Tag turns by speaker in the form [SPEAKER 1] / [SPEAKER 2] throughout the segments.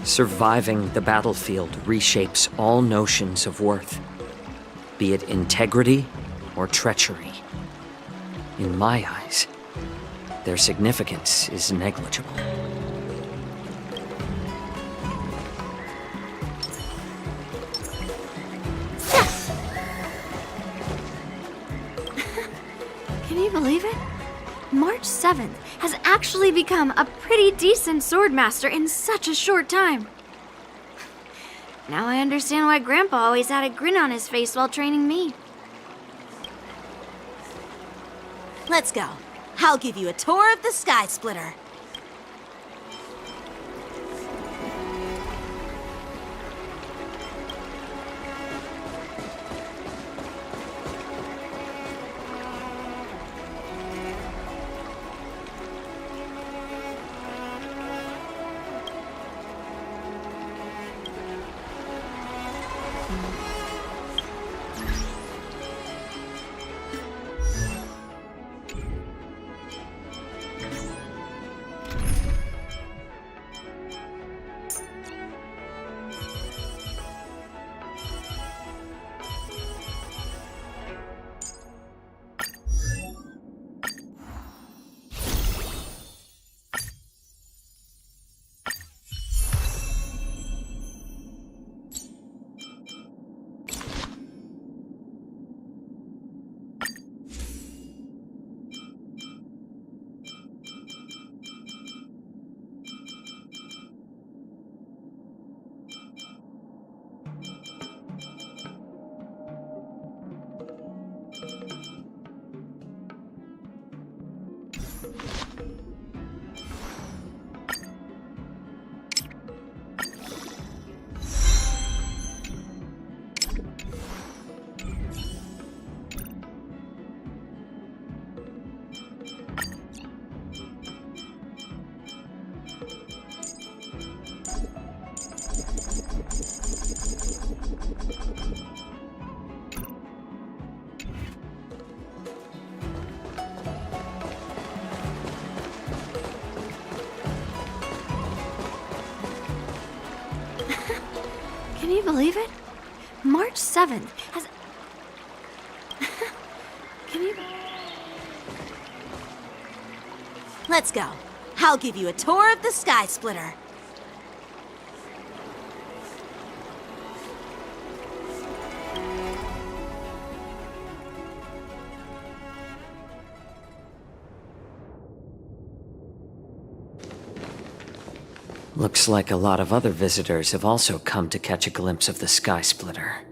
[SPEAKER 1] Surviving the battlefield reshapes all notions of worth, be it integrity or treachery. In my eyes, their significance is negligible.
[SPEAKER 2] Can you believe it? March 7th has actually become a pretty decent swordmaster in such a short time. Now I understand why Grandpa always had a grin on his face while training me.
[SPEAKER 3] Let's go. I'll give you a tour of the Sky Splitter.
[SPEAKER 2] Can you believe it? March 7th has... Can you...
[SPEAKER 3] Let's go. I'll give you a tour of the Sky Splitter.
[SPEAKER 1] Looks like a lot of other visitors have also come to catch a glimpse of the Sky Splitter.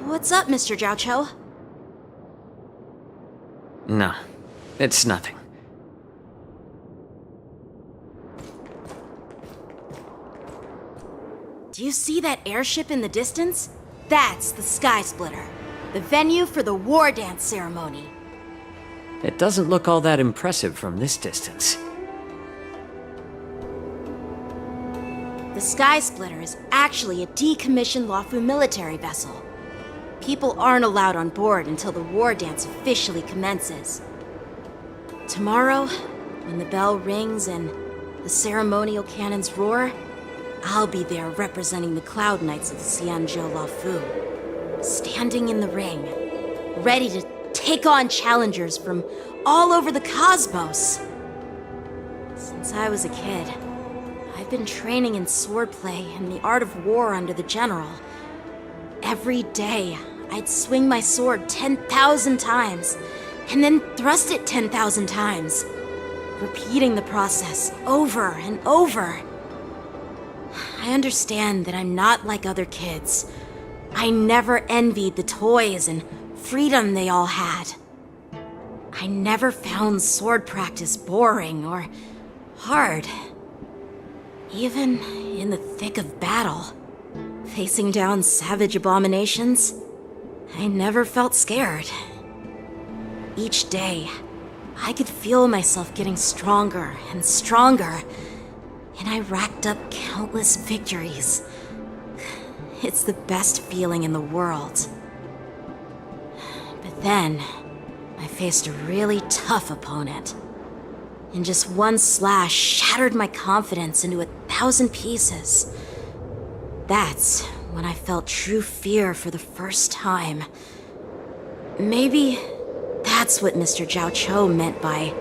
[SPEAKER 3] What's up, Mr. Jiaoqiu?
[SPEAKER 1] No, it's nothing.
[SPEAKER 3] Do you see that airship in the distance? That's the Sky Splitter, the venue for the war dance ceremony.
[SPEAKER 1] It doesn't look all that impressive from this distance.
[SPEAKER 3] The Sky Splitter is actually a decommissioned Luofu military vessel. People aren't allowed on board until the war dance officially commences. Tomorrow, when the bell rings and the ceremonial cannons roar, I'll be there representing the Cloud Knights of the Xianzhou Luofu, standing in the ring, ready to take on challengers from all over the cosmos. Since I was a kid, I've been training in swordplay and the art of war under the general. Every day, I'd swing my sword 10,000 times, and then thrust it 10,000 times, repeating the process over and over. I understand that I'm not like other kids. I never envied the toys and freedom they all had. I never found sword practice boring or hard. Even in the thick of battle, facing down savage abominations, I never felt scared. Each day, I could feel myself getting stronger and stronger, and I racked up countless victories. It's the best feeling in the world. But then, I faced a really tough opponent. And just one slash shattered my confidence into 1,000 pieces. That's when I felt true fear for the first time. Maybe that's what Mr. Zhao Cho meant by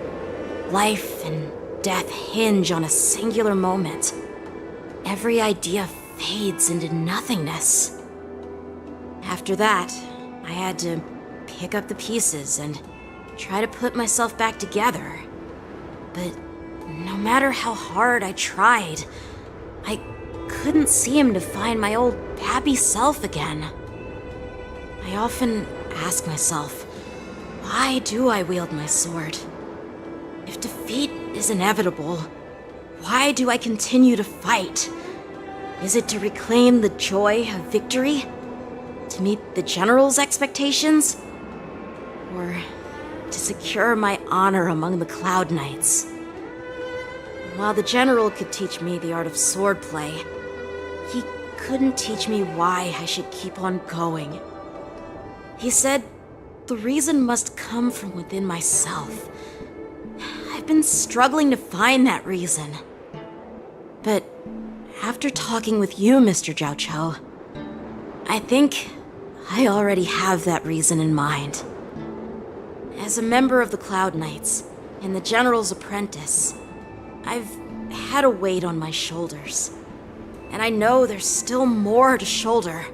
[SPEAKER 3] life and death hinge on a singular moment. Every idea fades into nothingness. After that, I had to pick up the pieces and try to put myself back together. But no matter how hard I tried, I couldn't seem to find my old happy self again. I often ask myself, why do I wield my sword? If defeat is inevitable, why do I continue to fight? Is it to reclaim the joy of victory? To meet the general's expectations? Or to secure my honor among the Cloud Knights? While the general could teach me the art of swordplay, he couldn't teach me why I should keep on going. He said the reason must come from within myself. I've been struggling to find that reason. But after talking with you, Mr. Zhao Cho, I think I already have that reason in mind. As a member of the Cloud Knights and the General's apprentice, I've had a weight on my shoulders. And I know there's still more to shoulder.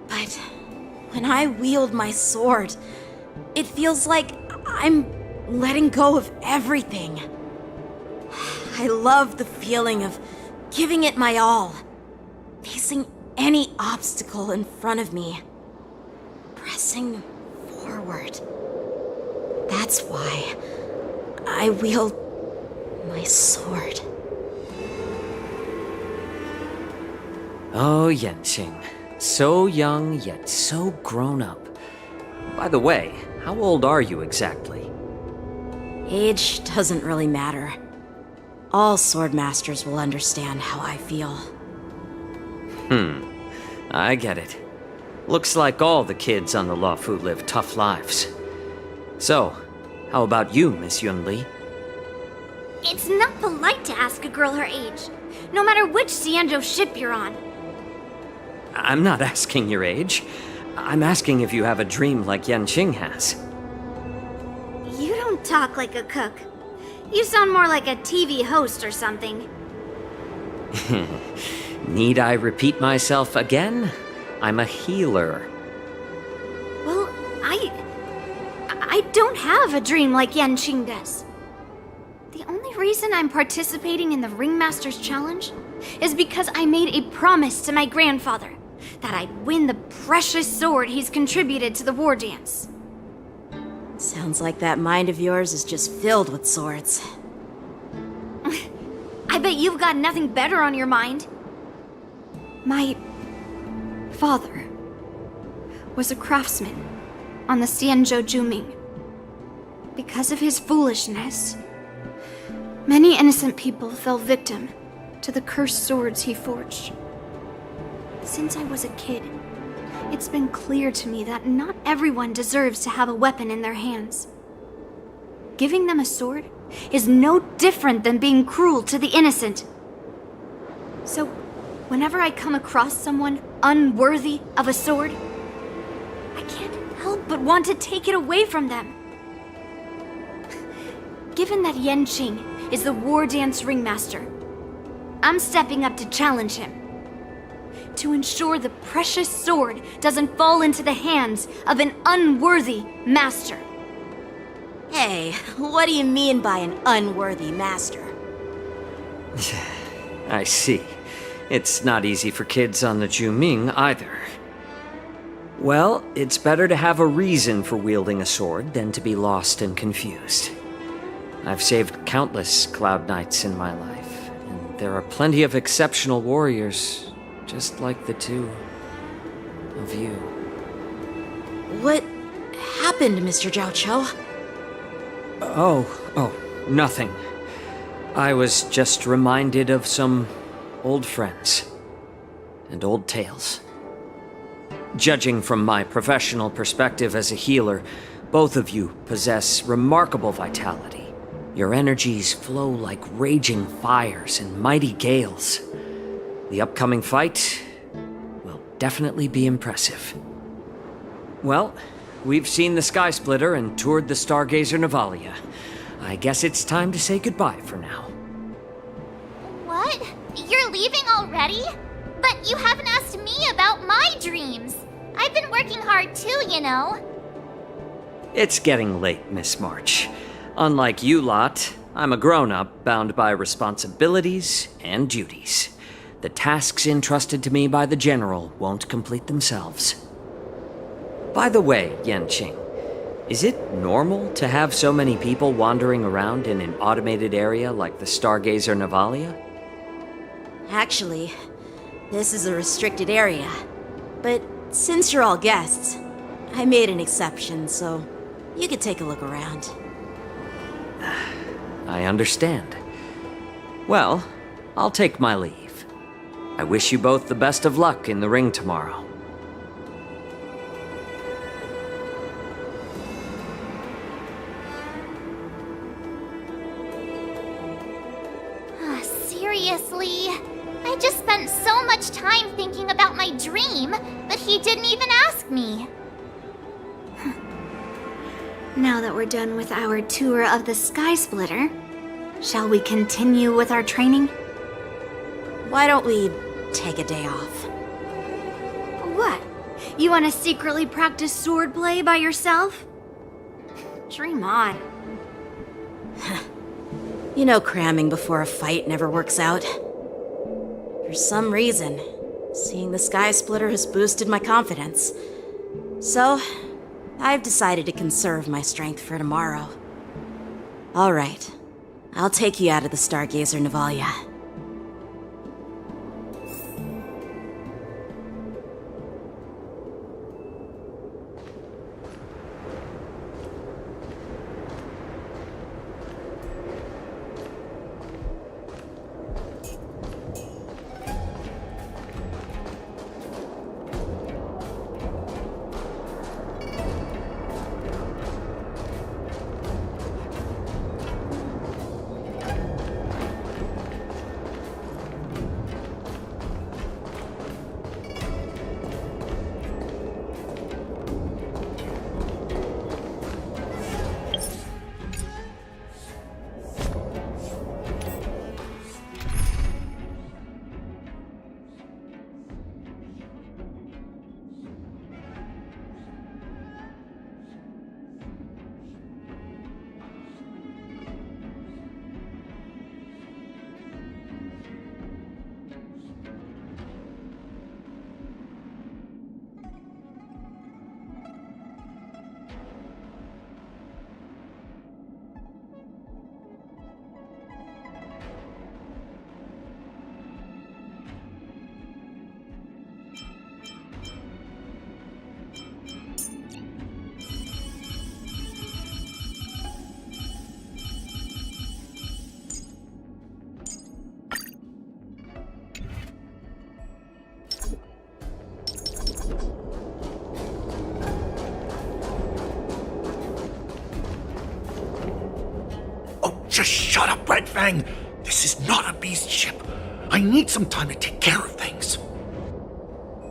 [SPEAKER 3] But when I wield my sword, it feels like I'm letting go of everything. I love the feeling of giving it my all, facing any obstacle in front of me, pressing forward. That's why I wield my sword.
[SPEAKER 1] Oh, Yanqing. So young, yet so grown up. By the way, how old are you exactly?
[SPEAKER 3] Age doesn't really matter. All swordmasters will understand how I feel.
[SPEAKER 1] I get it. Looks like all the kids on the Luofu live tough lives. So, how about you, Miss Yunli?
[SPEAKER 2] It's not polite to ask a girl her age, no matter which Xianzhou ship you're on.
[SPEAKER 1] I'm not asking your age. I'm asking if you have a dream like Yanqing has.
[SPEAKER 2] You don't talk like a cook. You sound more like a TV host or something.
[SPEAKER 1] Need I repeat myself again? I'm a healer.
[SPEAKER 2] Well, I don't have a dream like Yanqing does. The only reason I'm participating in the Ringmaster's Challenge is because I made a promise to my grandfather that I'd win the precious sword he's contributed to the war dance.
[SPEAKER 3] Sounds like that mind of yours is just filled with swords.
[SPEAKER 2] I bet you've got nothing better on your mind. My father was a craftsman on the Xianzhou Juming. Because of his foolishness, many innocent people fell victim to the cursed swords he forged. Since I was a kid, it's been clear to me that not everyone deserves to have a weapon in their hands. Giving them a sword is no different than being cruel to the innocent. So, whenever I come across someone unworthy of a sword, I can't help but want to take it away from them. Given that Yanqing is the war dance ringmaster, I'm stepping up to challenge him. To ensure the precious sword doesn't fall into the hands of an unworthy master.
[SPEAKER 3] Hey, what do you mean by an unworthy master?
[SPEAKER 1] I see. It's not easy for kids on the Juming either. Well, it's better to have a reason for wielding a sword than to be lost and confused. I've saved countless Cloud Knights in my life, and there are plenty of exceptional warriors just like the two of you.
[SPEAKER 3] What happened, Mr. Zhao Cho?
[SPEAKER 1] Oh, nothing. I was just reminded of some old friends and old tales. Judging from my professional perspective as a healer, both of you possess remarkable vitality. Your energies flow like raging fires and mighty gales. The upcoming fight will definitely be impressive. Well, we've seen the Sky Splitter and toured the Stargazer Navalia. I guess it's time to say goodbye for now.
[SPEAKER 4] What? You're leaving already? But you haven't asked me about my dreams. I've been working hard too, you know.
[SPEAKER 1] It's getting late, Miss March. Unlike you lot, I'm a grown-up bound by responsibilities and duties. The tasks entrusted to me by the General won't complete themselves. By the way, Yanqing, is it normal to have so many people wandering around in an automated area like the Stargazer Navalia?
[SPEAKER 3] Actually, this is a restricted area. But since you're all guests, I made an exception, so you could take a look around.
[SPEAKER 1] I understand. Well, I'll take my leave. I wish you both the best of luck in the ring tomorrow.
[SPEAKER 4] Seriously? I just spent so much time thinking about my dream, but he didn't even ask me.
[SPEAKER 2] Now that we're done with our tour of the Sky Splitter, shall we continue with our training?
[SPEAKER 3] Why don't we take a day off?
[SPEAKER 2] What? You want to secretly practice swordplay by yourself? Dream on.
[SPEAKER 3] You know cramming before a fight never works out. For some reason, seeing the Sky Splitter has boosted my confidence. So, I've decided to conserve my strength for tomorrow. All right, I'll take you out of the Stargazer Navalia.
[SPEAKER 5] Just shut up, Red Fang! This is not a beast ship. I need some time to take care of things.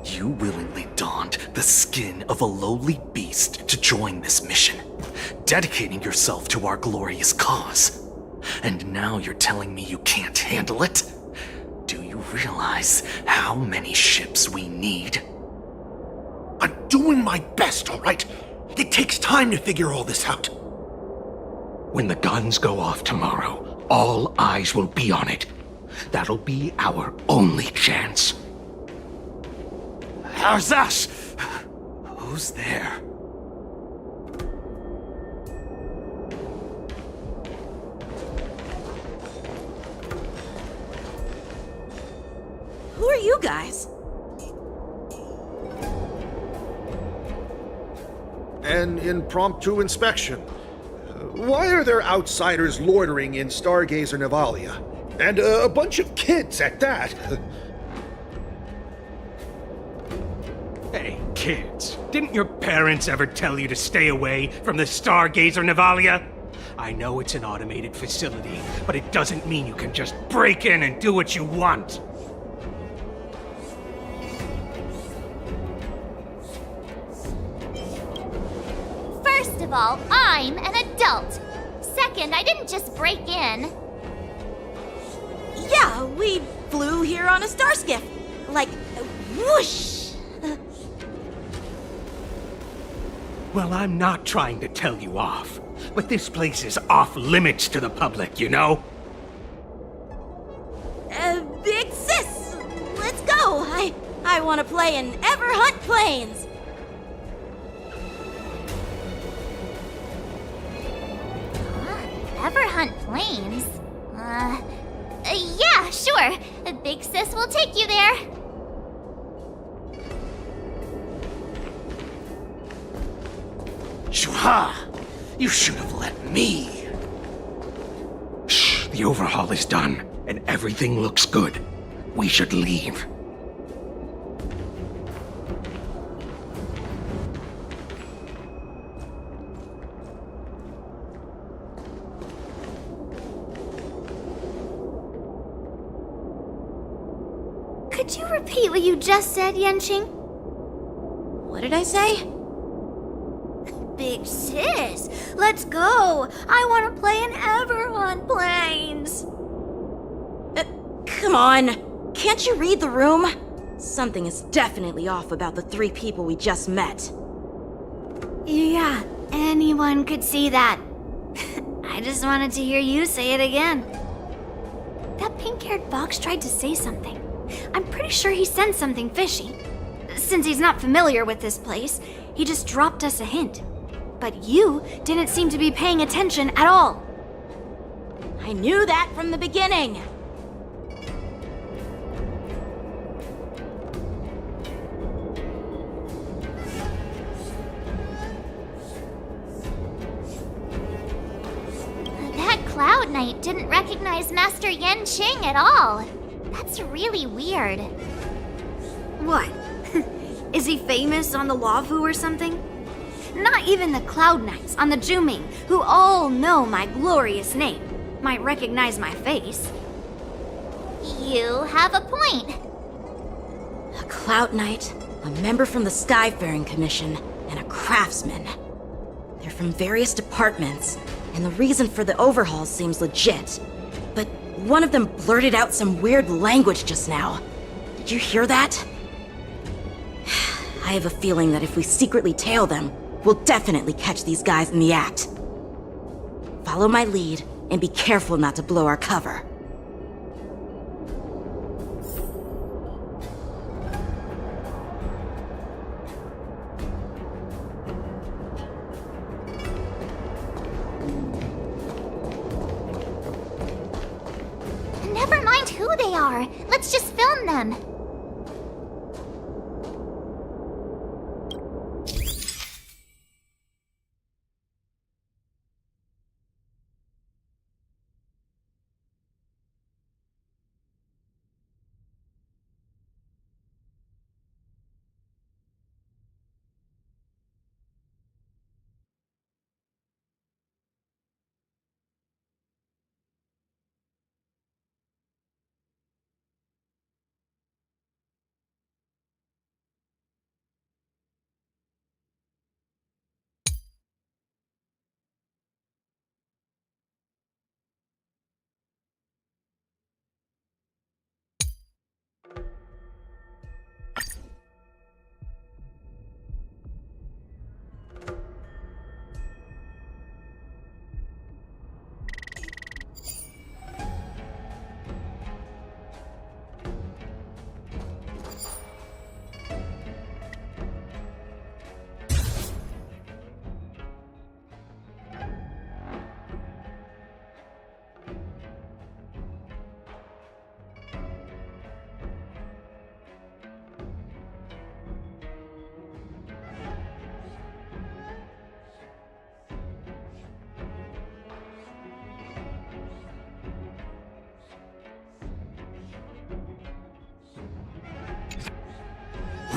[SPEAKER 6] You willingly donned the skin of a lowly beast to join this mission, dedicating yourself to our glorious cause. And now you're telling me you can't handle it? Do you realize how many ships we need?
[SPEAKER 5] I'm doing my best, all right? It takes time to figure all this out.
[SPEAKER 6] When the guns go off tomorrow, all eyes will be on it. That'll be our only chance. How's that? Who's there?
[SPEAKER 3] Who are you guys?
[SPEAKER 5] An impromptu inspection. Why are there outsiders loitering in Stargazer Navalia? And a bunch of kids at that.
[SPEAKER 7] Hey, kids, didn't your parents ever tell you to stay away from the Stargazer Navalia? I know it's an automated facility, but it doesn't mean you can just break in and do what you want.
[SPEAKER 4] First of all, I'm an adult. Second, I didn't just break in.
[SPEAKER 3] Yeah, we flew here on a star skiff. Like, whoosh!
[SPEAKER 7] Well, I'm not trying to tell you off, but this place is off limits to the public, you know?
[SPEAKER 3] Big sis! Let's go! I want to play in Ever Hunt Planes!
[SPEAKER 4] Ever hunt planes? Yeah, sure. Big Sis will take you there.
[SPEAKER 7] Shua! You should have let me. Shh, the overhaul is done, and everything looks good. We should leave.
[SPEAKER 2] Could you repeat what you just said, Yenqing?
[SPEAKER 3] What did I say?
[SPEAKER 2] Big sis, let's go. I want to play in Everhunt Planes.
[SPEAKER 3] Come on. Can't you read the room? Something is definitely off about the 3 people we just met.
[SPEAKER 2] Yeah, anyone could see that. I just wanted to hear you say it again. That pink-haired fox tried to say something. I'm pretty sure he sensed something fishy. Since he's not familiar with this place, he just dropped us a hint. But you didn't seem to be paying attention at all.
[SPEAKER 3] I knew that from the beginning.
[SPEAKER 4] That Cloud Knight didn't recognize Master Yenqing at all. That's really weird.
[SPEAKER 2] What? Is he famous on the Lavu or something? Not even the Cloud Knights on the Juming, who all know my glorious name, might recognize my face.
[SPEAKER 4] You have a point.
[SPEAKER 3] A Cloud Knight, a member from the Skyfaring Commission, and a craftsman. They're from various departments, and the reason for the overhaul seems legit. But one of them blurted out some weird language just now. Did you hear that? I have a feeling that if we secretly tail them, we'll definitely catch these guys in the act. Follow my lead, and be careful not to blow our cover.
[SPEAKER 4] Never mind who they are. Let's just film them.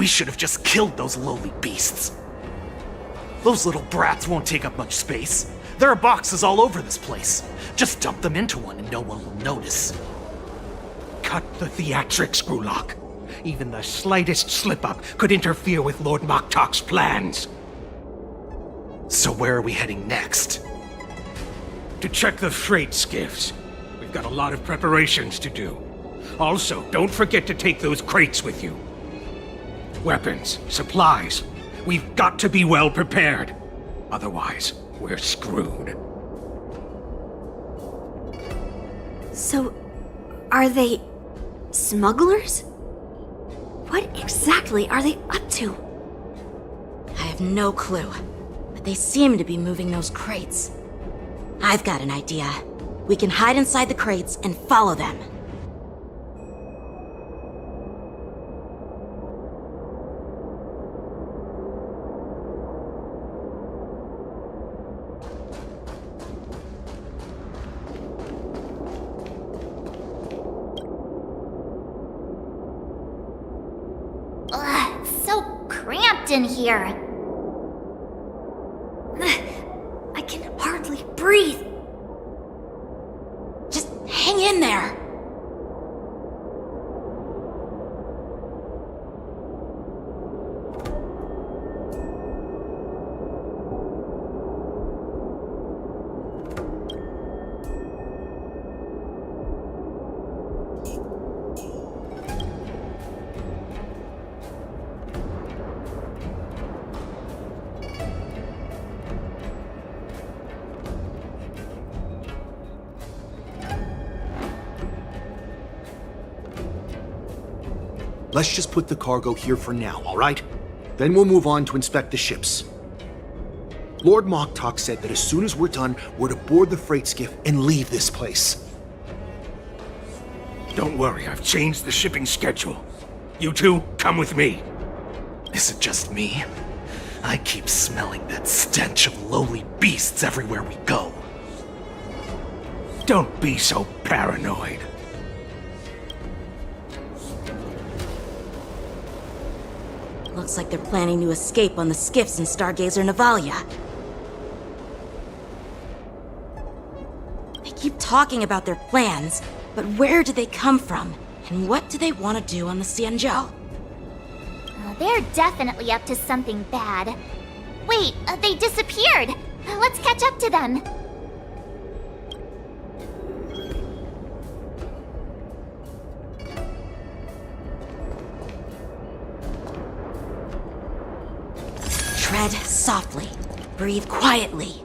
[SPEAKER 6] We should have just killed those lowly beasts. Those little brats won't take up much space. There are boxes all over this place. Just dump them into one and no one will notice.
[SPEAKER 7] Cut the theatrics, Grulock. Even the slightest slip-up could interfere with Lord Moktok's plans.
[SPEAKER 6] So where are we heading next?
[SPEAKER 7] To check the freight skiffs. We've got a lot of preparations to do. Also, don't forget to take those crates with you. Weapons, supplies. We've got to be well prepared. Otherwise, we're screwed.
[SPEAKER 2] So, are they smugglers? What exactly are they up to?
[SPEAKER 3] I have no clue, but they seem to be moving those crates. I've got an idea. We can hide inside the crates and follow them.
[SPEAKER 4] Ugh, so cramped in here.
[SPEAKER 2] I can hardly breathe.
[SPEAKER 3] Just hang in there.
[SPEAKER 5] Let's just put the cargo here for now, all right? Then we'll move on to inspect the ships. Lord Moktok said that as soon as we're done, we're to board the freight skiff and leave this place.
[SPEAKER 7] Don't worry, I've changed the shipping schedule. You two, come with me.
[SPEAKER 6] Is it just me? I keep smelling that stench of lowly beasts everywhere we go.
[SPEAKER 7] Don't be so paranoid.
[SPEAKER 3] Looks like they're planning to escape on the skiffs in Stargazer Navalia. They keep talking about their plans, but where do they come from? And what do they want to do on the Xianzhou?
[SPEAKER 4] They're definitely up to something bad. Wait, they disappeared. Let's catch up to them.
[SPEAKER 3] Tread softly, breathe quietly,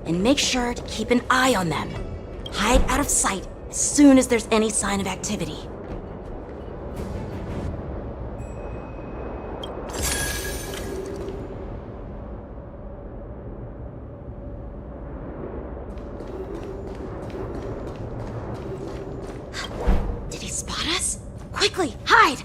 [SPEAKER 3] and make sure to keep an eye on them. Hide out of sight as soon as there's any sign of activity. Did he spot us? Quickly, hide!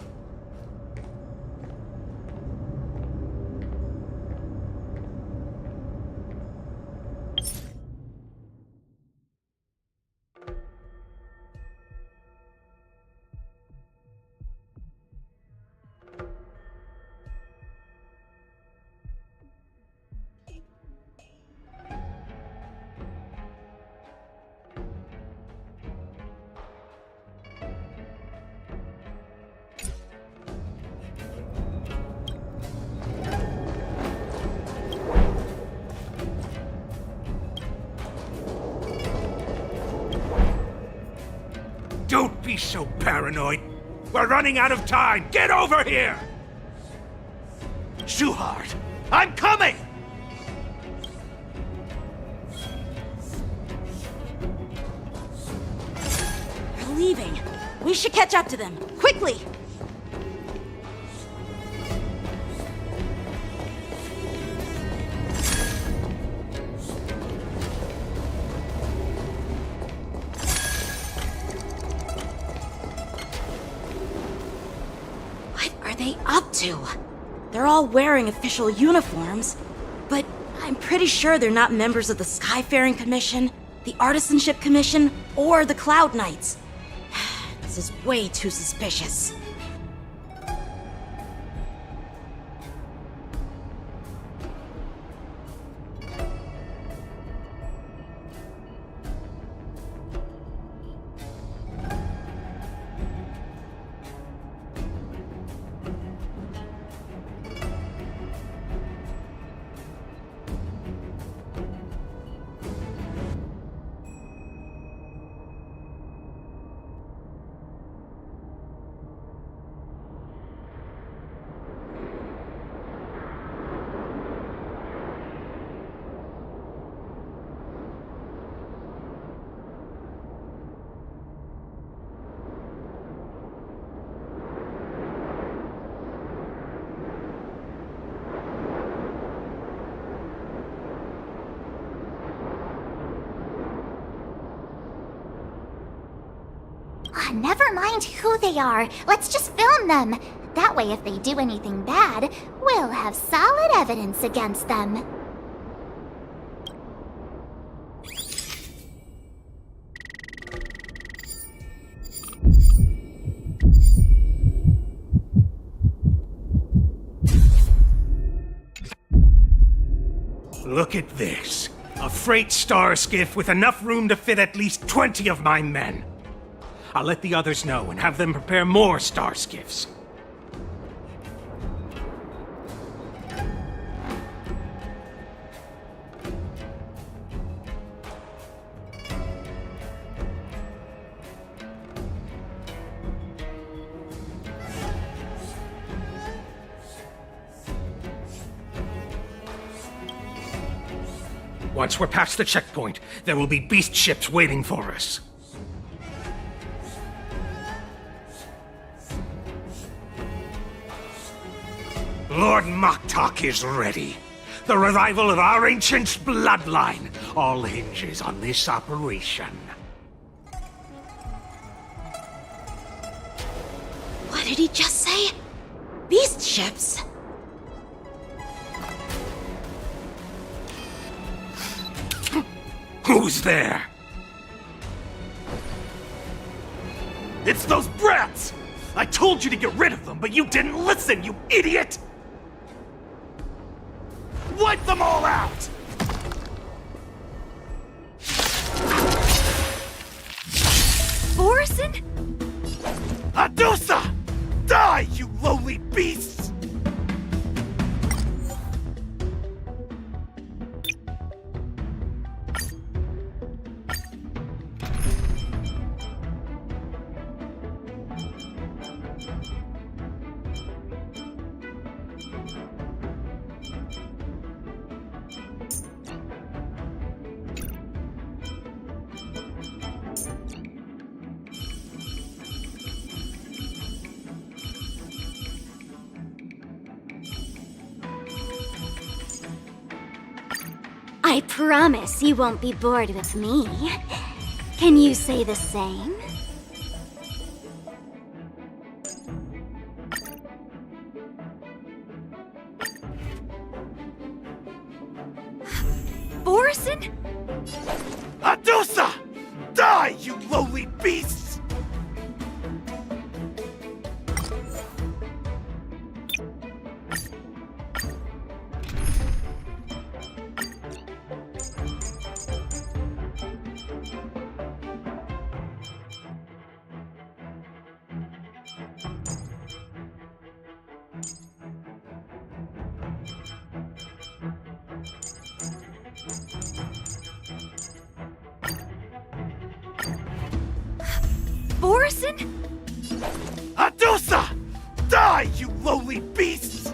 [SPEAKER 7] Don't be so paranoid. We're running out of time. Get over here!
[SPEAKER 6] Shuhard, I'm coming!
[SPEAKER 3] They're leaving. We should catch up to them. Quickly! What are they up to? They're all wearing official uniforms, but I'm pretty sure they're not members of the Skyfaring Commission, the Artisanship Commission, or the Cloud Knights. This is way too suspicious.
[SPEAKER 4] Never mind who they are. Let's just film them. That way, if they do anything bad, we'll have solid evidence against them.
[SPEAKER 7] Look at this. A freight star skiff with enough room to fit at least 20 of my men. I'll let the others know and have them prepare more star skiffs. Once we're past the checkpoint, there will be beast ships waiting for us. Lord Moktok is ready. The revival of our ancient's bloodline all hinges on this operation.
[SPEAKER 3] What did he just say? Beast ships?
[SPEAKER 7] Who's there?
[SPEAKER 6] It's those brats! I told you to get rid of them, but you didn't listen, you idiot! Wipe them all out!
[SPEAKER 2] Orson?
[SPEAKER 6] Adusa! Die, you lowly beasts!
[SPEAKER 2] I promise you won't be bored with me. Can you say the same? Orson?
[SPEAKER 6] Adusa! Die, you lowly beasts!
[SPEAKER 2] Orson?
[SPEAKER 6] Adusa! Die, you lowly beasts!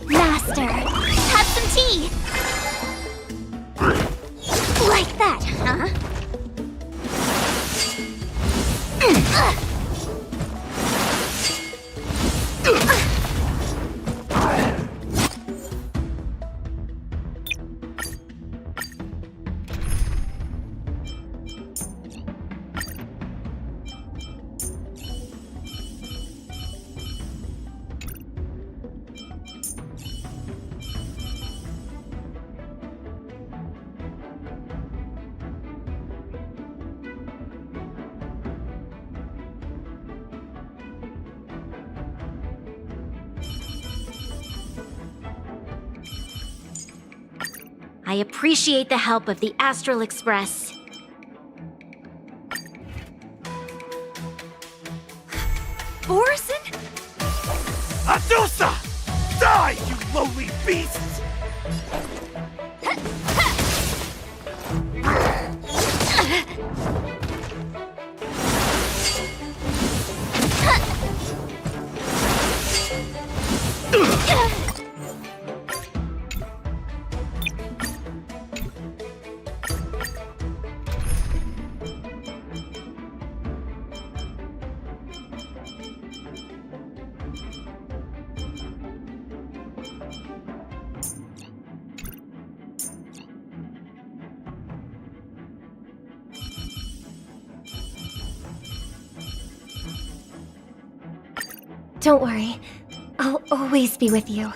[SPEAKER 4] Master, have some tea! Like that, huh?
[SPEAKER 2] I appreciate the help of the Astral Express. Orson?
[SPEAKER 6] Adusa! Die, you lowly beasts!
[SPEAKER 8] Don't worry. I'll always be with you.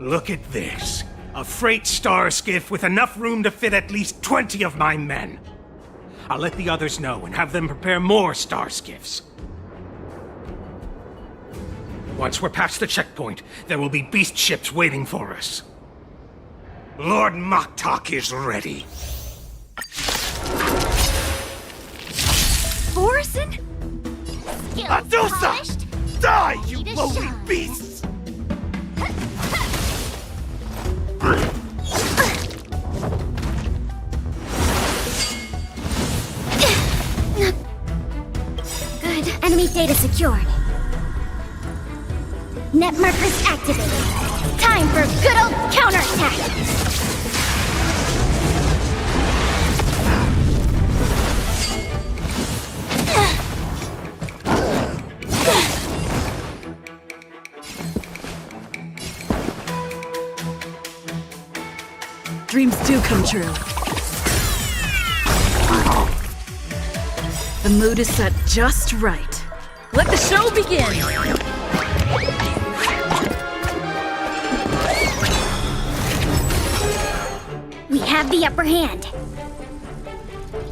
[SPEAKER 7] Look at this. A freight star skiff with enough room to fit at least 20 of my men. I'll let the others know and have them prepare more star skiffs. Once we're past the checkpoint, there will be beast ships waiting for us. Lord Moktok is ready.
[SPEAKER 2] Orison?
[SPEAKER 4] Skills
[SPEAKER 6] Adusa!
[SPEAKER 4] polished,
[SPEAKER 6] Die,
[SPEAKER 4] ready
[SPEAKER 6] you
[SPEAKER 4] to
[SPEAKER 6] lowly
[SPEAKER 4] shine.
[SPEAKER 6] beasts!
[SPEAKER 8] Good. Enemy data secured. Net markers activated. Time for good old counterattack!
[SPEAKER 9] Dreams do come true. The mood is set just right. Let the show begin!
[SPEAKER 8] We have the upper hand.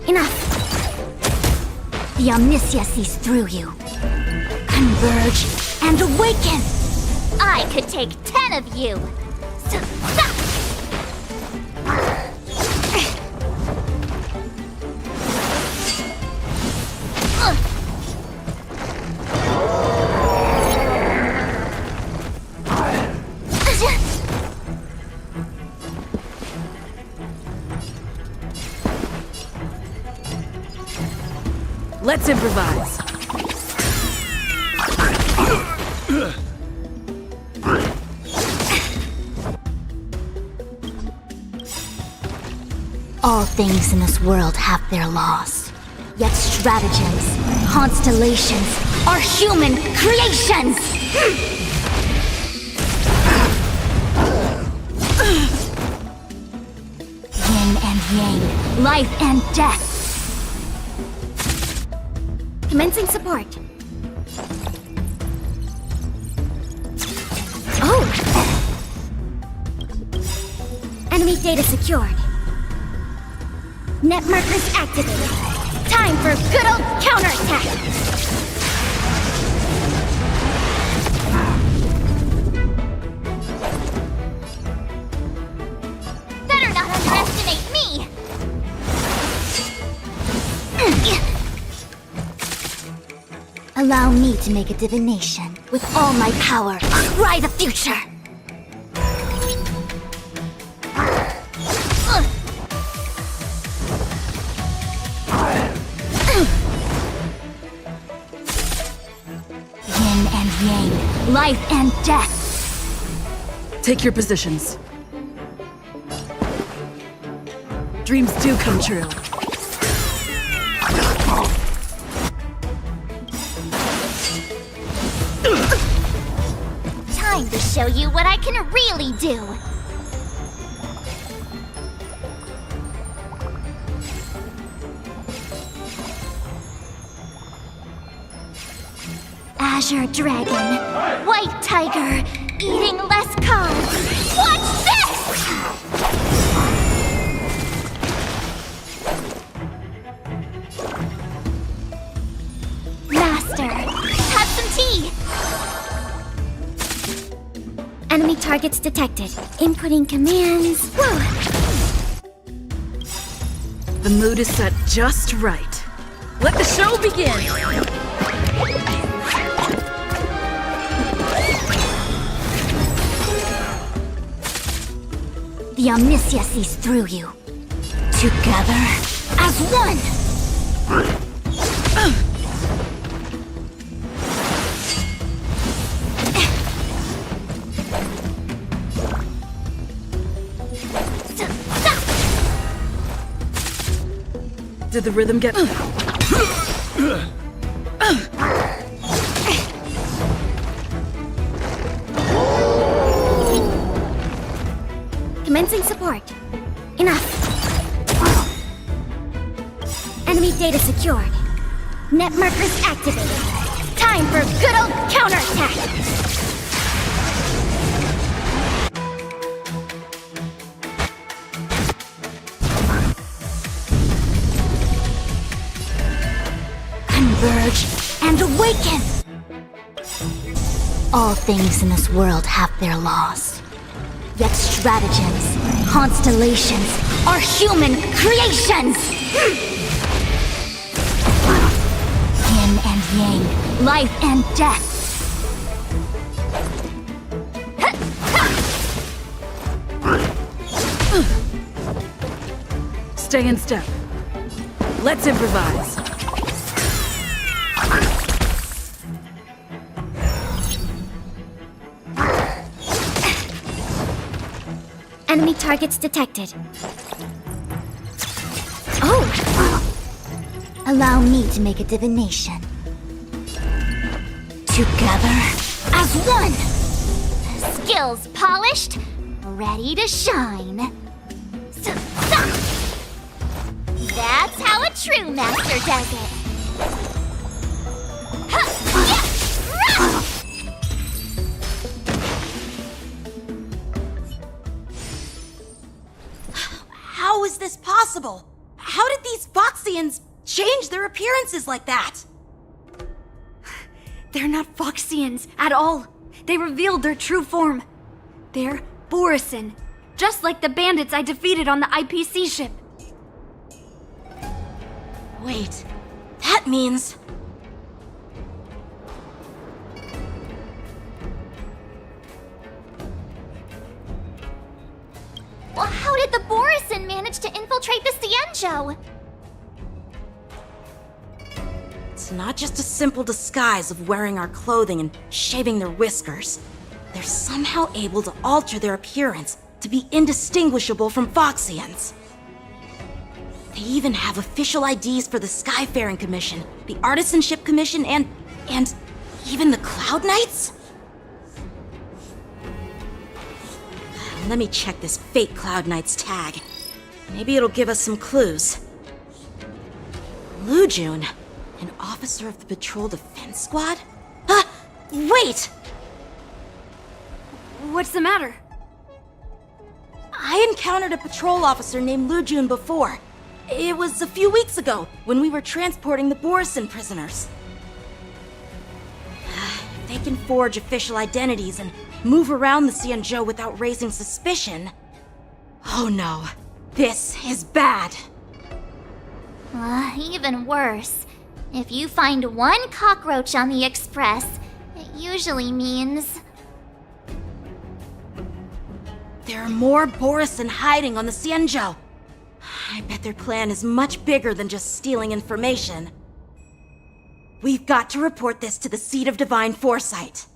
[SPEAKER 8] Enough. The Omniscia sees through you. Converge and awaken!
[SPEAKER 4] I could take 10 of you. So, stop!
[SPEAKER 9] Let's improvise.
[SPEAKER 8] All things in this world have their laws. Yet stratagems, constellations, are human creations! Yin and yang, life and death. Commencing support. Oh! Enemy data secured. Net markers activated. Time for good old counterattack!
[SPEAKER 4] Better not underestimate me!
[SPEAKER 8] Allow me to make a divination. With all my power, cry the future! Yin and yang, life and death.
[SPEAKER 9] Take your positions. Dreams do come true.
[SPEAKER 4] Time to show you what I can really do.
[SPEAKER 8] Azure Dragon.
[SPEAKER 4] White tiger, eating less carbs. Watch this! Master, have some tea.
[SPEAKER 8] Enemy targets detected. Inputting commands. Whoa!
[SPEAKER 9] The mood is set just right. Let the show begin!
[SPEAKER 8] The Omniscia sees through you. Together as one!
[SPEAKER 9] Did the rhythm get...
[SPEAKER 8] Commencing support. Enough. Enemy data secured. Net markers activated. Time for good old counterattack! converge and awaken! All things in this world have their laws. Yet stratagems, constellations, are human creations! Yin and yang, life and death.
[SPEAKER 9] Stay in step. Let's improvise.
[SPEAKER 2] Enemy targets detected. Oh!
[SPEAKER 8] Allow me to make a divination. Together as one!
[SPEAKER 4] Skills polished, ready to shine. That's how a true master does it.
[SPEAKER 3] How is this possible? How did these Foxians change their appearances like that?
[SPEAKER 2] They're not Foxians at all. They revealed their true form. They're Borisin, just like the bandits I defeated on the IPC ship.
[SPEAKER 3] Wait, that means...
[SPEAKER 4] Well, how did the Borisin manage to infiltrate the Cienjo?
[SPEAKER 3] It's not just a simple disguise of wearing our clothing and shaving their whiskers. They're somehow able to alter their appearance to be indistinguishable from Foxians. They even have official IDs for the Skyfaring Commission, the Artisanship Commission, and even the Cloud Knights? Let me check this fake Cloud Knight's tag. Maybe it'll give us some clues. Lujun, an officer of the Patrol Defense Squad? Wait!
[SPEAKER 2] What's the matter?
[SPEAKER 3] I encountered a patrol officer named Lujun before. It was a few weeks ago, when we were transporting the Borisin prisoners. If they can forge official identities and move around the Cienjo without raising suspicion... Oh no, this is bad.
[SPEAKER 4] Even worse. If you find one cockroach on the Express, it usually means...
[SPEAKER 3] There are more Borisin hiding on the Cienjo. I bet their plan is much bigger than just stealing information. We've got to report this to the Seat of Divine Foresight.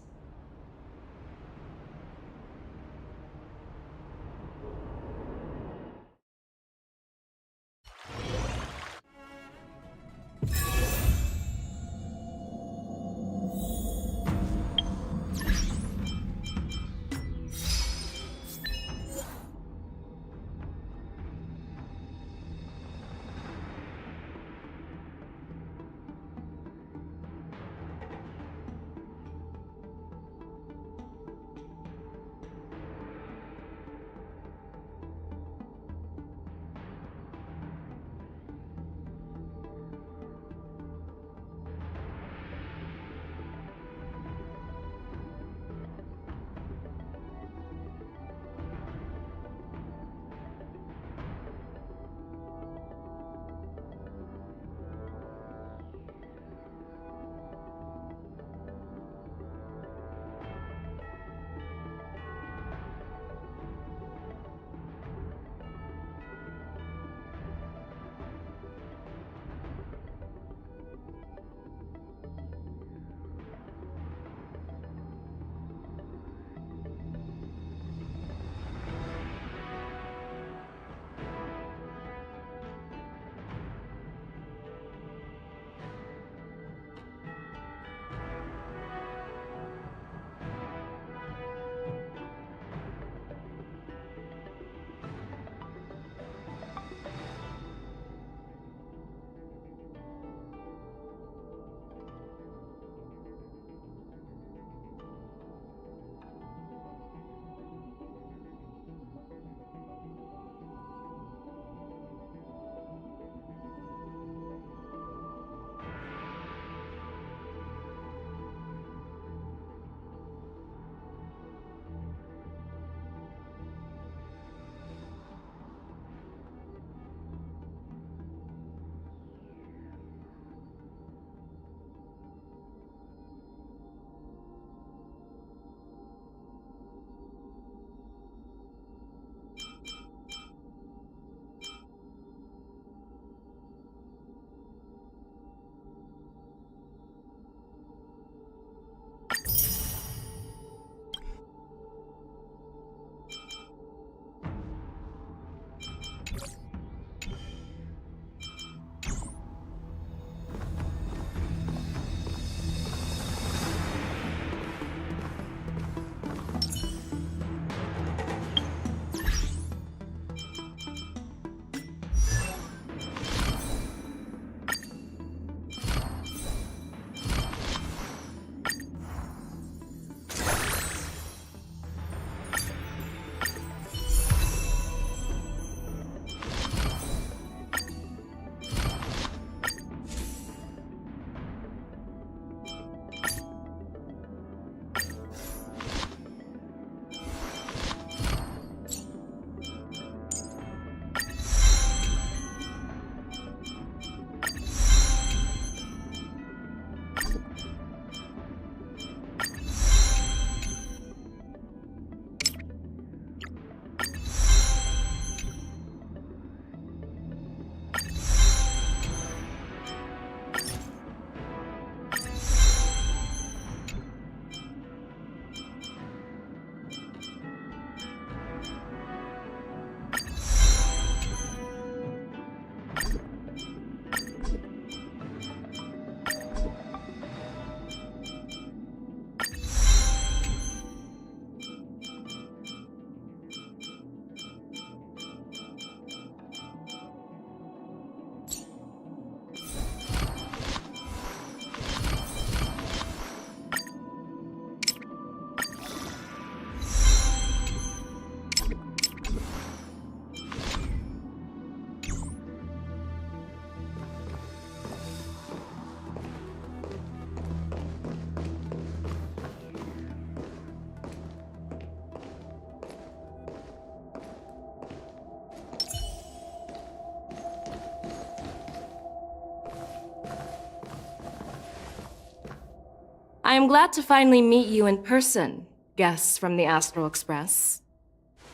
[SPEAKER 9] I am glad to finally meet you in person, guests from the Astral Express.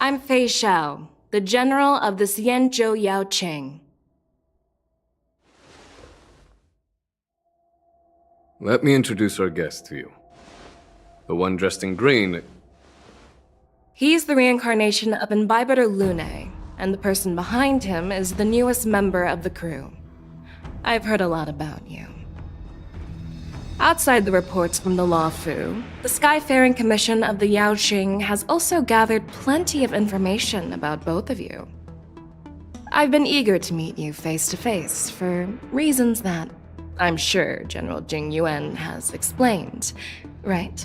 [SPEAKER 9] I'm Fei Xiao, the general of the Xianzhou Yao Cheng.
[SPEAKER 10] Let me introduce our guest to you. The one dressed in green.
[SPEAKER 9] He's the reincarnation of Imbibitor Lune, and the person behind him is the newest member of the crew. I've heard a lot about you. Outside the reports from the Law Fu, the Skyfaring Commission of the Yaoqing has also gathered plenty of information about both of you. I've been eager to meet you face to face for reasons that I'm sure General Jing Yuan has explained, right?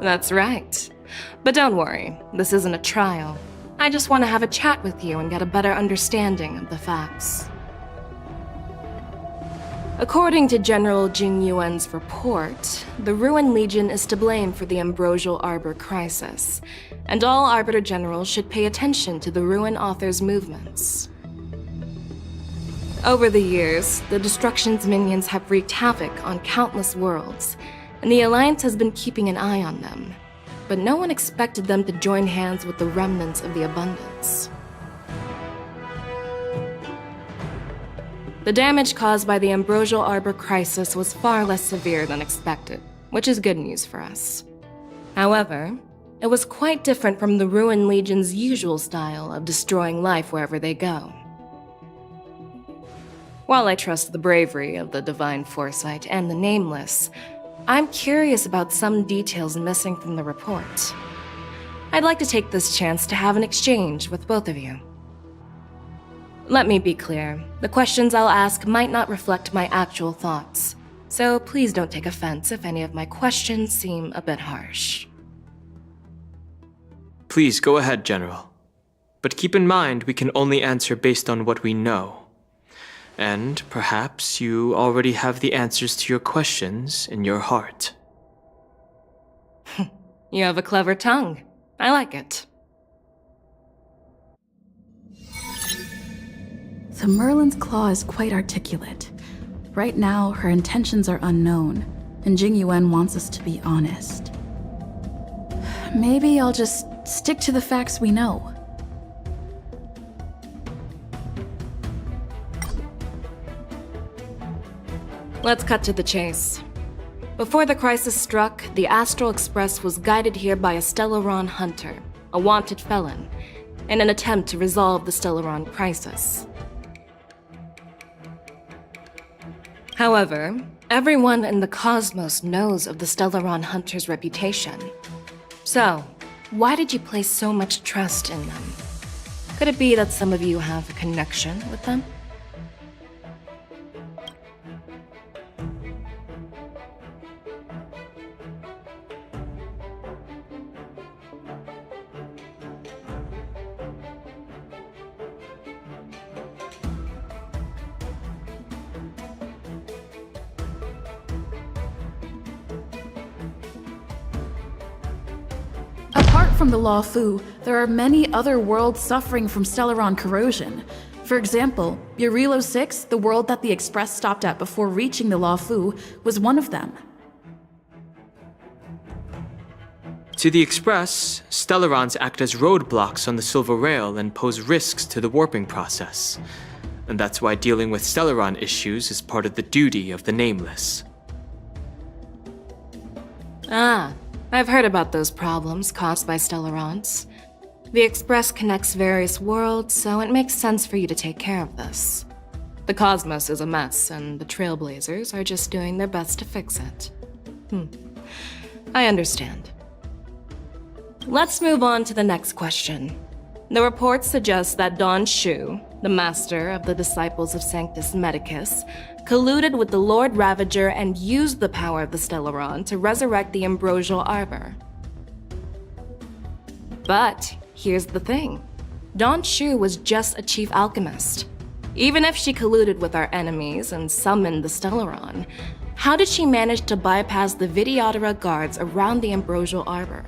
[SPEAKER 9] That's right. But don't worry, this isn't a trial. I just want to have a chat with you and get a better understanding of the facts. According to General Jing Yuan's report, the Ruin Legion is to blame for the Ambrosial Arbor crisis, and all Arbiter Generals should pay attention to the Ruin Author's movements. Over the years, the Destruction's minions have wreaked havoc on countless worlds, and the Alliance has been keeping an eye on them, but no one expected them to join hands with the remnants of the Abundance. The damage caused by the Ambrosial Arbor crisis was far less severe than expected, which is good news for us. However, it was quite different from the Ruin Legion's usual style of destroying life wherever they go. While I trust the bravery of the Divine Foresight and the Nameless, I'm curious about some details missing from the report. I'd like to take this chance to have an exchange with both of you. Let me be clear, the questions I'll ask might not reflect my actual thoughts, so please don't take offense if any of my questions seem a bit harsh.
[SPEAKER 11] Please go ahead, General. But keep in mind we can only answer based on what we know. And perhaps you already have the answers to your questions in your heart.
[SPEAKER 9] You have a clever tongue. I like it.
[SPEAKER 12] The Merlin's claw is quite articulate. Right now, her intentions are unknown, and Jing Yuan wants us to be honest. Maybe I'll just stick to the facts we know.
[SPEAKER 9] Let's cut to the chase. Before the crisis struck, the Astral Express was guided here by a Stellaron hunter, a wanted felon, in an attempt to resolve the Stellaron crisis. However, everyone in the cosmos knows of the Stellaron hunter's reputation. So, why did you place so much trust in them? Could it be that some of you have a connection with them?
[SPEAKER 12] Apart from the Law Fu, there are many other worlds suffering from Stellaron corrosion. For example, Urilo 6, the world that the Express stopped at before reaching the Law Fu, was one of them.
[SPEAKER 11] To the Express, Stellarons act as roadblocks on the Silver Rail and pose risks to the warping process. And that's why dealing with Stellaron issues is part of the duty of the Nameless.
[SPEAKER 9] Ah, I've heard about those problems caused by Stellarons. The Express connects various worlds, so it makes sense for you to take care of this. The cosmos is a mess, and the Trailblazers are just doing their best to fix it. I understand. Let's move on to the next question. The reports suggest that Don Shu, the master of the disciples of Sanctus Medicus, colluded with the Lord Ravager and used the power of the Stellaron to resurrect the Ambrosial Arbor. But here's the thing. Don Shu was just a chief alchemist. Even if she colluded with our enemies and summoned the Stellaron, how did she manage to bypass the Videodora guards around the ambrosial arbor?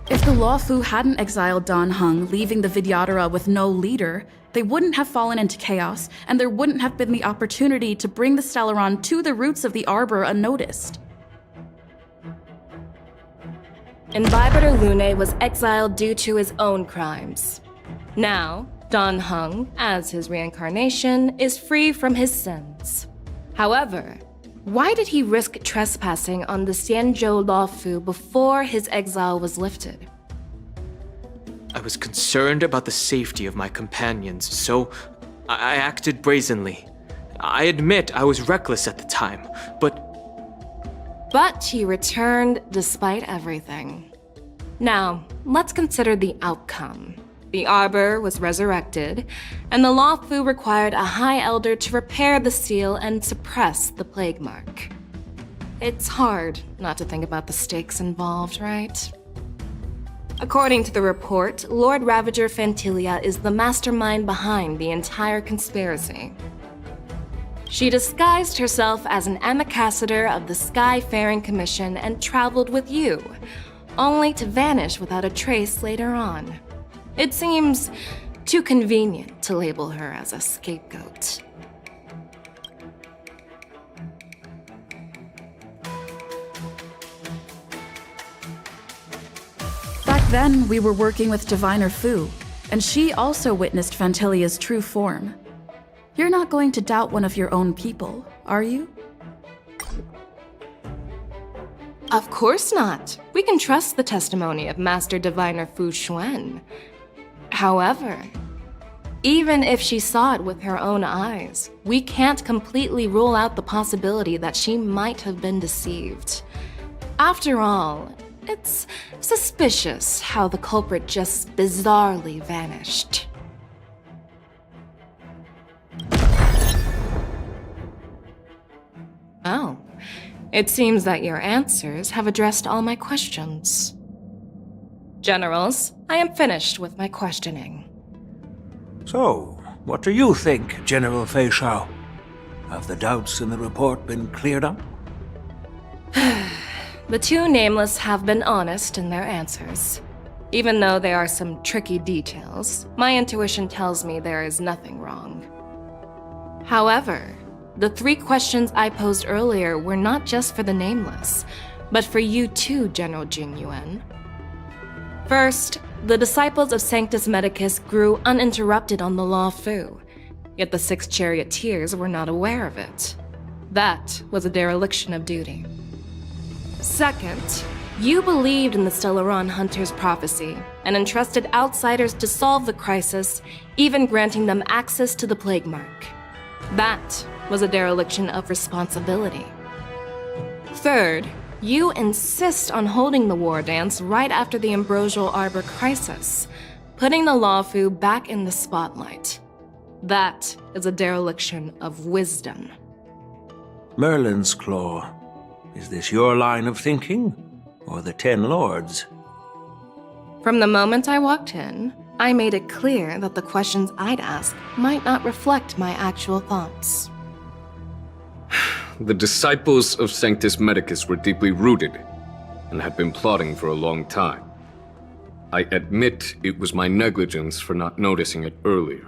[SPEAKER 12] If the Lawfu hadn't exiled Dan Heng, leaving the Vidyadhara with no leader, they wouldn't have fallen into chaos, and there wouldn't have been the opportunity to bring the Stellaron to the roots of the Arbor unnoticed.
[SPEAKER 9] Imbibitor Lune was exiled due to his own crimes. Now, Dan Heng, as his reincarnation, is free from his sins. However, why did he risk trespassing on the Xianzhou Lawfu before his exile was lifted?
[SPEAKER 11] I was concerned about the safety of my companions, so I acted brazenly. I admit I was reckless at the time,
[SPEAKER 9] But he returned despite everything. Now, let's consider the outcome. The Arbor was resurrected, and the Lawfu required a High Elder to repair the seal and suppress the plague mark. It's hard not to think about the stakes involved, right? According to the report, Lord Ravager Fantilia is the mastermind behind the entire conspiracy. She disguised herself as an ambassador of the Skyfaring Commission and traveled with you, only to vanish without a trace later on. It seems too convenient to label her as a scapegoat.
[SPEAKER 12] Back then, we were working with Diviner Fu, and she also witnessed Fantilia's true form. You're not going to doubt one of your own people, are you?
[SPEAKER 9] Of course not. We can trust the testimony of Master Diviner Fu Xuan. However, even if she saw it with her own eyes, we can't completely rule out the possibility that she might have been deceived. After all, it's suspicious how the culprit just bizarrely vanished. Oh, it seems that your answers have addressed all my questions. Generals, I am finished with my questioning.
[SPEAKER 13] So, what do you think, General Fei Shao? Have the doubts in the report been cleared up?
[SPEAKER 9] The two nameless have been honest in their answers. Even though there are some tricky details, my intuition tells me there is nothing wrong. However, the 3 questions I posed earlier were not just for the nameless, but for you too, General Jing Yuan. First, the disciples of Sanctus Medicus grew uninterrupted on the Lawfu, yet the 6 charioteers were not aware of it. That was a dereliction of duty. Second, you believed in the Stellaron Hunter's prophecy and entrusted outsiders to solve the crisis, even granting them access to the plague mark. That was a dereliction of responsibility. Third, you insist on holding the war dance right after the Ambrosial Arbor crisis, putting the Lawfu back in the spotlight. That is a dereliction of wisdom.
[SPEAKER 13] Merlin's Claw. Is this your line of thinking, or the 10 Lords?
[SPEAKER 9] From the moment I walked in, I made it clear that the questions I'd ask might not reflect my actual thoughts.
[SPEAKER 10] The disciples of Sanctus Medicus were deeply rooted and had been plotting for a long time. I admit it was my negligence for not noticing it earlier.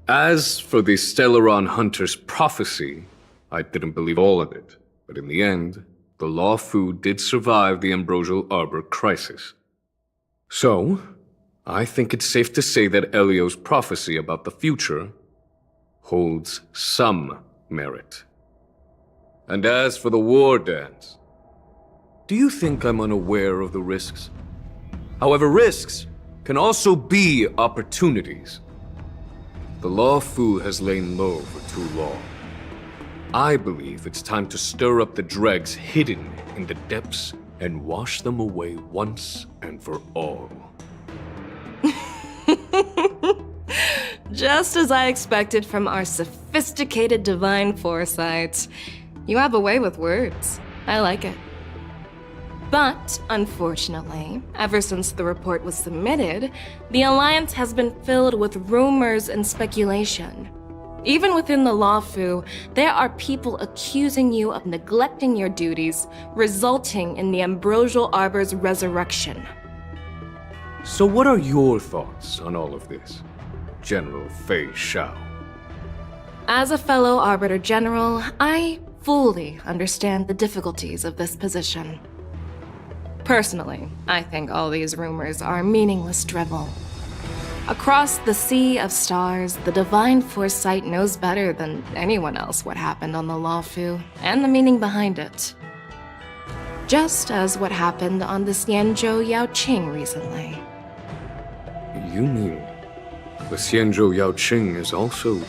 [SPEAKER 10] As for the Stellaron Hunter's prophecy, I didn't believe all of it, but in the end, the Lawfu did survive the Ambrosial Arbor crisis. So, I think it's safe to say that Elio's prophecy about the future holds some merit. And as for the war dance, do you think I'm unaware of the risks? However, risks can also be opportunities. The Lawfu has lain low for too long. I believe it's time to stir up the dregs hidden in the depths and wash them away once and for all.
[SPEAKER 9] Just as I expected from our sophisticated divine foresight. You have a way with words. I like it. But, unfortunately, ever since the report was submitted, the Alliance has been filled with rumors and speculation. Even within the Lawfu, there are people accusing you of neglecting your duties, resulting in the Ambrosial Arbor's resurrection.
[SPEAKER 10] So what are your thoughts on all of this, General Fei Shao?
[SPEAKER 9] As a fellow Arbiter General, I fully understand the difficulties of this position. Personally, I think all these rumors are meaningless drivel. Across the sea of stars, the divine foresight knows better than anyone else what happened on the Lawfu and the meaning behind it. Just as what happened on the Xianzhou Yaoqing recently.
[SPEAKER 10] You mean the Xianzhou Yaoqing is also...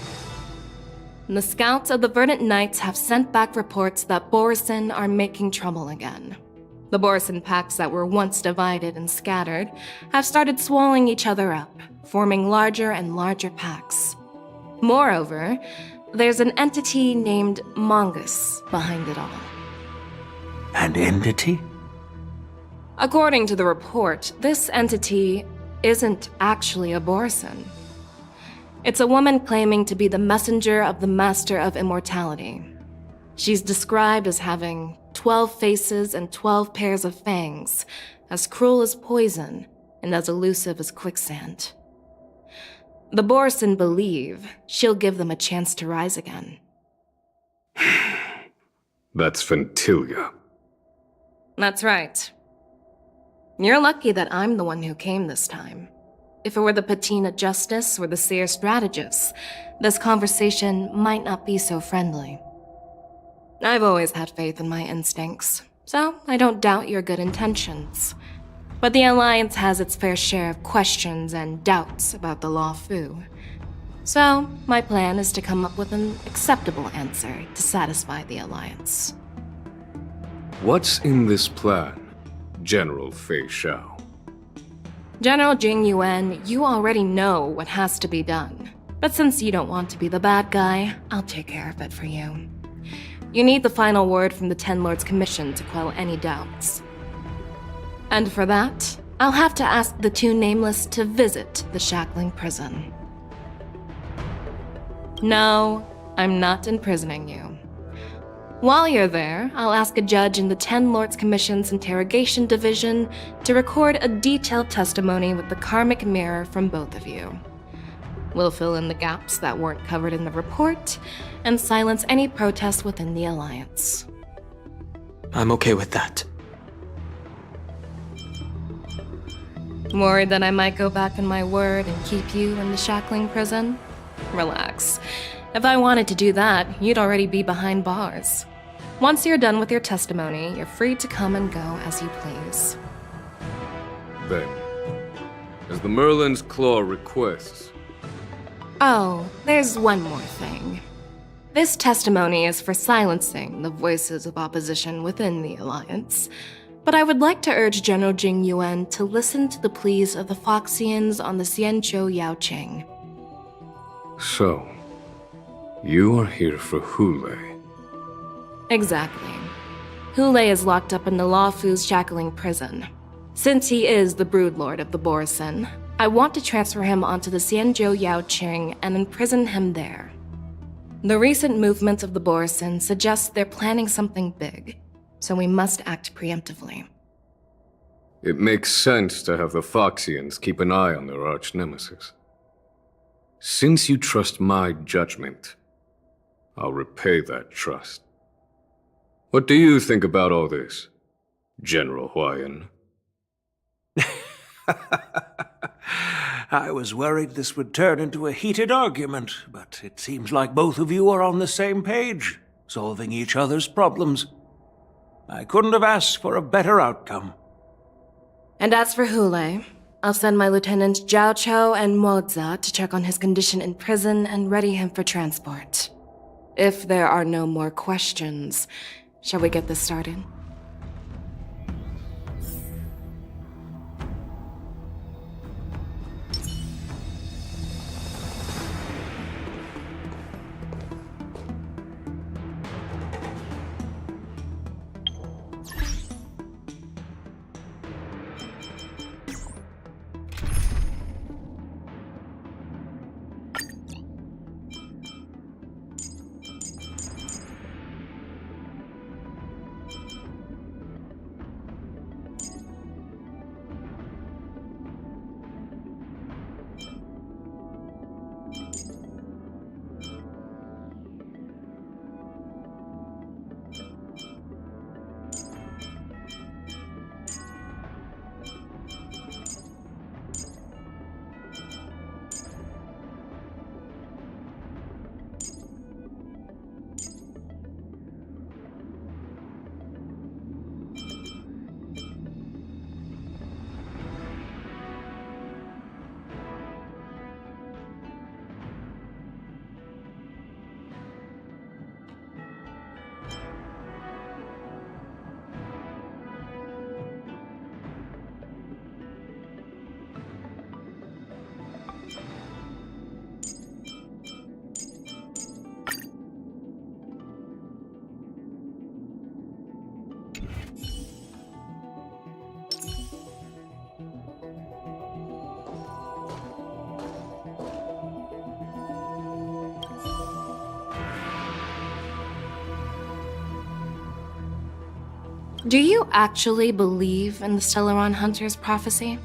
[SPEAKER 9] The scouts of the Verdant Knights have sent back reports that Borisin are making trouble again. The Borisin packs that were once divided and scattered have started swallowing each other up, forming larger and larger packs. Moreover, there's an entity named Mongoose behind it all.
[SPEAKER 13] An entity?
[SPEAKER 9] According to the report, this entity isn't actually a Borisin. It's a woman claiming to be the messenger of the Master of Immortality. She's described as having 12 faces and 12 pairs of fangs, as cruel as poison and as elusive as quicksand. The Borisin believe she'll give them a chance to rise again.
[SPEAKER 10] That's Ventilia.
[SPEAKER 9] That's right. You're lucky that I'm the one who came this time. If it were the Patina Justice or the Seer Strategist, this conversation might not be so friendly. I've always had faith in my instincts, so I don't doubt your good intentions. But the Alliance has its fair share of questions and doubts about the Lawfu. So, my plan is to come up with an acceptable answer to satisfy the Alliance.
[SPEAKER 10] What's in this plan, General Fei Shao?
[SPEAKER 9] General Jing Yuan, you already know what has to be done. But since you don't want to be the bad guy, I'll take care of it for you. You need the final word from the Ten Lords Commission to quell any doubts. And for that, I'll have to ask the two Nameless to visit the shackling prison. No, I'm not imprisoning you. While you're there, I'll ask a judge in the Ten Lords Commission's Interrogation Division to record a detailed testimony with the karmic mirror from both of you. We'll fill in the gaps that weren't covered in the report, and silence any protest within the Alliance.
[SPEAKER 11] I'm okay with that.
[SPEAKER 9] Worried that I might go back on my word and keep you in the shackling prison? Relax. If I wanted to do that, you'd already be behind bars. Once you're done with your testimony, you're free to come and go as you please.
[SPEAKER 10] Then, as the Merlin's Claw requests...
[SPEAKER 9] Oh, there's one more thing. This testimony is for silencing the voices of opposition within the Alliance, but I would like to urge General Jing Yuan to listen to the pleas of the Foxians on the Xianzhou Yaoqing.
[SPEAKER 10] So, you are here for Hule.
[SPEAKER 9] Exactly. Hule is locked up in the Lawfu's shackling prison. Since he is the broodlord of the Borisin, I want to transfer him onto the Xianzhou Yaoqing and imprison him there. The recent movements of the Borisin suggest they're planning something big, so we must act preemptively.
[SPEAKER 10] It makes sense to have the Foxians keep an eye on their arch-nemesis. Since you trust my judgment, I'll repay that trust. What do you think about all this, General Huayan?
[SPEAKER 13] I was worried this would turn into a heated argument, but it seems like both of you are on the same page, solving each other's problems. I couldn't have asked for a better outcome.
[SPEAKER 9] And as for Hule, I'll send my lieutenants Jiao Cho and Moza to check on his condition in prison and ready him for transport. If there are no more questions, shall we get this started? Do you actually believe in the Stellaron Hunter's prophecy?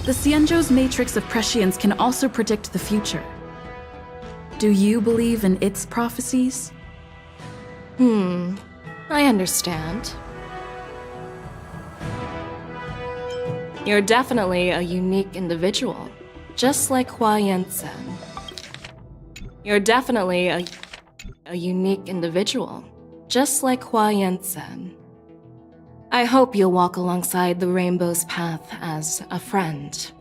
[SPEAKER 12] The Xianzhou's matrix of prescience can also predict the future. Do you believe in its prophecies?
[SPEAKER 9] I understand. You're definitely a unique individual, just like Hua Yansen. You're definitely a unique individual, just like Hua Yansen. I hope you'll walk alongside the Rainbow's path as a friend.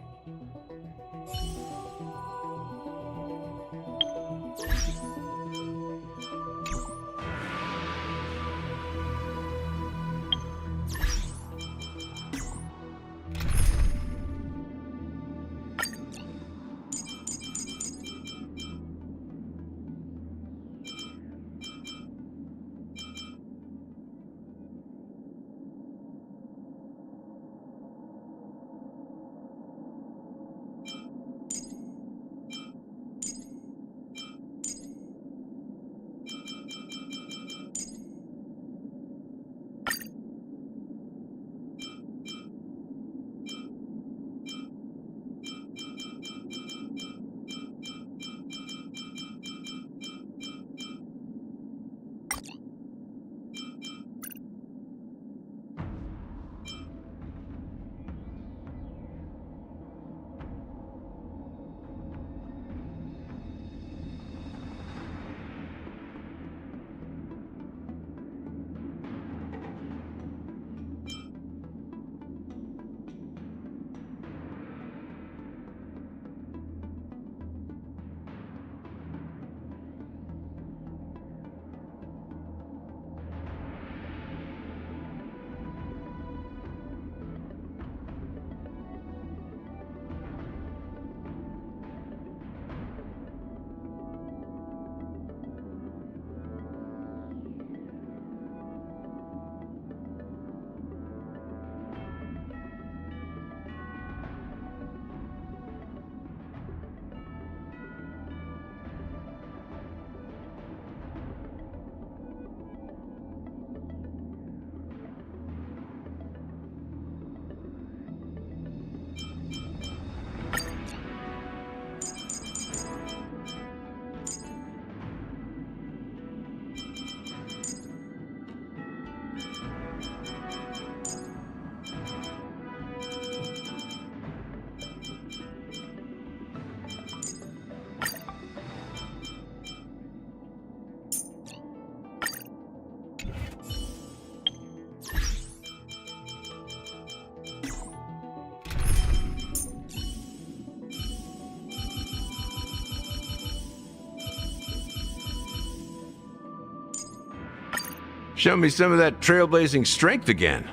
[SPEAKER 14] Show me some of that trailblazing strength again.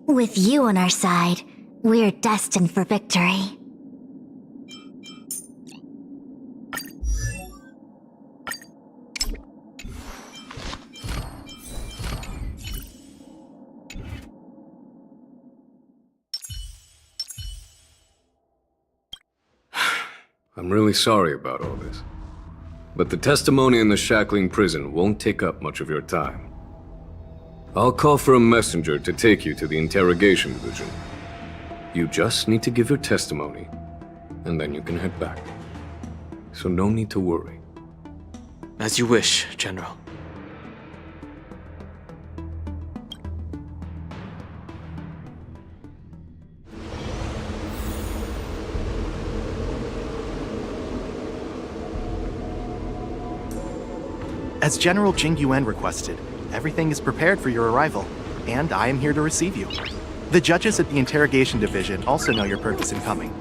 [SPEAKER 8] With you on our side, we're destined for victory.
[SPEAKER 10] I'm really sorry about all this. But the testimony in the shackling prison won't take up much of your time. I'll call for a messenger to take you to the interrogation division. You just need to give your testimony, and then you can head back. So no need to worry.
[SPEAKER 11] As you wish, General.
[SPEAKER 15] As General Jing Yuan requested, everything is prepared for your arrival, and I am here to receive you. The judges at the Interrogation Division also know your purpose in coming.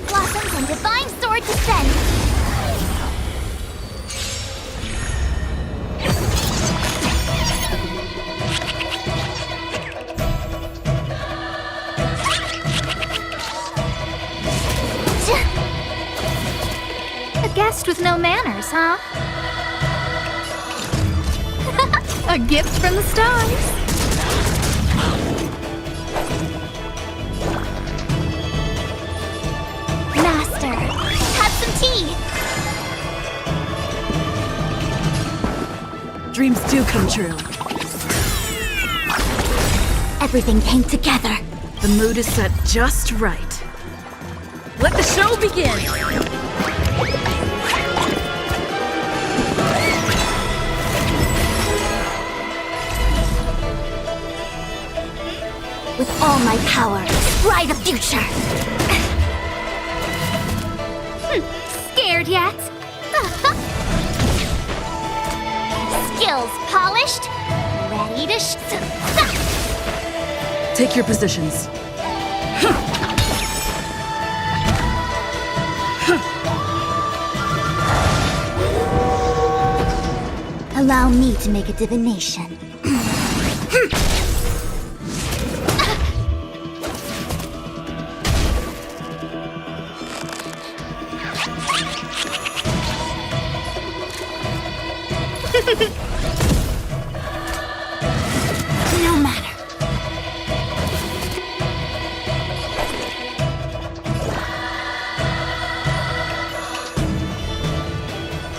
[SPEAKER 4] Blossoms and Divine Sword descend! A guest with no manners, huh?
[SPEAKER 2] A gift from the stars.
[SPEAKER 4] Master, have some tea!
[SPEAKER 12] Dreams do come true.
[SPEAKER 8] Everything came together.
[SPEAKER 12] The mood is set just right. Let the show begin!
[SPEAKER 8] With all my power, scry the future!
[SPEAKER 4] Scared yet? Skills polished, ready to
[SPEAKER 12] Take your positions.
[SPEAKER 8] Allow me to make a divination. No matter.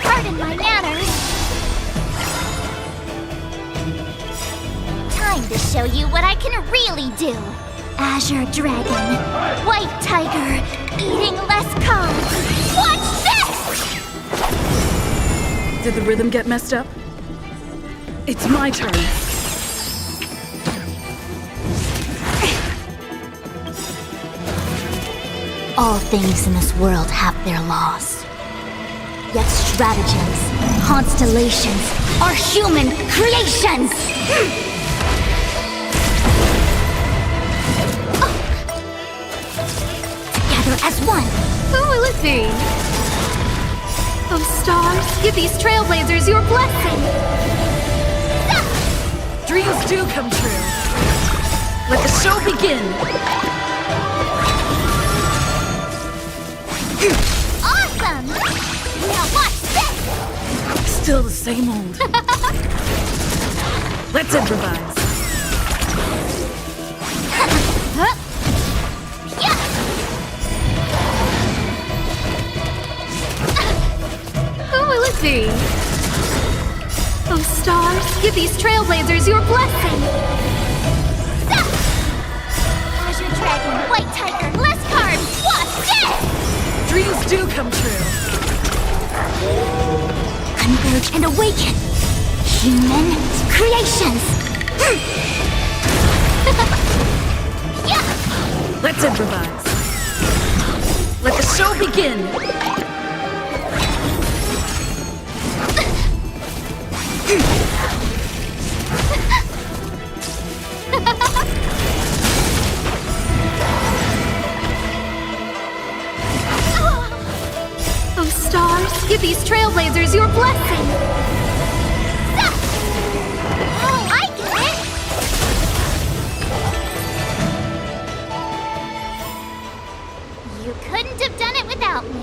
[SPEAKER 4] Pardon my manners. Time to show you what I can really do. Azure Dragon, White Tiger, eating less carbs. Watch this!
[SPEAKER 12] Did the rhythm get messed up? It's my turn.
[SPEAKER 8] All things in this world have their laws. Yet stratagems, constellations, are human creations! Together as one!
[SPEAKER 2] Who will it be? Oh, stars, give these trailblazers your blessing!
[SPEAKER 12] Dreams do come true. Let the show begin!
[SPEAKER 4] Awesome! Now watch this!
[SPEAKER 12] Still the same old. Let's improvise.
[SPEAKER 2] Who will it be? Oh, stars, give these trailblazers your blessing.
[SPEAKER 4] Azure Dragon, White Tiger, less carbs, watch this!
[SPEAKER 12] Dreams do come true.
[SPEAKER 8] Converge and awaken! Human creations!
[SPEAKER 12] Let's improvise. Let the show begin.
[SPEAKER 2] Oh, stars, give these trailblazers your blessing.
[SPEAKER 4] Oh, I get it! You couldn't have done it without me.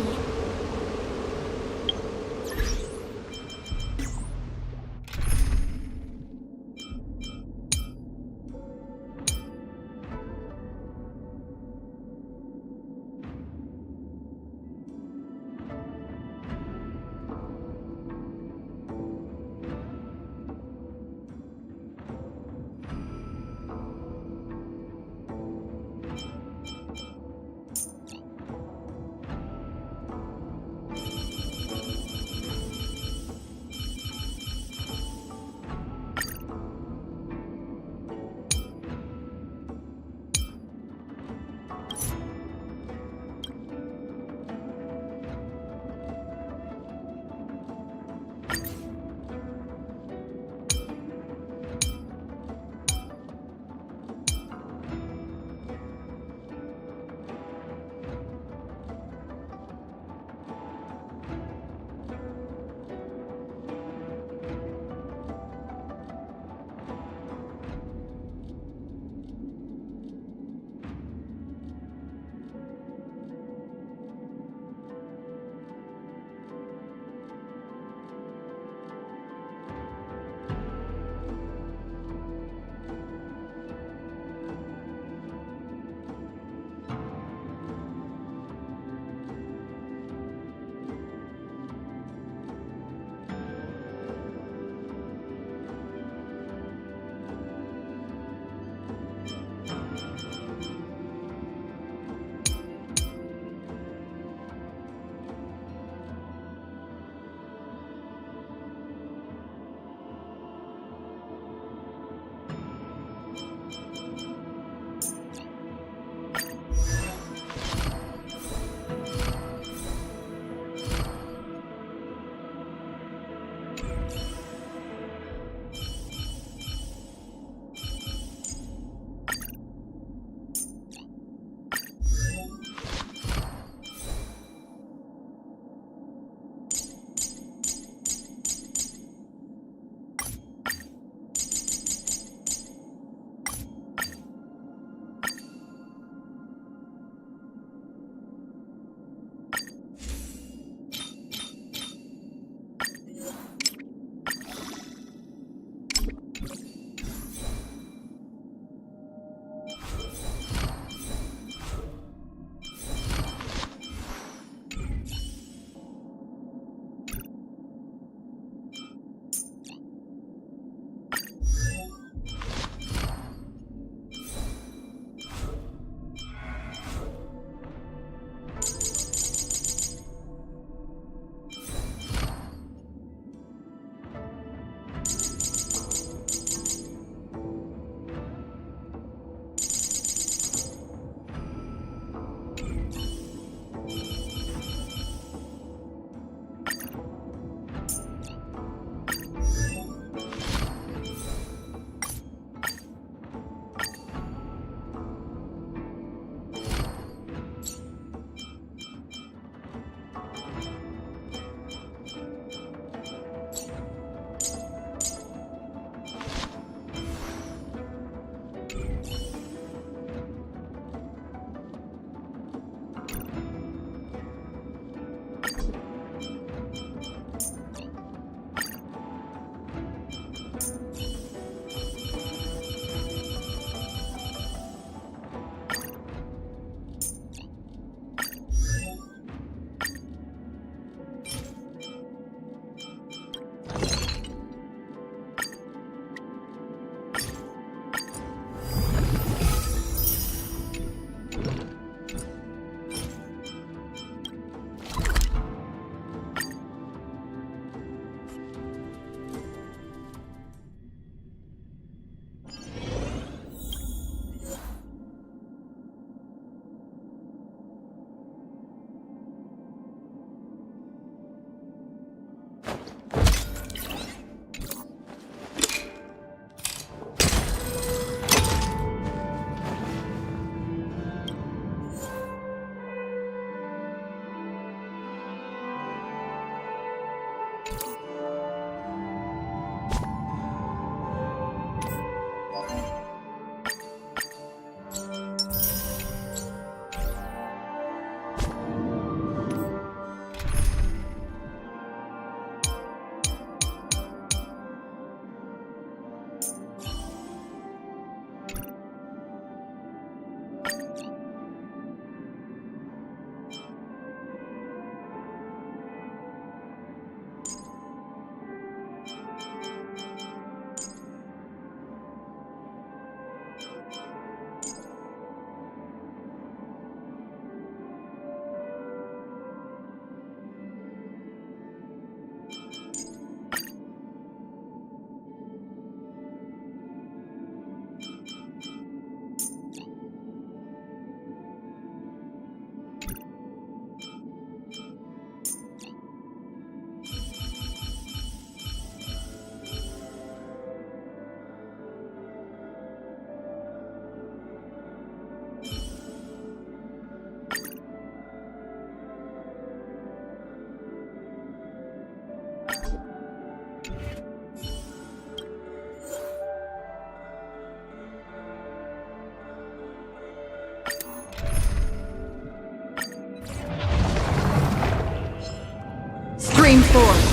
[SPEAKER 16] forth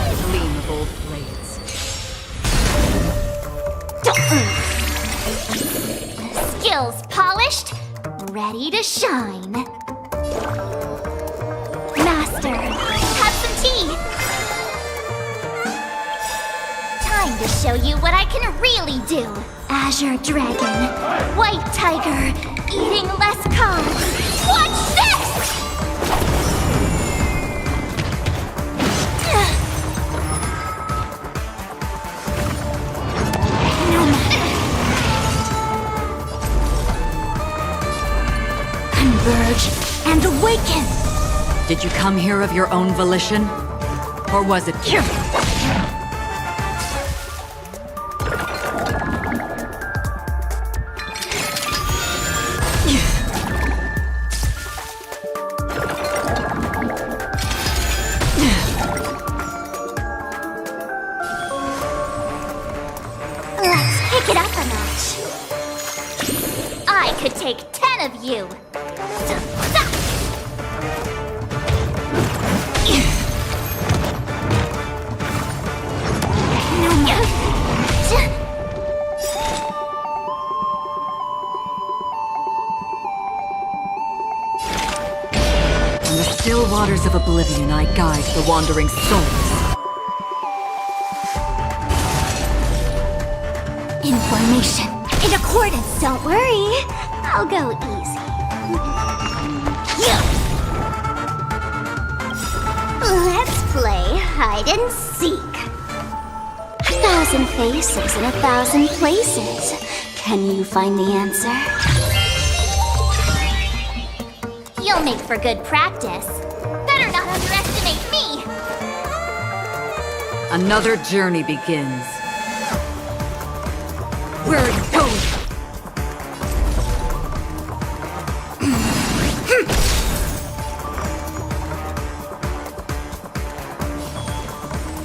[SPEAKER 16] the gleam of old blades.
[SPEAKER 4] Skills polished, ready to shine. Master, have some tea. Time to show you what I can really do. Azure Dragon, White Tiger, eating less carbs. Watch this!
[SPEAKER 16] Converge and awaken! Did you come here of your own volition? Or was it kill?
[SPEAKER 4] Let's pick it up a notch. I could take 10 of you.
[SPEAKER 16] In the still waters of oblivion, I guide the wandering souls.
[SPEAKER 4] Information in accordance. Don't worry, I'll go easy. Let's play hide and seek. 1,000 faces in 1,000 places. Can you find the answer? You'll make for good practice. Better not underestimate me.
[SPEAKER 16] Another journey begins. Where are you going?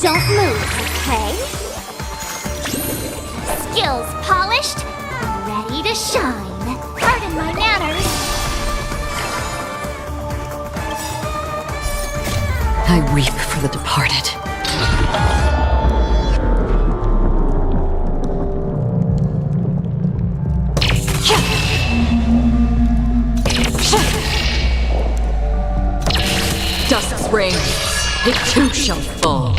[SPEAKER 4] Don't move, okay? Skills polished, ready to shine. Pardon my manners.
[SPEAKER 16] I weep for the departed. Dusk's reign, it too shall fall.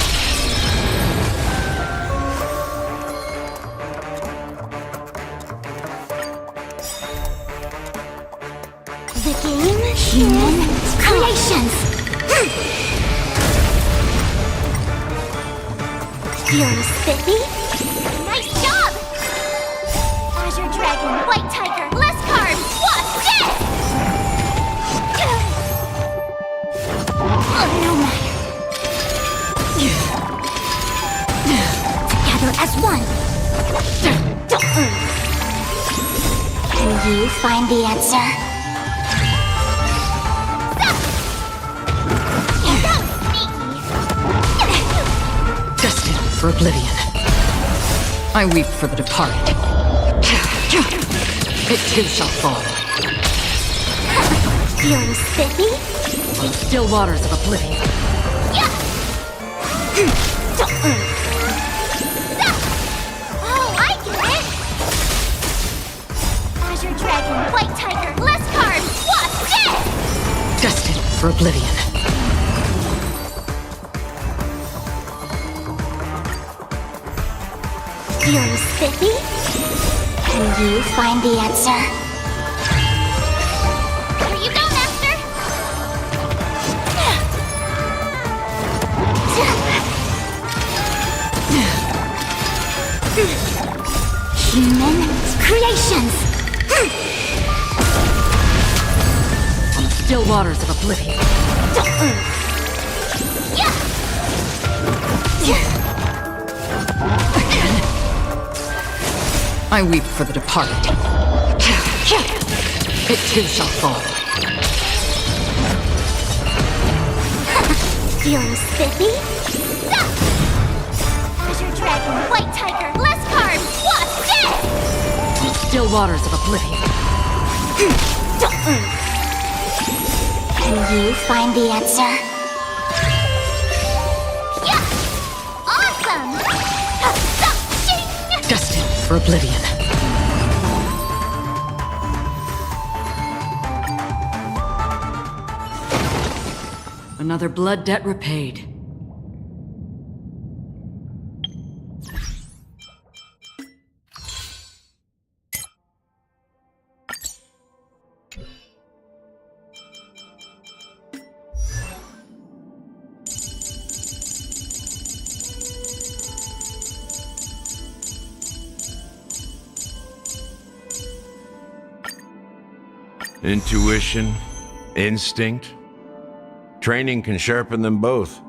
[SPEAKER 4] The game, human creations. Fury Spiffy, nice job. Azure Dragon, White Tiger, less carbs. Watch this. Oh, no matter. Together as one. Can you find the answer?
[SPEAKER 16] Destined for oblivion. I weep for the departed. It too shall fall.
[SPEAKER 4] Fury Spiffy?
[SPEAKER 16] On the still waters of oblivion.
[SPEAKER 4] Oh, I get it! Azure Dragon, White Tiger, less carbs! Watch this!
[SPEAKER 16] Destined for oblivion.
[SPEAKER 4] Fury Spiffy? Can you find the answer? Here you go, Master! Human creations!
[SPEAKER 16] On the still waters of oblivion. I weep for the departed. It too shall fall.
[SPEAKER 4] Fury Spiffy? Azure Dragon, White Tiger, less carbs! Watch this!
[SPEAKER 16] On the still waters of oblivion.
[SPEAKER 4] Can you find the answer?
[SPEAKER 16] for oblivion. Another blood debt repaid.
[SPEAKER 14] Intuition, instinct. Training can sharpen them both.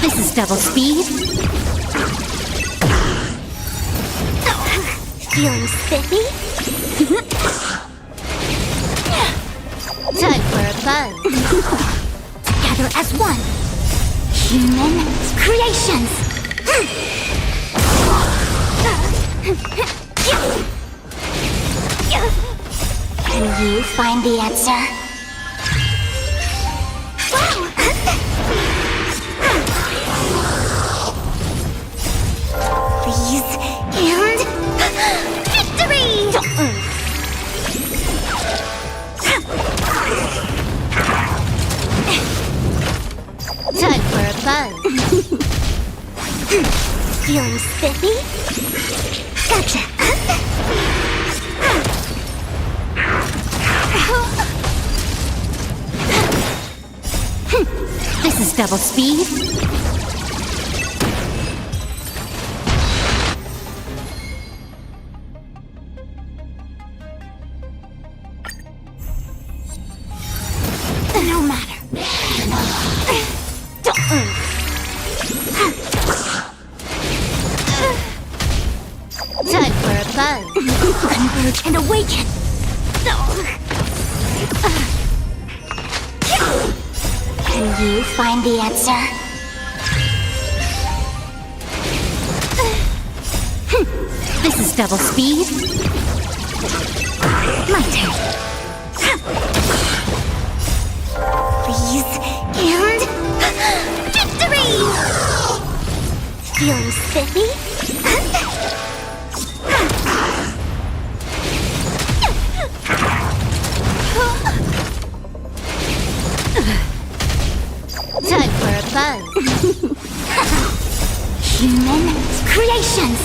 [SPEAKER 8] This is double speed. Feeling spiffy?
[SPEAKER 4] Time for a buzz.
[SPEAKER 8] Together as one. Human creations. Can you find the answer? Please, and victory!
[SPEAKER 4] Time for a buzz.
[SPEAKER 8] Feeling spiffy? Gotcha! This is double speed. No matter.
[SPEAKER 4] Time for a buzz.
[SPEAKER 8] Converge and awaken. Can you find the answer? This is double speed. My turn. Please, and victory! Feeling spiffy? does. Human creations.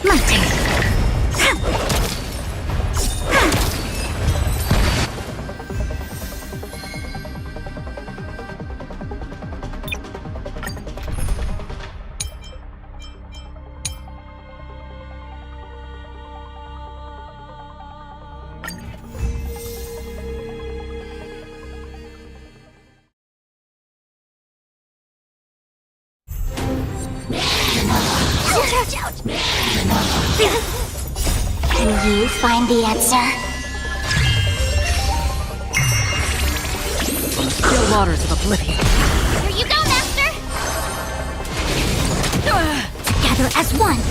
[SPEAKER 8] My turn. Can you find the answer?
[SPEAKER 16] Still waters of oblivion.
[SPEAKER 4] Here you go, Master!
[SPEAKER 8] Together as one.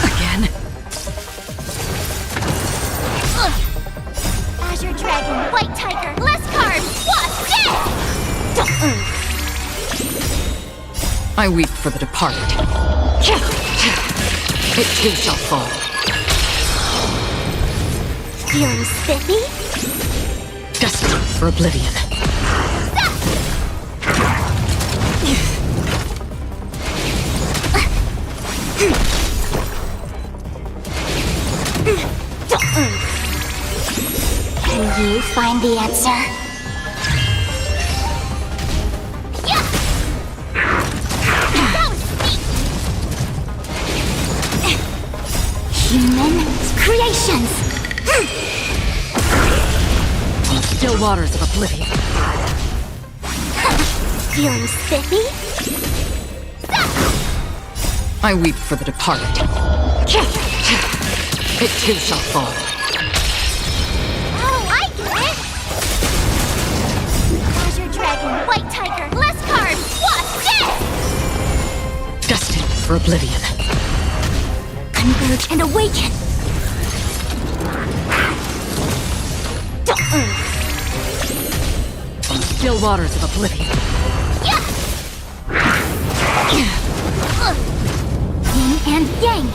[SPEAKER 16] Again?
[SPEAKER 4] Azure Dragon, White Tiger, less carbs, what's this?
[SPEAKER 16] I weep for the departed. It too shall fall.
[SPEAKER 8] Feeling spiffy?
[SPEAKER 16] Destined for oblivion.
[SPEAKER 8] Can you find the answer? Human creations!
[SPEAKER 16] Still waters of oblivion.
[SPEAKER 8] Feeling spiffy?
[SPEAKER 16] I weep for the departed. It too shall fall.
[SPEAKER 4] Oh, I get it! Azure Dragon, White Tiger, less carbs, what's this?
[SPEAKER 16] Destined for oblivion.
[SPEAKER 8] Converge and awaken!
[SPEAKER 16] Still waters of oblivion.
[SPEAKER 8] Yin and yang!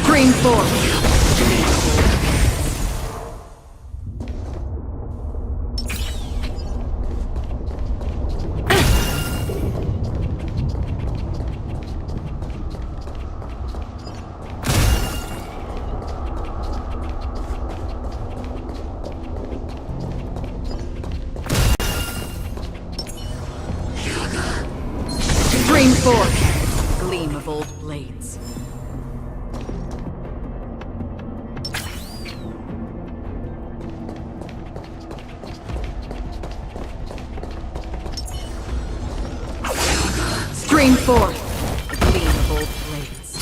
[SPEAKER 16] Stream forth. Stream forth. Gleam of old blades. Stream forth. The gleam of old blades.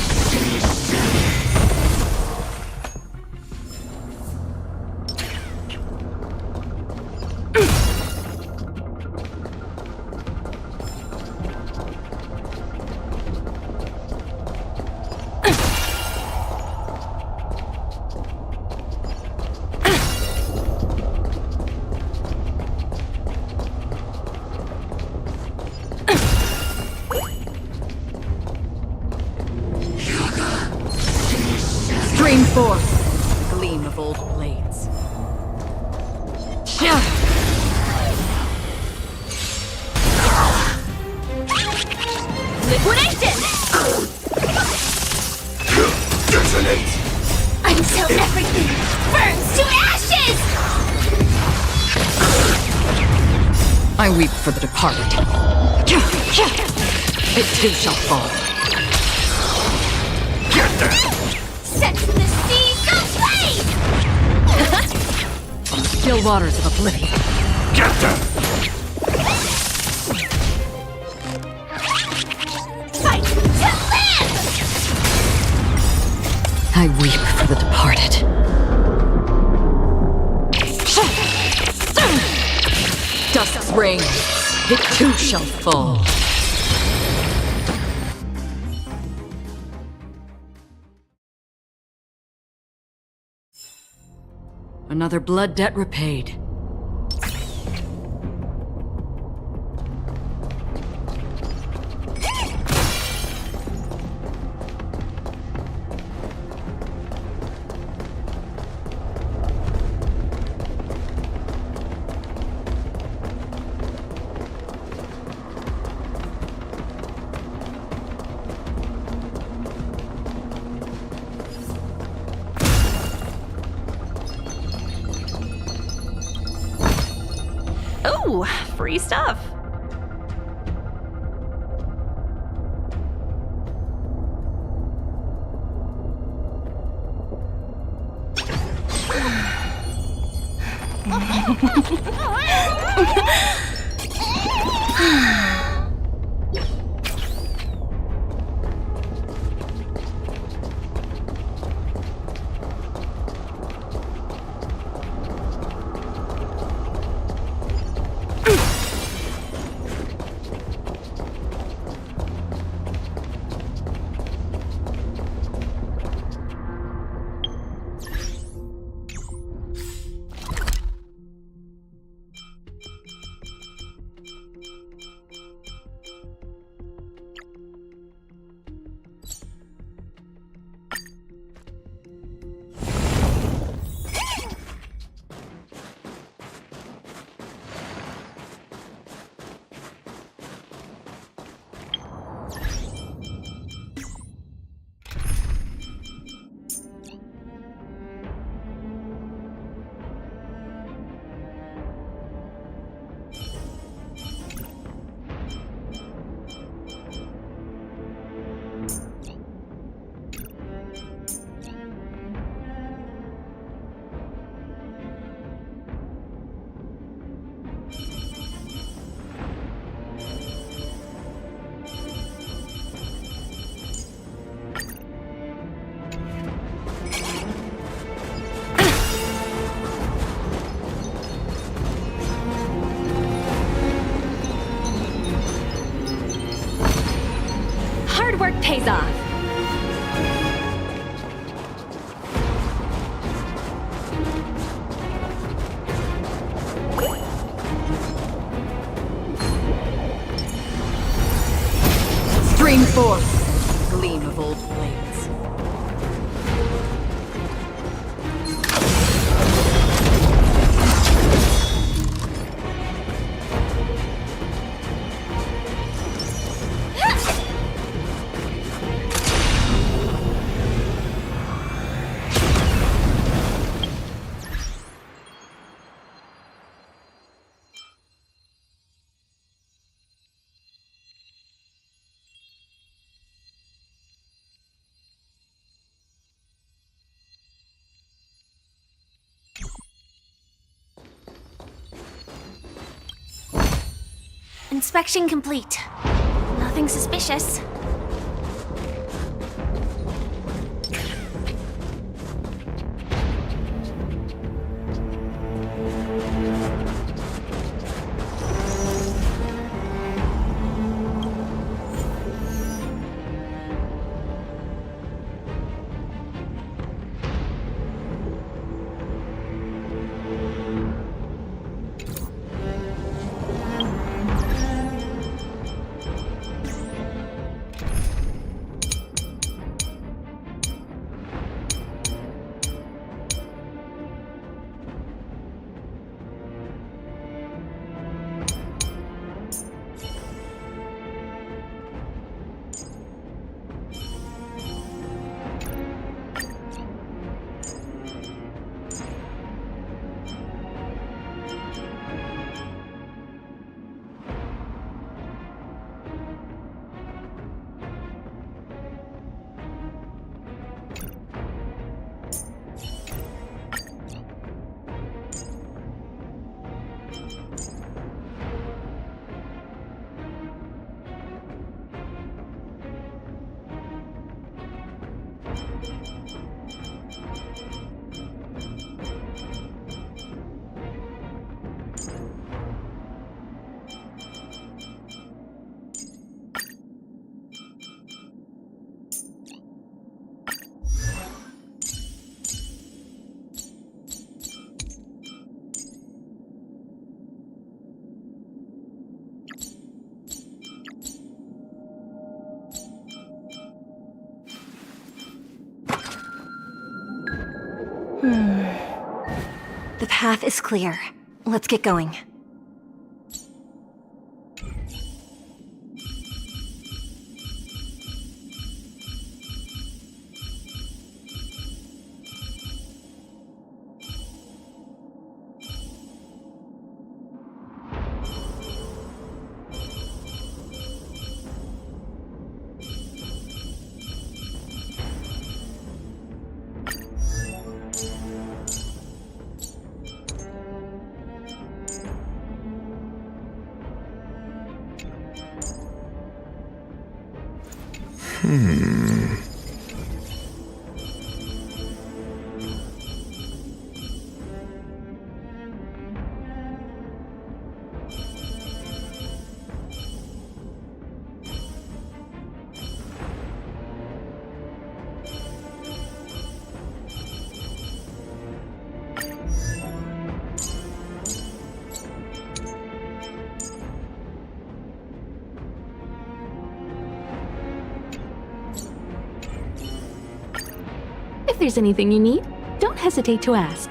[SPEAKER 16] Stream forth. Gleam of old blades.
[SPEAKER 8] Liquidation!
[SPEAKER 5] Detonate!
[SPEAKER 8] Until everything burns to ashes!
[SPEAKER 16] I weep for the departed. It too shall fall.
[SPEAKER 8] Sets the seas ablaze!
[SPEAKER 16] Still waters of oblivion.
[SPEAKER 5] Get them!
[SPEAKER 8] Fight to live!
[SPEAKER 16] I weep for the departed. Dusk's reign, it too shall fall. Another blood debt repaid.
[SPEAKER 17] Ooh, free stuff.
[SPEAKER 8] Work pays off.
[SPEAKER 16] Stream forth, gleam of old blades.
[SPEAKER 4] Inspection complete. Nothing suspicious.
[SPEAKER 8] The path is clear. Let's get going.
[SPEAKER 17] If there's anything you need, don't hesitate to ask.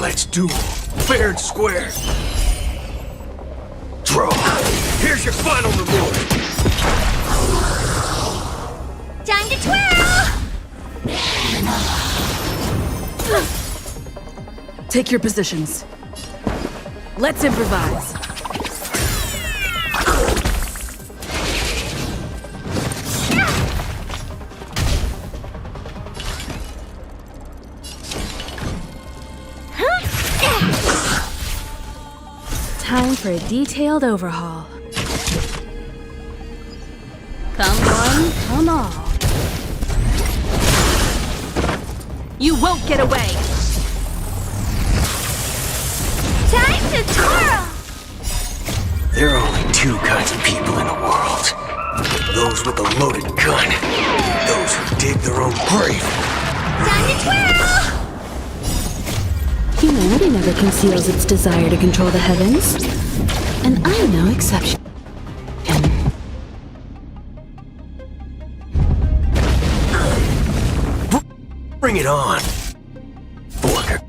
[SPEAKER 13] Let's do it. Fair and square. Draw. Here's your final reward.
[SPEAKER 4] Time to twirl!
[SPEAKER 12] Take your positions. Let's improvise. Time for a detailed overhaul. Come one, come all.
[SPEAKER 17] You won't get away!
[SPEAKER 2] Time to twirl!
[SPEAKER 18] There are only two kinds of people in the world. Those with a loaded gun. Those who dig their own grave.
[SPEAKER 2] Time to twirl!
[SPEAKER 17] Humanity never conceals its desire to control the heavens. And I'm no exception.
[SPEAKER 18] Bring it on. Walker.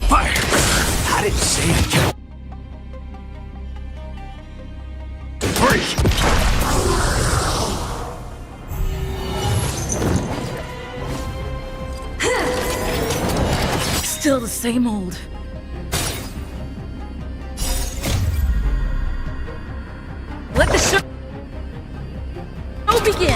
[SPEAKER 18] Fire! How did it say it? Break!
[SPEAKER 12] Still the same old. Let the show begin!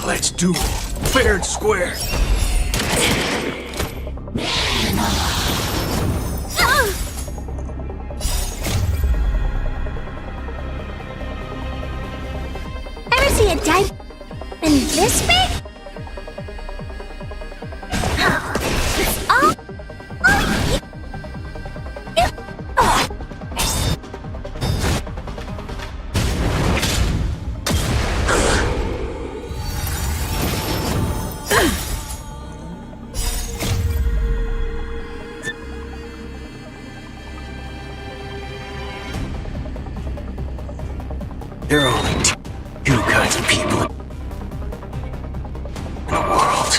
[SPEAKER 18] Let's duel. Fair and square.
[SPEAKER 8] Ever see a dive in this big?
[SPEAKER 18] There are only two kinds of people in the world.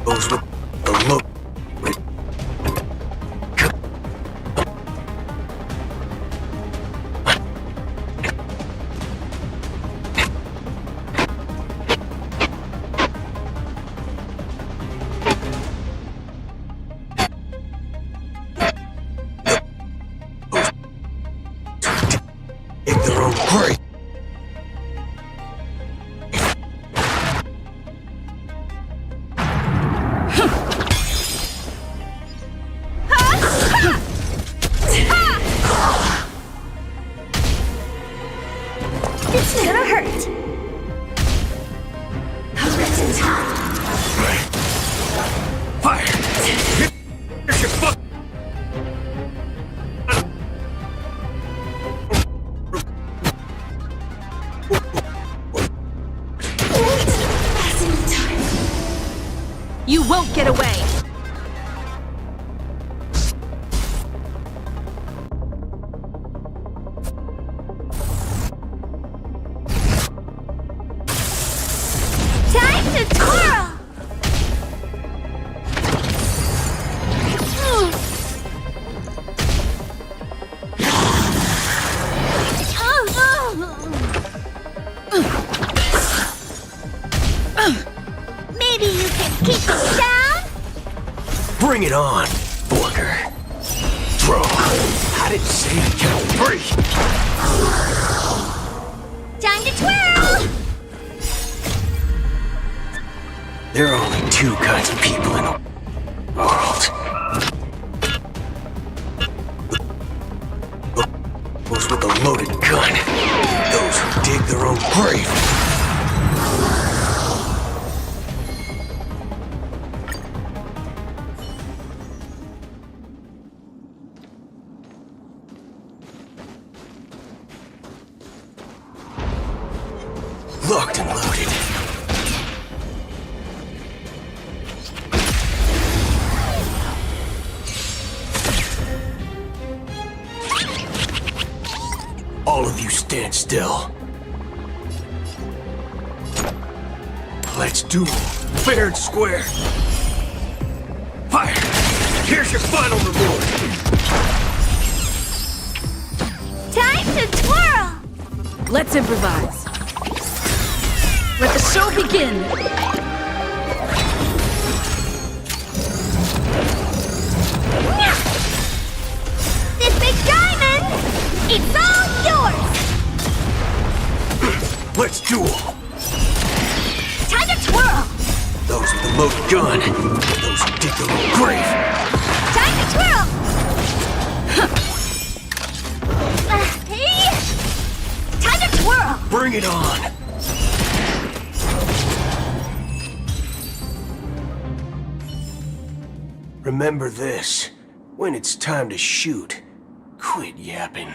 [SPEAKER 18] Those with the look. Dig their own grave.
[SPEAKER 8] It's gonna hurt.
[SPEAKER 18] Fire! Here's your fuck.
[SPEAKER 17] You won't get away!
[SPEAKER 2] Time to twirl!
[SPEAKER 8] Maybe you can keep it down?
[SPEAKER 18] Bring it on, Walker. Throw. How did it say it? Break!
[SPEAKER 2] Time to twirl!
[SPEAKER 18] There are only two kinds of people in the world. Those with a loaded gun. Those who dig their own grave. Locked and loaded. All of you stand still. Let's duel. Fair and square. Fire! Here's your final reward.
[SPEAKER 2] Time to twirl!
[SPEAKER 12] Let's improvise. Let the show begin!
[SPEAKER 2] This big diamond! It's all yours!
[SPEAKER 18] Let's duel. Those who dig their own grave.
[SPEAKER 4] Time to twirl! Hey! Time to twirl!
[SPEAKER 18] Bring it on! Remember this. When it's time to shoot, quit yapping.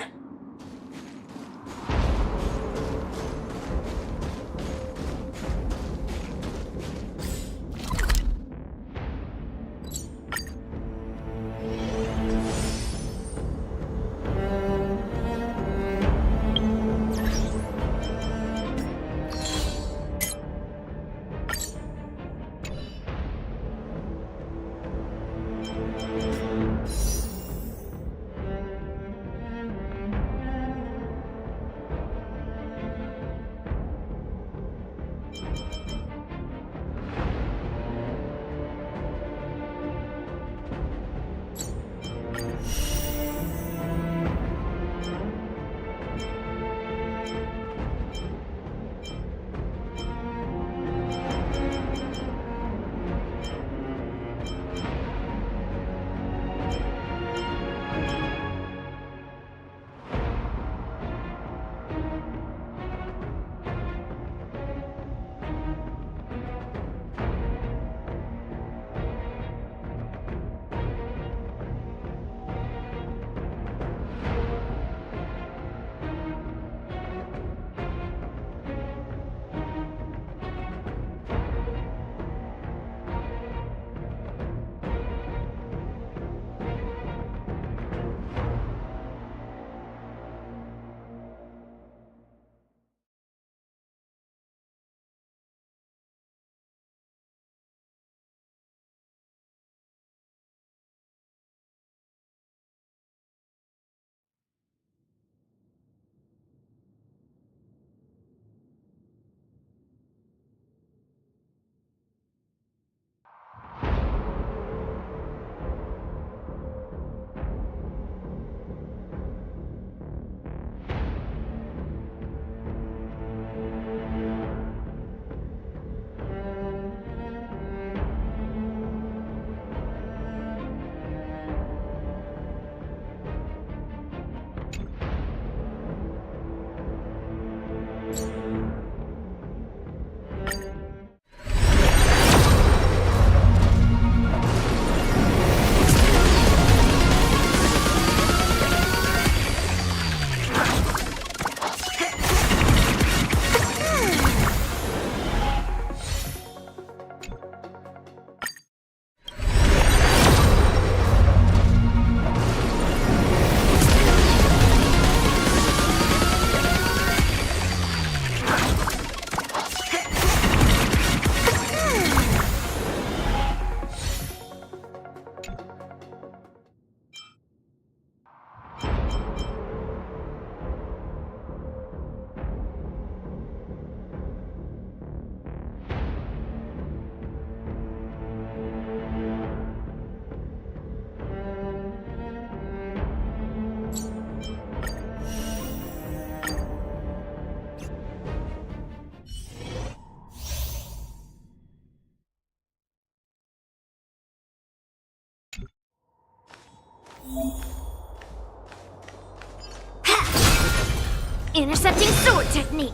[SPEAKER 2] Intercepting sword technique.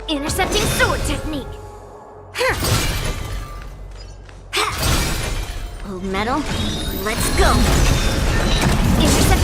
[SPEAKER 2] Intercepting sword technique.
[SPEAKER 4] Old metal, let's go. Intercept.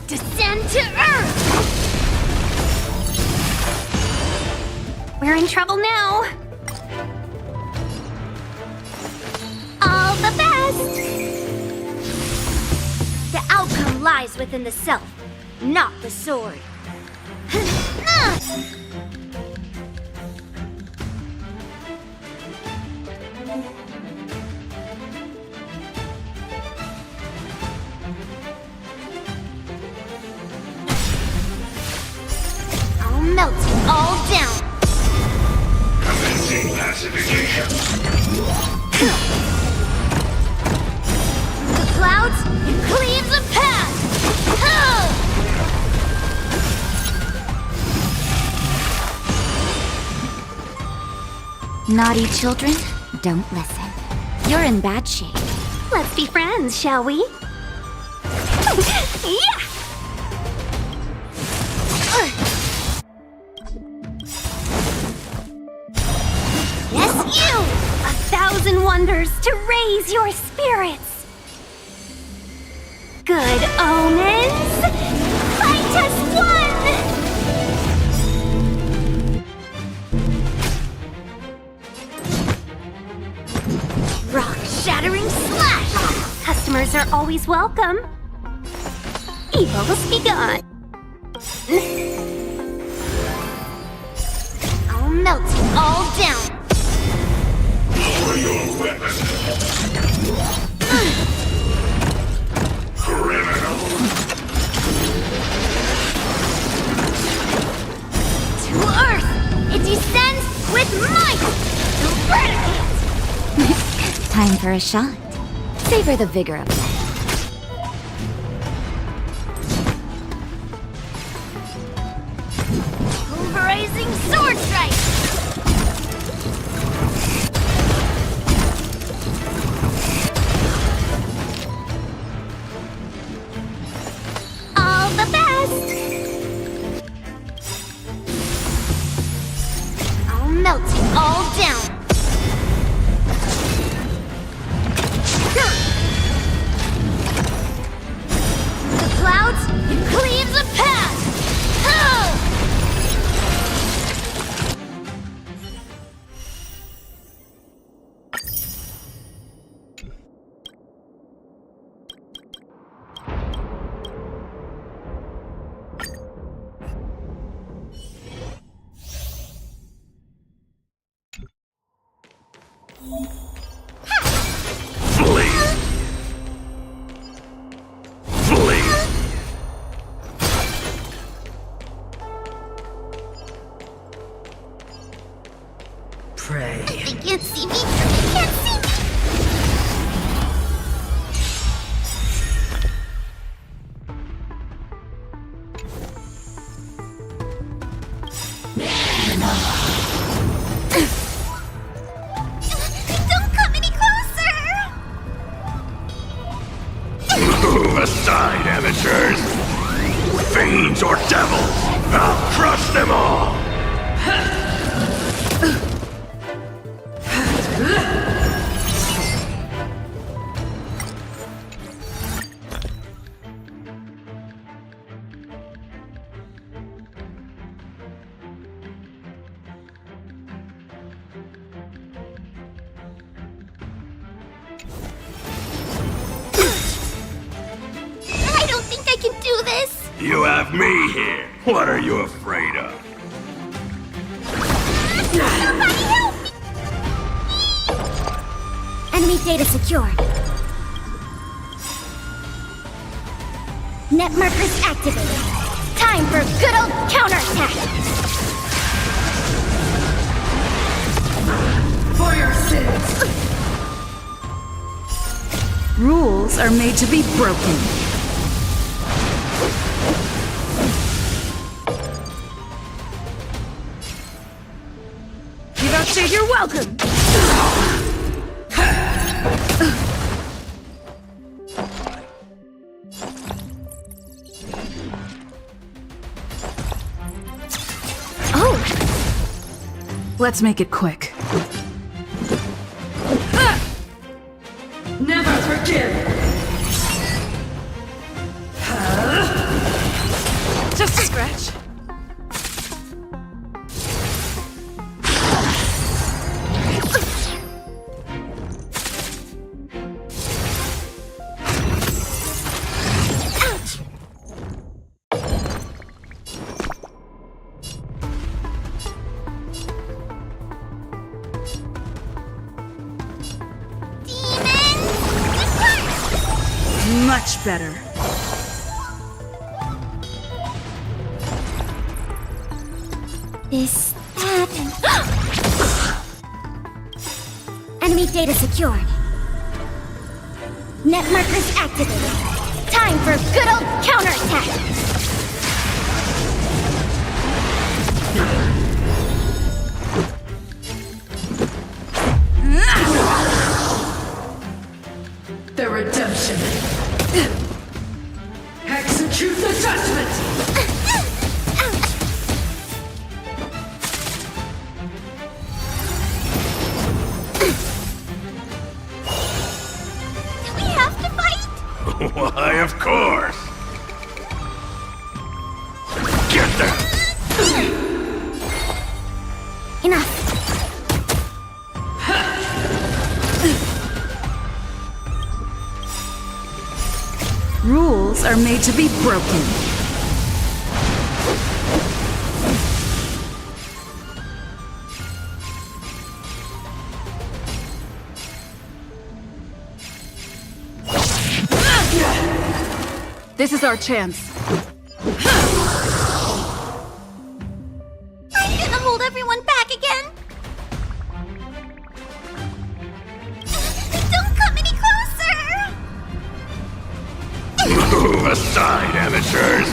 [SPEAKER 2] Descend to Earth! We're in trouble now.
[SPEAKER 4] All the best!
[SPEAKER 2] The outcome lies within the self, not the sword.
[SPEAKER 19] classification.
[SPEAKER 4] The clouds, it cleaves a path!
[SPEAKER 8] Naughty children, don't listen. You're in bad shape.
[SPEAKER 4] Let's be friends, shall we? Yeah! Yes, you! 1,000 wonders to raise your spirits! Good omens! Fight as one! Rock-shattering slash! Customers are always welcome. Evils be gone. I'll melt you all down.
[SPEAKER 19] Lower your weapon. Criminal.
[SPEAKER 4] To Earth! It descends with might! Eradicate!
[SPEAKER 8] Time for a shot. Savor the vigor of life.
[SPEAKER 4] Pulverizing sword strike! All the best! I'll melt you all down. The clouds, it cleaves a path!
[SPEAKER 19] Flee! Flee!
[SPEAKER 16] Pray.
[SPEAKER 4] They can't see me! They can't see me! Don't come any closer!
[SPEAKER 19] Move aside, amateurs! Fiends or devils! I'll crush them all!
[SPEAKER 4] I don't think I can do this!
[SPEAKER 19] You have me here! What are you afraid of?
[SPEAKER 4] Somebody help me!
[SPEAKER 8] Enemy data secured. Net markers activated. Time for good old counterattack.
[SPEAKER 17] For your sins. Rules are made to be broken.
[SPEAKER 2] You don't say you're welcome!
[SPEAKER 17] Oh! Let's make it quick.
[SPEAKER 16] Never forgive!
[SPEAKER 2] Just a scratch.
[SPEAKER 17] Much better.
[SPEAKER 8] This happened. Enemy data secured. Net markers activated. Time for good old counterattack.
[SPEAKER 20] The redemption. Execute the judgment!
[SPEAKER 4] Do we have to fight?
[SPEAKER 19] Why, of course! Get them!
[SPEAKER 8] Enough.
[SPEAKER 17] Rules are made to be broken.
[SPEAKER 12] This is our chance.
[SPEAKER 4] I'm gonna hold everyone back again. Don't come any closer!
[SPEAKER 19] Move aside, amateurs!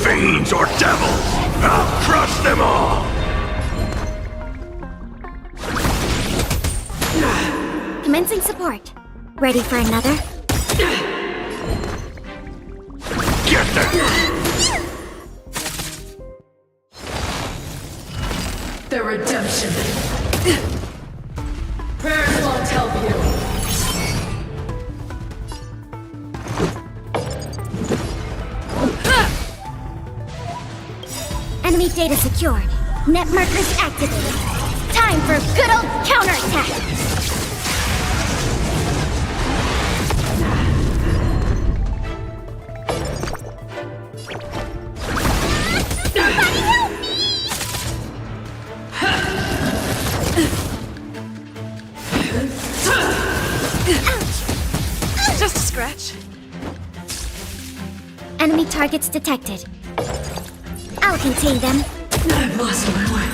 [SPEAKER 19] Fiends or devils! I'll crush them all!
[SPEAKER 8] Commencing support. Ready for another?
[SPEAKER 19] Get them!
[SPEAKER 20] The redemption. Prayers won't help you.
[SPEAKER 8] Enemy data secured. Net markers activated. Time for good old counterattack.
[SPEAKER 2] Just a scratch.
[SPEAKER 8] Enemy targets detected. I'll contain them.
[SPEAKER 20] I've lost my way.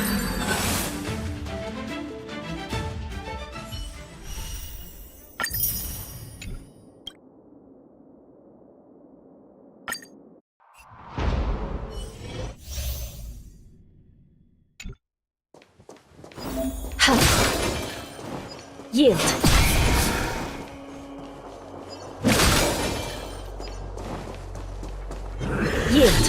[SPEAKER 8] Yield. Yield.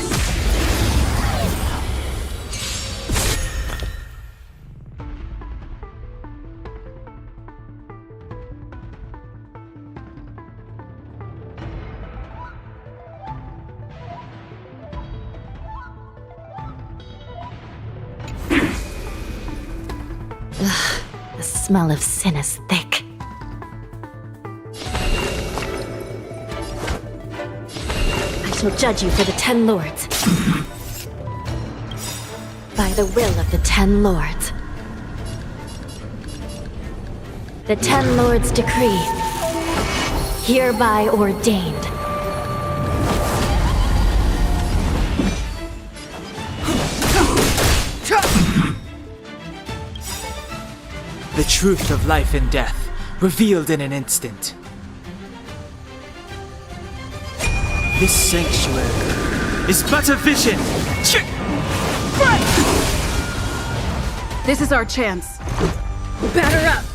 [SPEAKER 3] Ugh, the smell of sin is thick. I shall judge you for the 10 Lords. By the will of the 10 Lords. The 10 Lords decree, hereby ordained.
[SPEAKER 11] The truth of life and death, revealed in an instant. This sanctuary is but a vision!
[SPEAKER 12] This is our chance.
[SPEAKER 2] Batter up!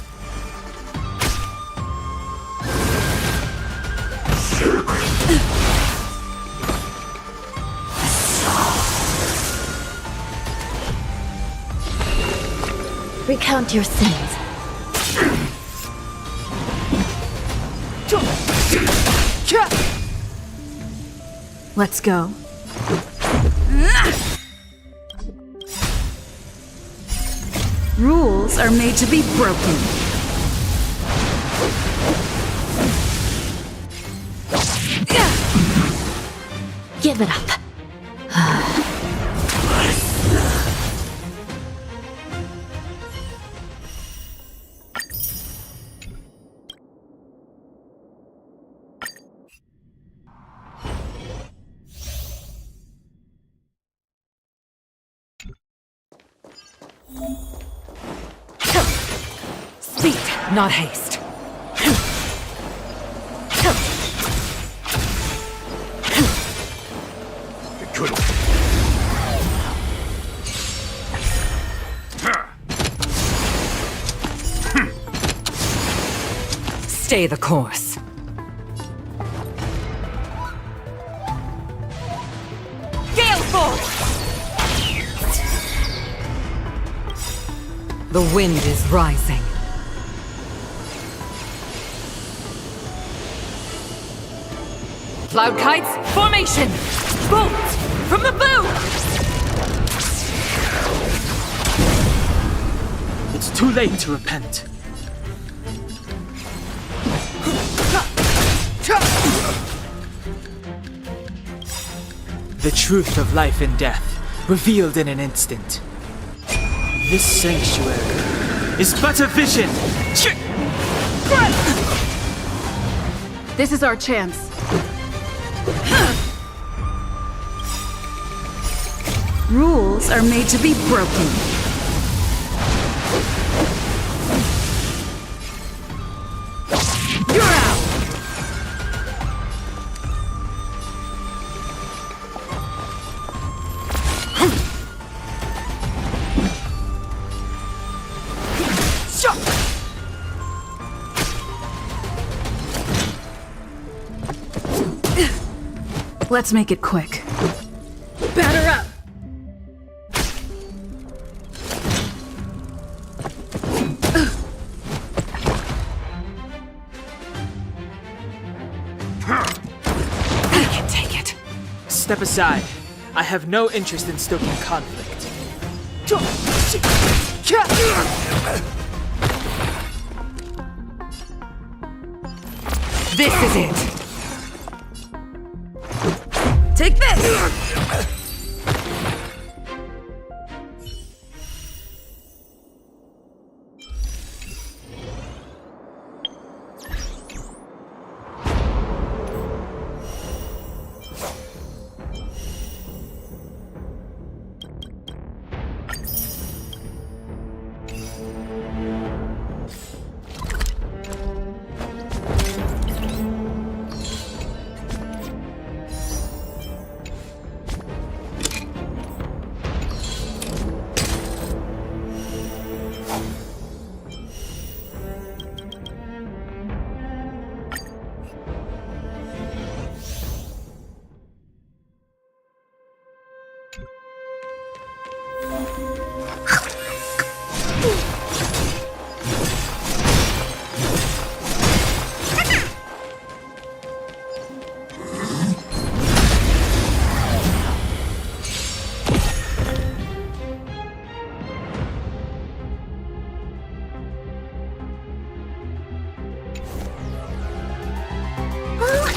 [SPEAKER 3] Recount your sins.
[SPEAKER 12] Let's go. Rules are made to be broken.
[SPEAKER 3] Give it up.
[SPEAKER 11] Speed,
[SPEAKER 16] not haste.
[SPEAKER 19] Good.
[SPEAKER 16] Stay the course. Gale force! The wind is rising. Cloud kites, formation! Bolt! From the boom!
[SPEAKER 11] It's too late to repent. The truth of life and death, revealed in an instant. This sanctuary is but a vision!
[SPEAKER 12] This is our chance. Rules are made to be broken. You're out! Let's make it quick. Batter up!
[SPEAKER 11] I can take it. Step aside. I have no interest in stoking conflict.
[SPEAKER 16] This is it.
[SPEAKER 12] Take this!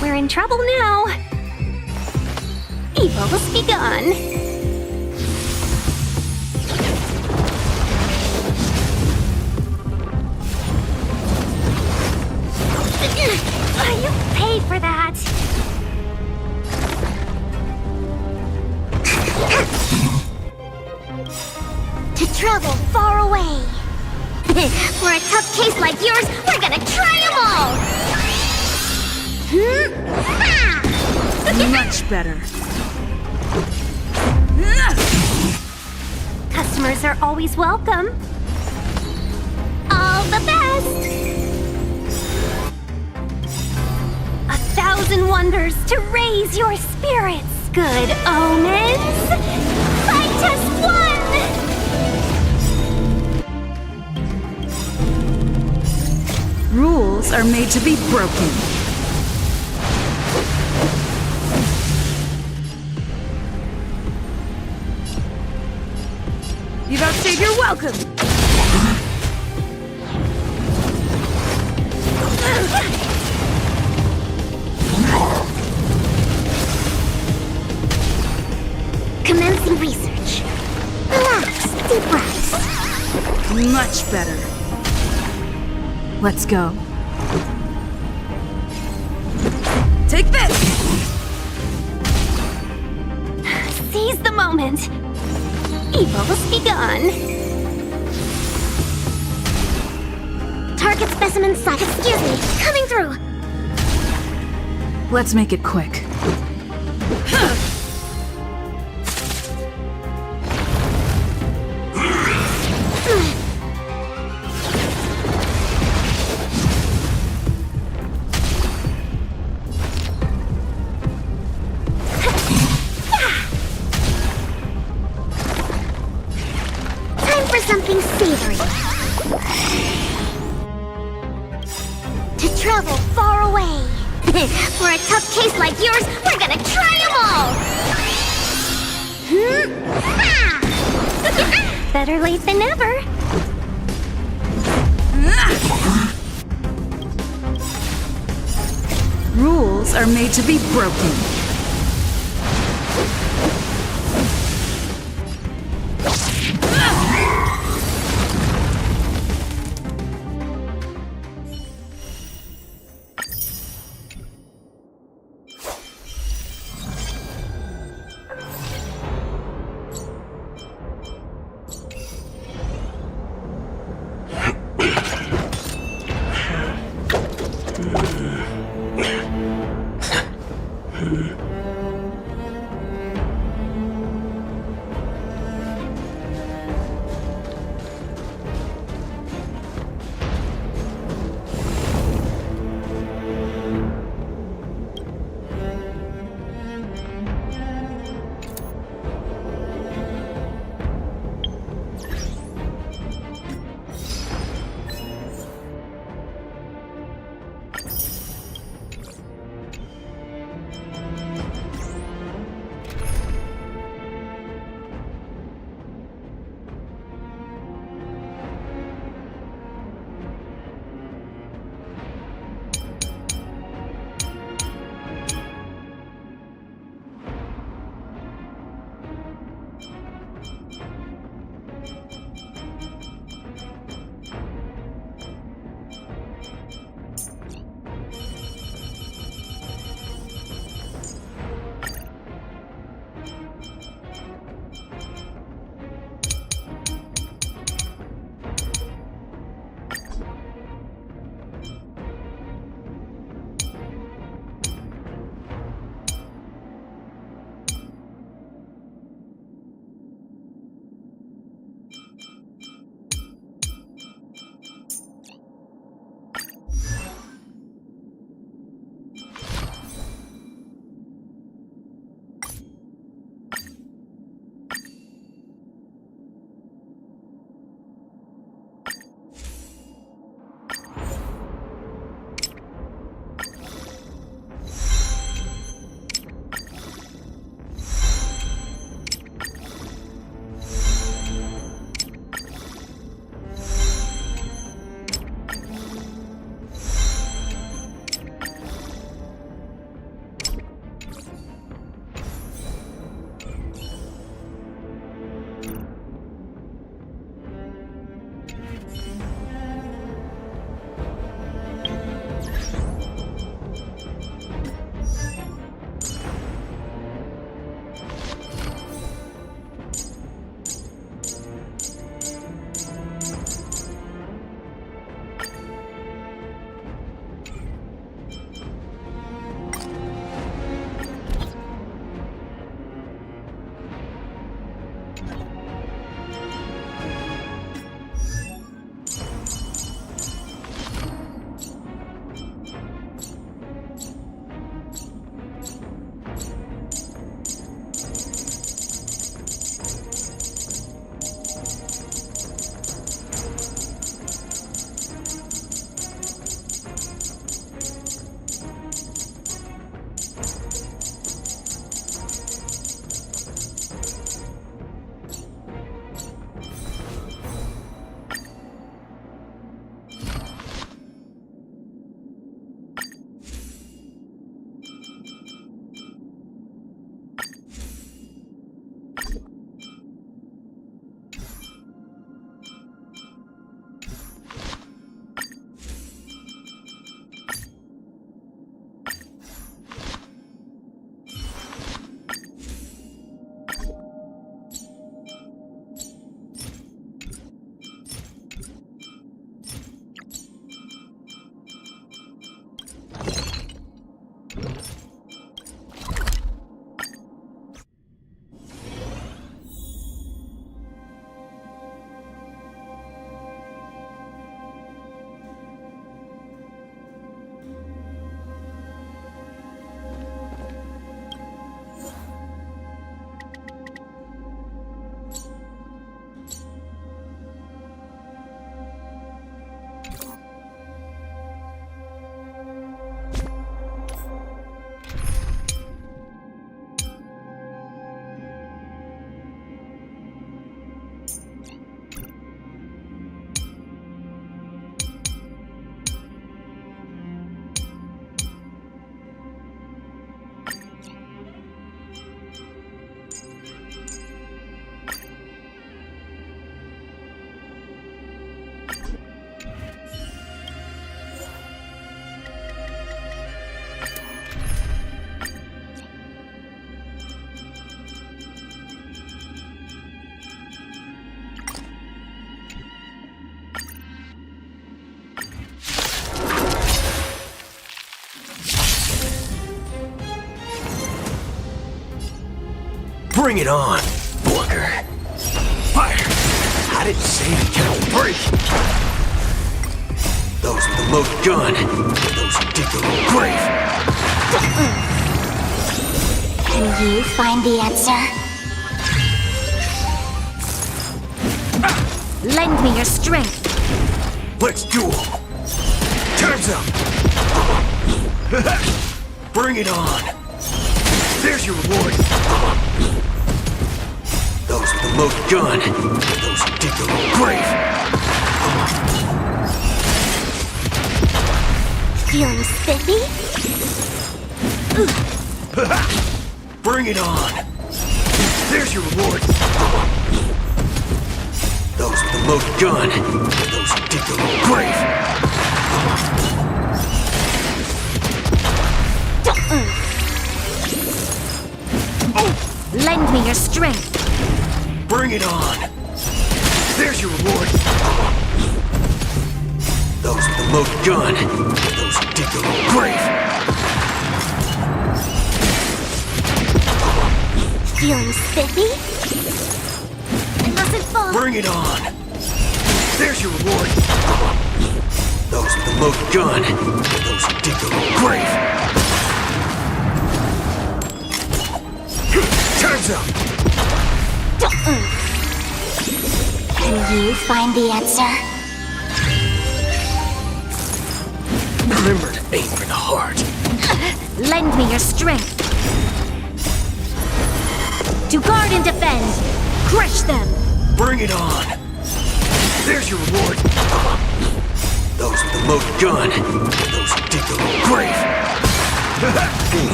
[SPEAKER 4] We're in trouble now. Evil has begun. You paid for that. To travel far away. For a tough case like yours, we're gonna try them all.
[SPEAKER 12] Much better.
[SPEAKER 4] Customers are always welcome. All the best. 1,000 wonders to raise your spirits. Good omens. Fight us one.
[SPEAKER 12] Rules are made to be broken. You've outstayed your welcome!
[SPEAKER 4] Commencing research. Relax, deep breaths.
[SPEAKER 12] Much better. Let's go. Take this!
[SPEAKER 4] Seize the moment. Evil has begun.
[SPEAKER 8] Target specimen site. Excuse me, coming through.
[SPEAKER 12] Let's make it quick.
[SPEAKER 8] Time for something savory. To travel far away. For a tough case like yours, we're gonna try them all! Better late than never.
[SPEAKER 12] Rules are made to be broken.
[SPEAKER 18] Bring it on, Borker. Fire! I didn't say I can't break. Those with the loaded gun, those who dig their own grave.
[SPEAKER 8] Can you find the answer? Lend me your strength.
[SPEAKER 18] Let's duel. Time's up. Bring it on. There's your reward. Those with the loaded gun, those who dig their own grave.
[SPEAKER 8] Feeling spiffy?
[SPEAKER 18] Bring it on. There's your reward. Those with the loaded gun, those who dig their own grave.
[SPEAKER 8] Lend me your strength.
[SPEAKER 18] Bring it on. There's your reward. Those with the loaded gun, those who dig their own grave.
[SPEAKER 8] Feeling spiffy?
[SPEAKER 4] It mustn't fall.
[SPEAKER 18] Bring it on. There's your reward. Those with the loaded gun, those who dig their own grave. Time's up.
[SPEAKER 8] Can you find the answer?
[SPEAKER 18] Remember to aim for the heart.
[SPEAKER 8] Lend me your strength. To guard and defend. Crush them.
[SPEAKER 18] Bring it on. There's your reward. Those with the loaded gun, those who dig their own grave.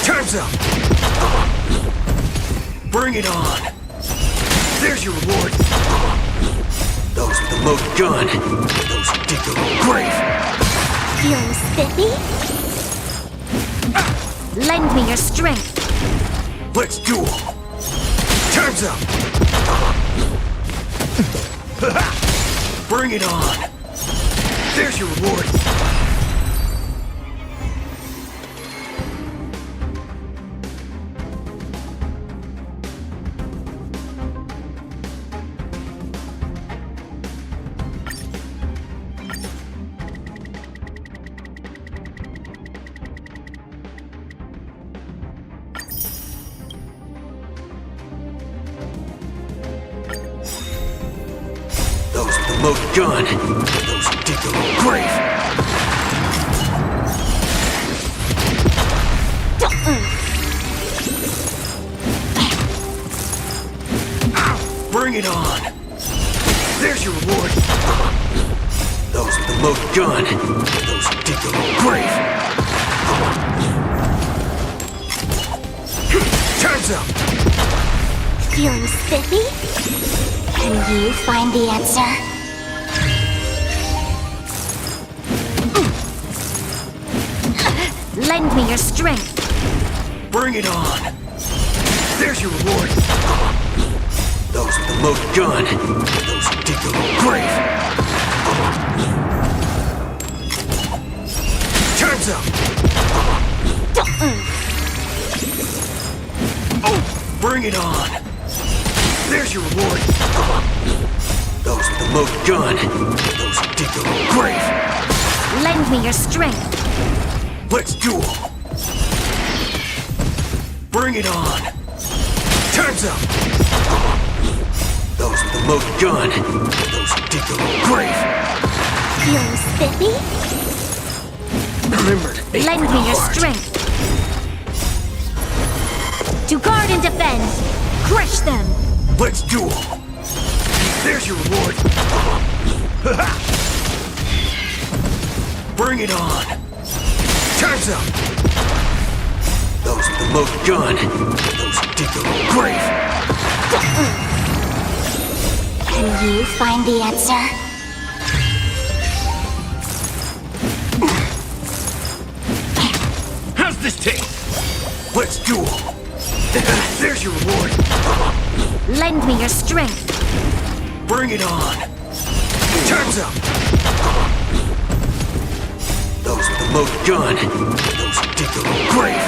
[SPEAKER 18] Time's up. Bring it on. There's your reward. Those with the loaded gun, those who dig their own grave.
[SPEAKER 8] Feeling spiffy? Lend me your strength.
[SPEAKER 18] Let's duel. Time's up. Bring it on. There's your reward. Those with the loaded gun, those who dig their own grave. Bring it on. There's your reward. Those with the loaded gun, those who dig their own grave. Time's up.
[SPEAKER 8] Feeling spiffy? Can you find the answer? Lend me your strength.
[SPEAKER 18] Bring it on. There's your reward. Those with the loaded gun, those who dig their own grave. Time's up. Bring it on. There's your reward. Those with the loaded gun, those who dig their own grave.
[SPEAKER 8] Lend me your strength.
[SPEAKER 18] Let's duel. Bring it on. Time's up. Those with the loaded gun, those who dig their own grave.
[SPEAKER 8] Feeling spiffy?
[SPEAKER 18] Remember to aim
[SPEAKER 8] Lend
[SPEAKER 18] for the
[SPEAKER 8] me your
[SPEAKER 18] heart.
[SPEAKER 8] strength. To guard and defend. Crush them.
[SPEAKER 18] Let's duel. There's your reward. Bring it on. Time's up. Those with the loaded gun, those who dig their own grave.
[SPEAKER 8] Can you find the answer?
[SPEAKER 18] How's this taste? Let's duel. There's your reward.
[SPEAKER 8] Lend me your strength.
[SPEAKER 18] Bring it on. Time's up. Those with the loaded gun, those who dig their own grave.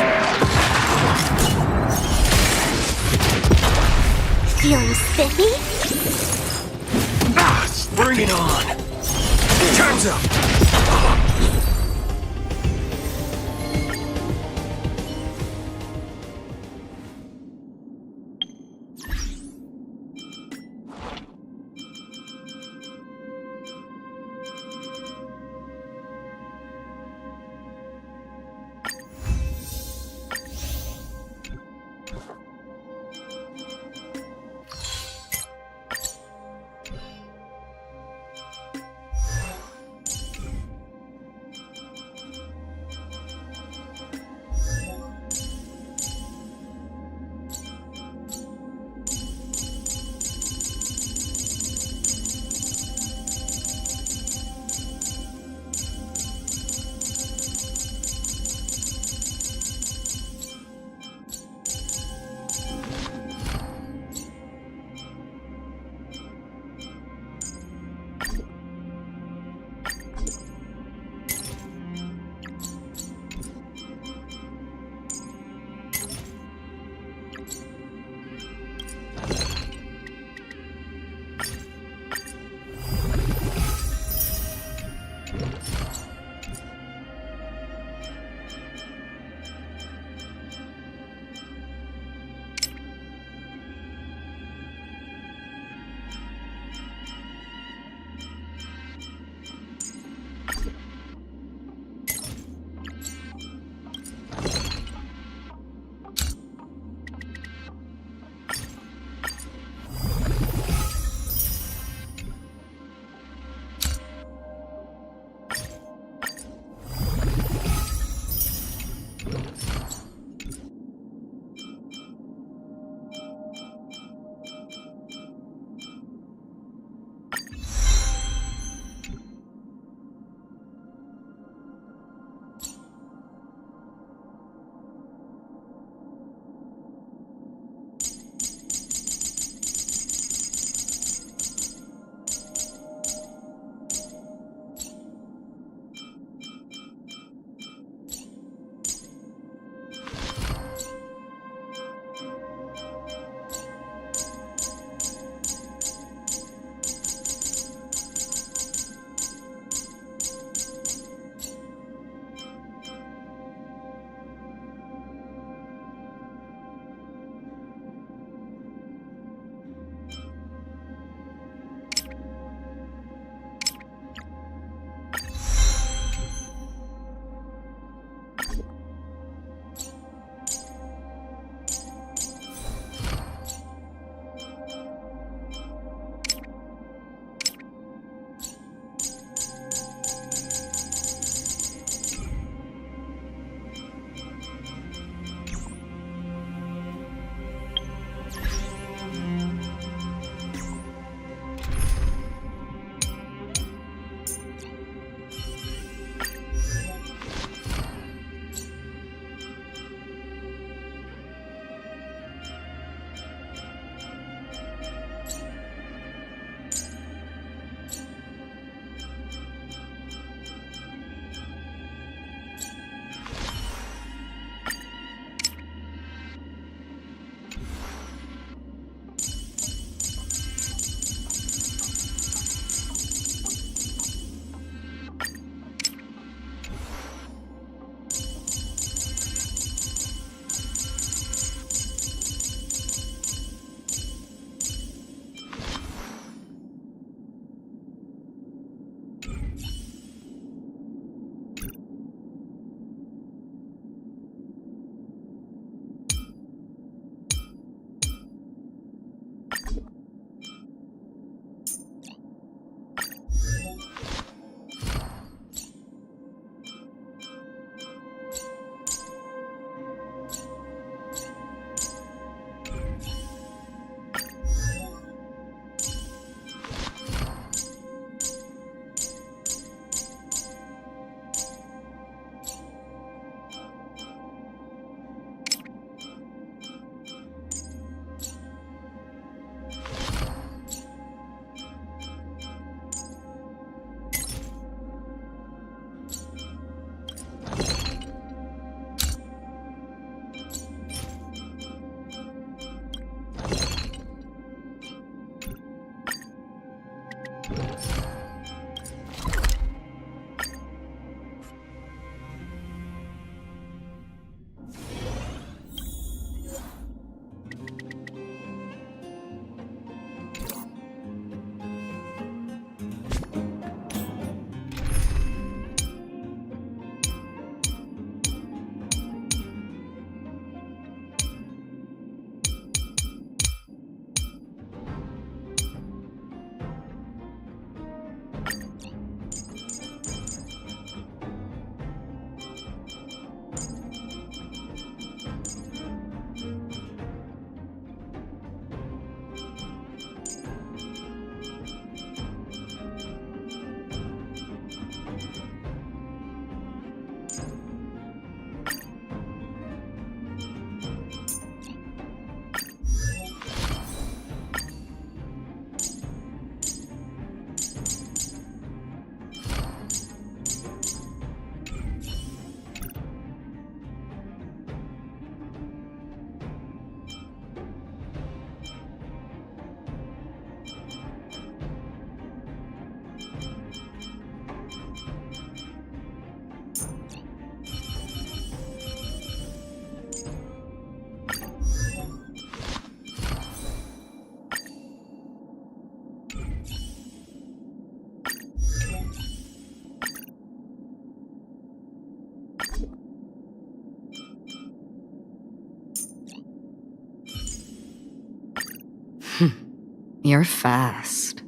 [SPEAKER 16] You're fast.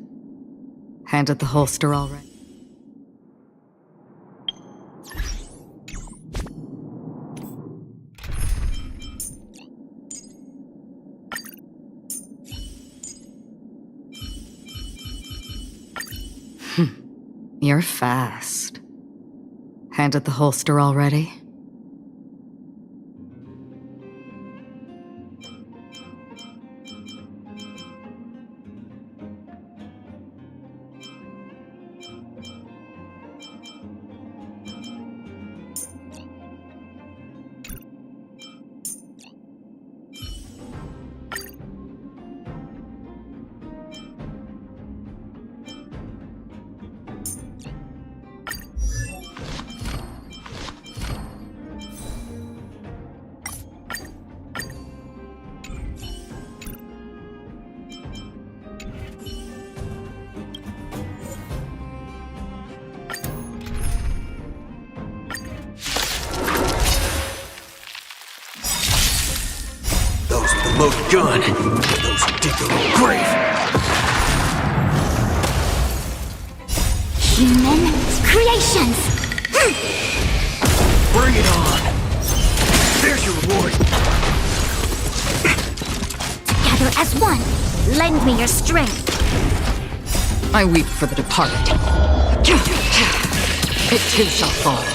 [SPEAKER 16] Handed the holster already? You're fast. Handed the holster already?
[SPEAKER 18] Those with the loaded gun. Those who dig their own grave.
[SPEAKER 8] Human creations!
[SPEAKER 18] Bring it on. There's your reward.
[SPEAKER 8] Together as one, lend me your strength.
[SPEAKER 16] I weep for the departed. It too shall fall.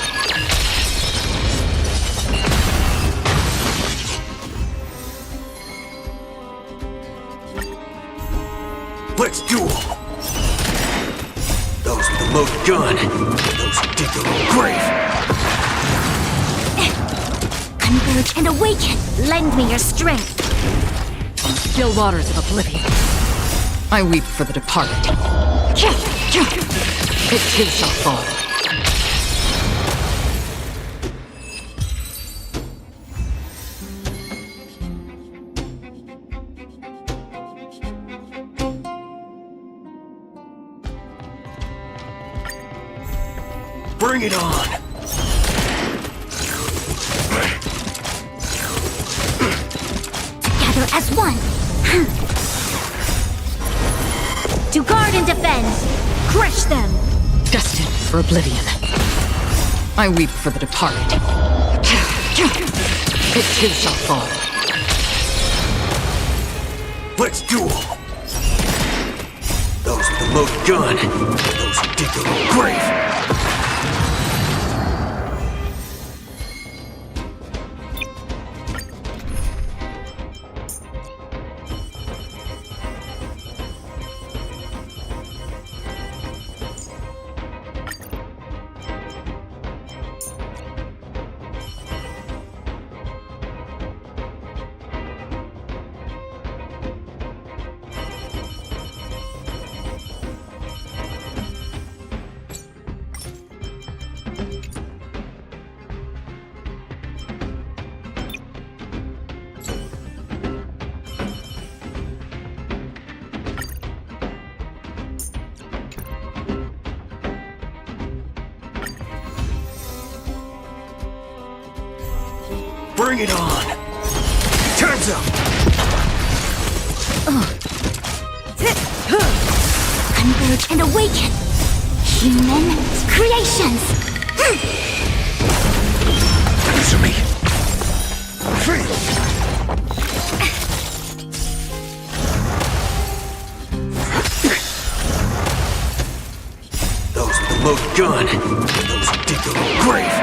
[SPEAKER 18] Let's duel. Those with the loaded gun. Those who dig their own grave.
[SPEAKER 8] Converge and awaken. Lend me your strength.
[SPEAKER 16] In still waters of oblivion, I weep for the departed. It too shall fall.
[SPEAKER 18] Bring it on.
[SPEAKER 8] Together as one. To guard and defend. Crush them.
[SPEAKER 16] Destined for oblivion, I weep for the departed. It too shall fall.
[SPEAKER 18] Let's duel. Those with the loaded gun. Those who dig their own grave. Bring it on! Time's up!
[SPEAKER 8] Converge and awaken! Human creations!
[SPEAKER 18] Answer me! Those with the loaded gun, those who dig their own grave.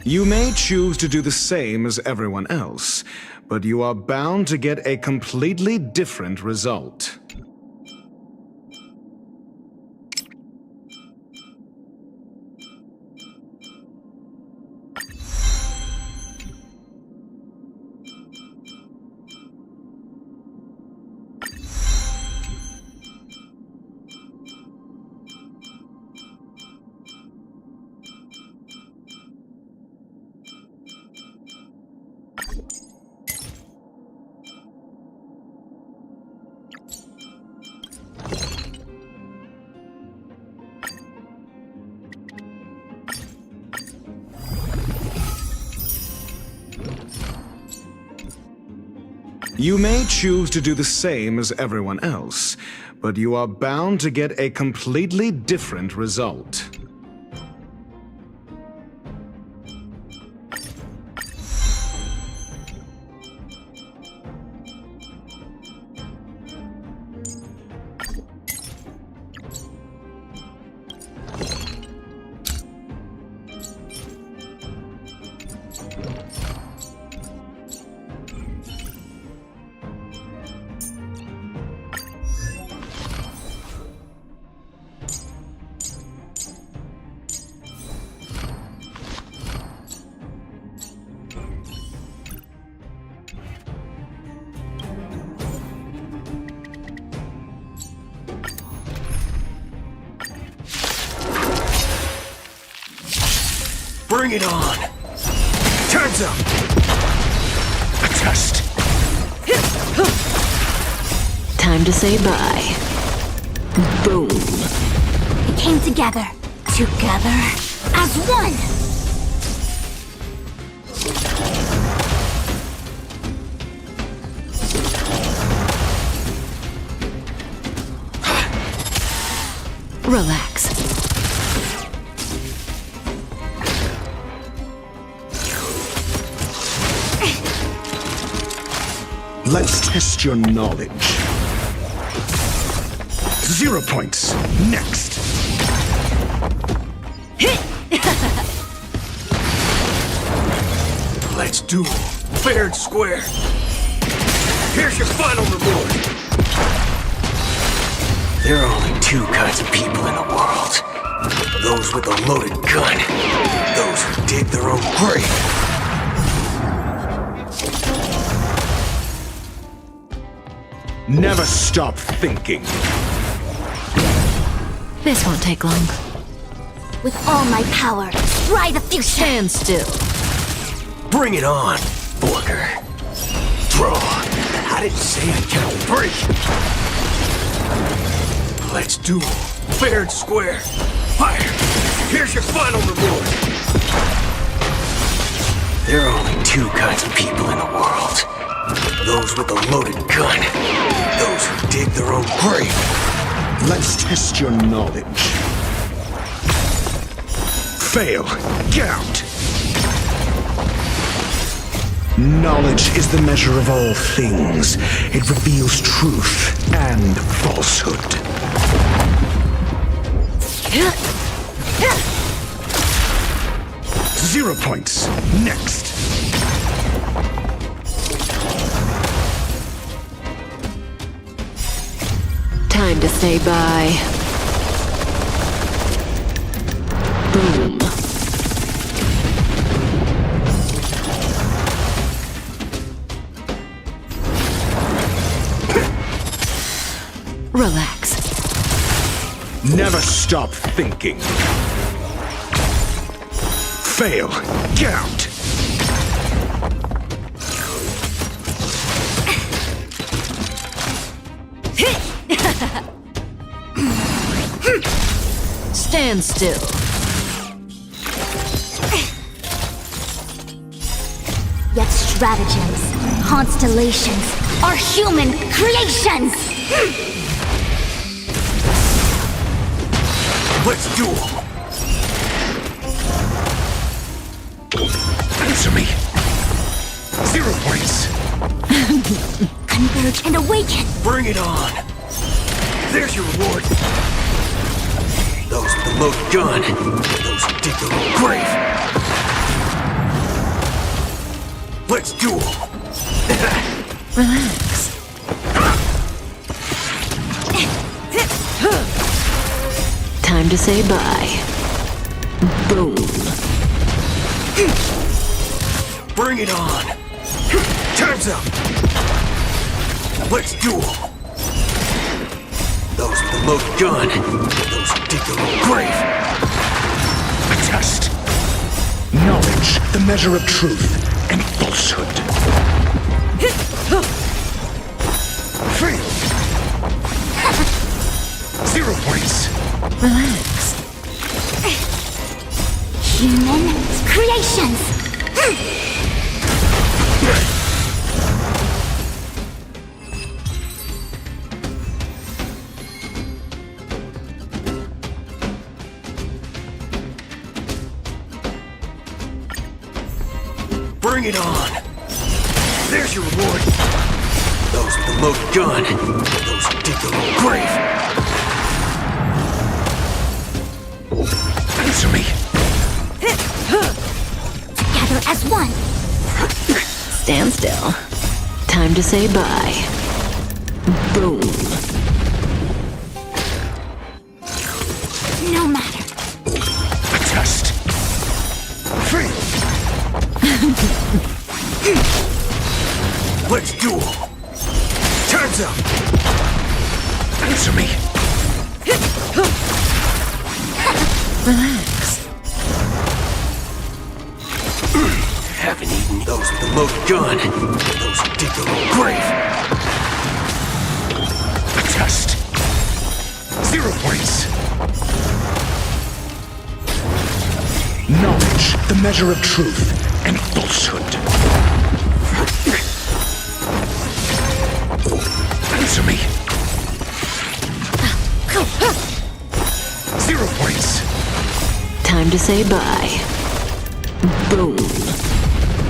[SPEAKER 21] You may choose to do the same as everyone else, but you are bound to get a completely different result. You may choose to do the same as everyone else, but you are bound to get a completely different result.
[SPEAKER 18] Bring it on! Time's up! A test!
[SPEAKER 17] Time to say bye. Boom.
[SPEAKER 8] We came together. Together as one!
[SPEAKER 17] Relax.
[SPEAKER 21] Let's test your knowledge. 0 points. Next.
[SPEAKER 18] Let's duel. Fair and square. Here's your final reward. There are only two kinds of people in the world. Those with a loaded gun. Those who dig their own grave.
[SPEAKER 21] Never stop thinking.
[SPEAKER 17] This won't take long.
[SPEAKER 8] With all my power, try the future!
[SPEAKER 17] Stand still.
[SPEAKER 18] Bring it on, Booker. Draw. I didn't say I can't break. Let's duel. Fair and square. Fire. Here's your final reward. There are only two kinds of people in the world. Those with a loaded gun. Those who dig their own grave.
[SPEAKER 21] Let's test your knowledge. Fail. Get out. Knowledge is the measure of all things. It reveals truth and falsehood. 0 points. Next.
[SPEAKER 17] Time to say bye. Boom. Relax.
[SPEAKER 21] Never stop thinking. Fail. Get out.
[SPEAKER 17] Stand still.
[SPEAKER 8] stratagems, constellations, are human creations!
[SPEAKER 18] Let's duel! Answer me! 0 points!
[SPEAKER 8] Converge and awaken!
[SPEAKER 18] Bring it on! There's your reward! Those with the loaded gun, those who dig their own grave! Let's duel!
[SPEAKER 17] Relax. Time to say bye. Boom.
[SPEAKER 18] Bring it on! Time's up! Let's duel! Those with the loaded gun, those who dig their own grave! A test!
[SPEAKER 19] Knowledge, the measure of truth and falsehood.
[SPEAKER 18] Free! 0 points!
[SPEAKER 17] Relax.
[SPEAKER 8] Human creations!
[SPEAKER 18] Bring it on! There's your reward! Those with the loaded gun, those who dig their own grave! Answer me!
[SPEAKER 8] Together as one!
[SPEAKER 17] Stand still. Time to say bye. Boom.
[SPEAKER 8] No matter.
[SPEAKER 18] A test! Free! Let's duel! Time's up! Answer me!
[SPEAKER 17] Relax.
[SPEAKER 18] Haven't eaten those with the loaded gun, those who dig their own grave! A test! 0 points!
[SPEAKER 19] Knowledge, the measure of truth and falsehood. Answer me! 0 points!
[SPEAKER 17] Time to say bye. Boom.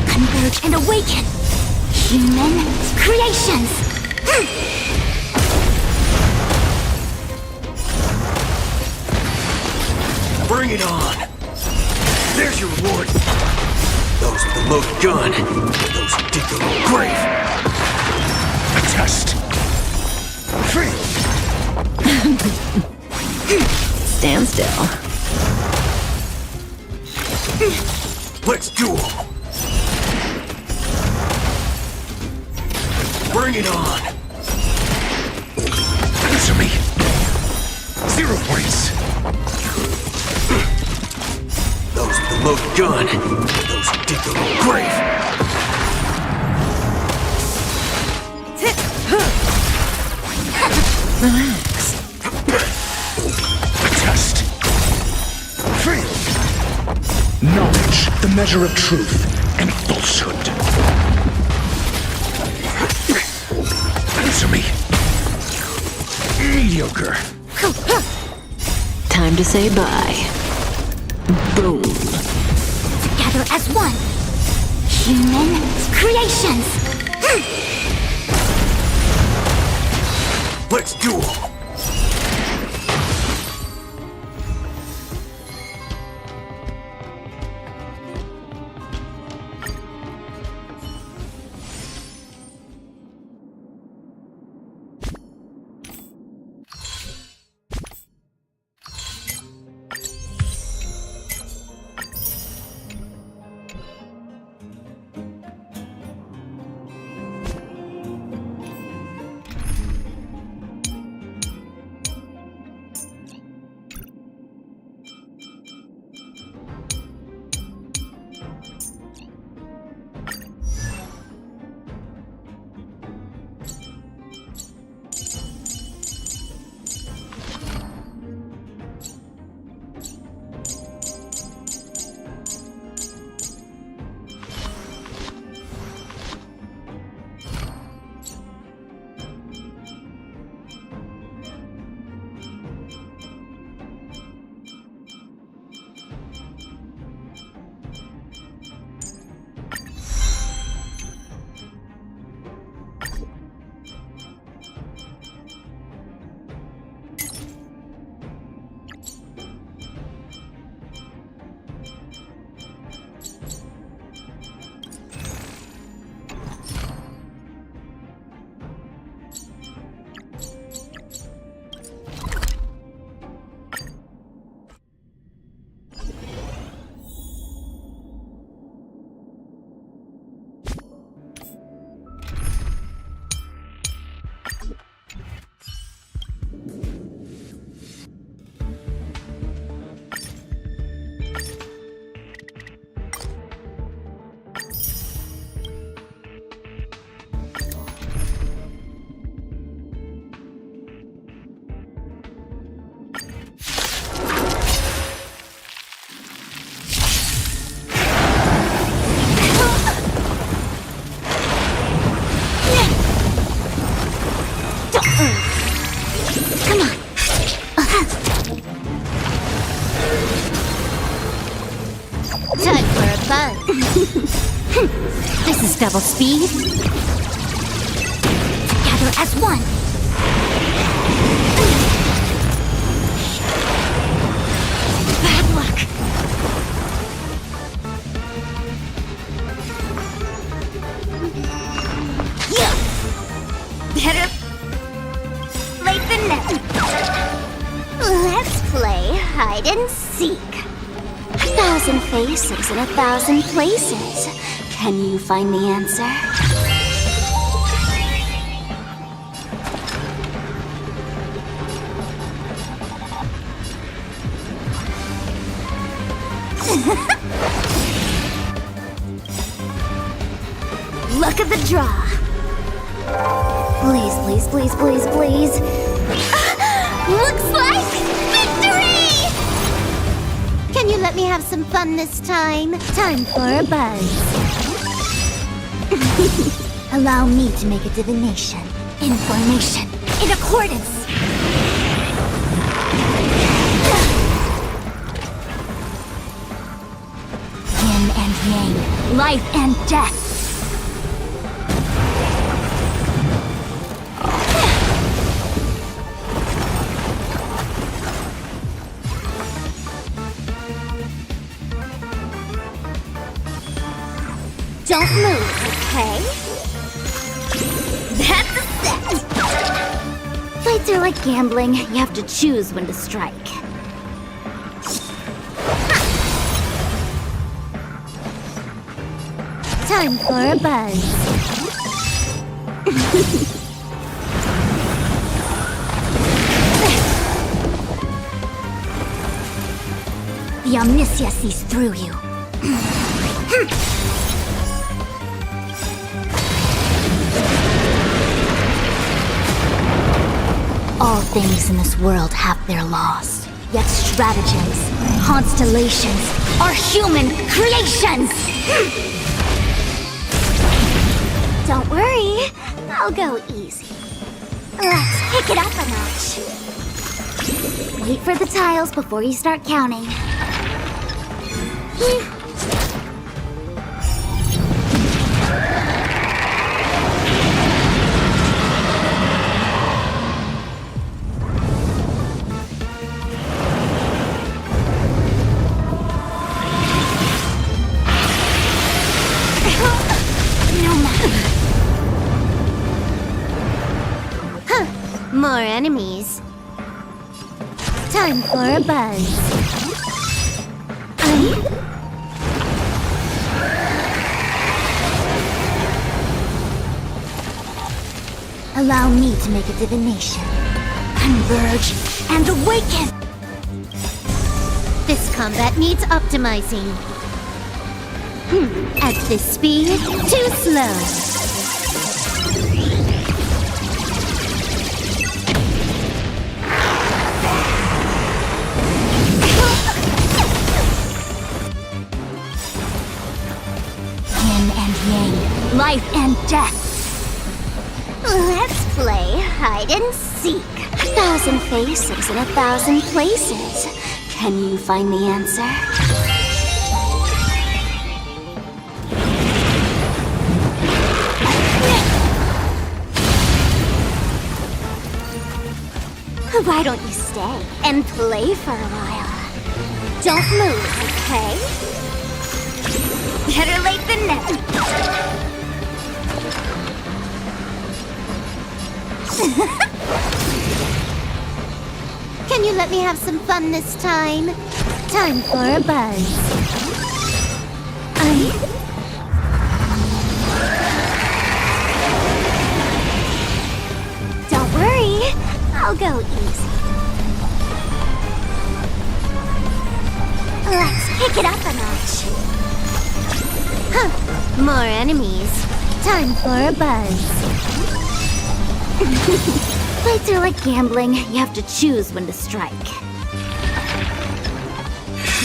[SPEAKER 8] Converge and awaken! Human creations!
[SPEAKER 18] Bring it on! There's your reward! Those with the loaded gun, those who dig their own grave! A test! Free!
[SPEAKER 17] Stand still.
[SPEAKER 18] Let's duel! Bring it on! Answer me! 0 points! Those with the loaded gun, those who dig their own grave!
[SPEAKER 17] Relax.
[SPEAKER 18] A test! Free!
[SPEAKER 19] Knowledge, the measure of truth and falsehood.
[SPEAKER 18] Answer me!
[SPEAKER 19] Mediocre.
[SPEAKER 17] Time to say bye. Boom.
[SPEAKER 8] Together as one! Human creations!
[SPEAKER 18] Let's duel!
[SPEAKER 8] Time for a buzz. This is double speed. Together as one. Bad luck. Yeah. Better late than never. Let's play hide and seek. 1,000 faces in 1,000 places. Can you find the answer? Luck of the draw. Please, please, please, please, please. Looks like victory! Can you let me have some fun this time? Time for a buzz. Allow me to make a divination. Information. In accordance. Yin and yang. Life and death. Don't move, okay? That's a set! Fights are like gambling. You have to choose when to strike. Time for a buzz. The omniscia sees through you. All things in this world have their laws, yet stratagems, constellations are human creations! Don't worry, I'll go easy. Let's pick it up a notch. Wait for the tiles before you start counting. More enemies. Time for a buzz. Allow me to make a divination. Converge and awaken! This combat needs optimizing. At this speed, too slow. Life and death. Let's play hide and seek. 1,000 faces in 1,000 places. Can you find the answer? Why don't you stay and play for a while? Don't move, okay? Better late than never. Can you let me have some fun this time? Time for a buzz. Don't worry, I'll go easy. Let's pick it up a notch. More enemies. Time for a buzz. Fights are like gambling. You have to choose when to strike.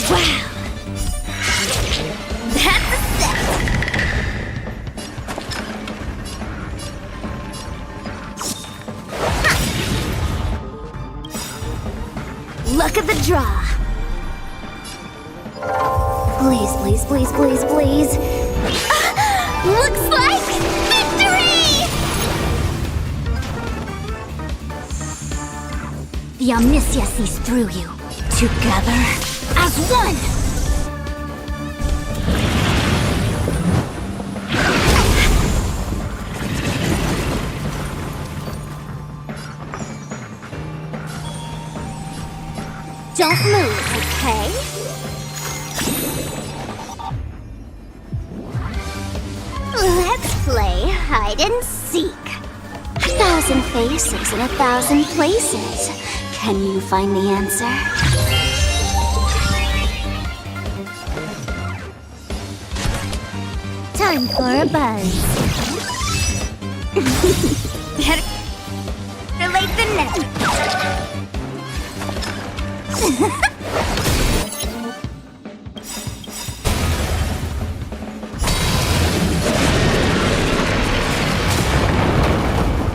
[SPEAKER 8] Wow! That's a set! Luck of the draw. Please, please, please, please, please.
[SPEAKER 4] Looks like victory!
[SPEAKER 8] The Omniscia sees through you. Together as one! Don't move, okay? Let's play hide and seek. 1,000 faces in 1,000 places. Can you find the answer? Time for a buzz. Better late than never.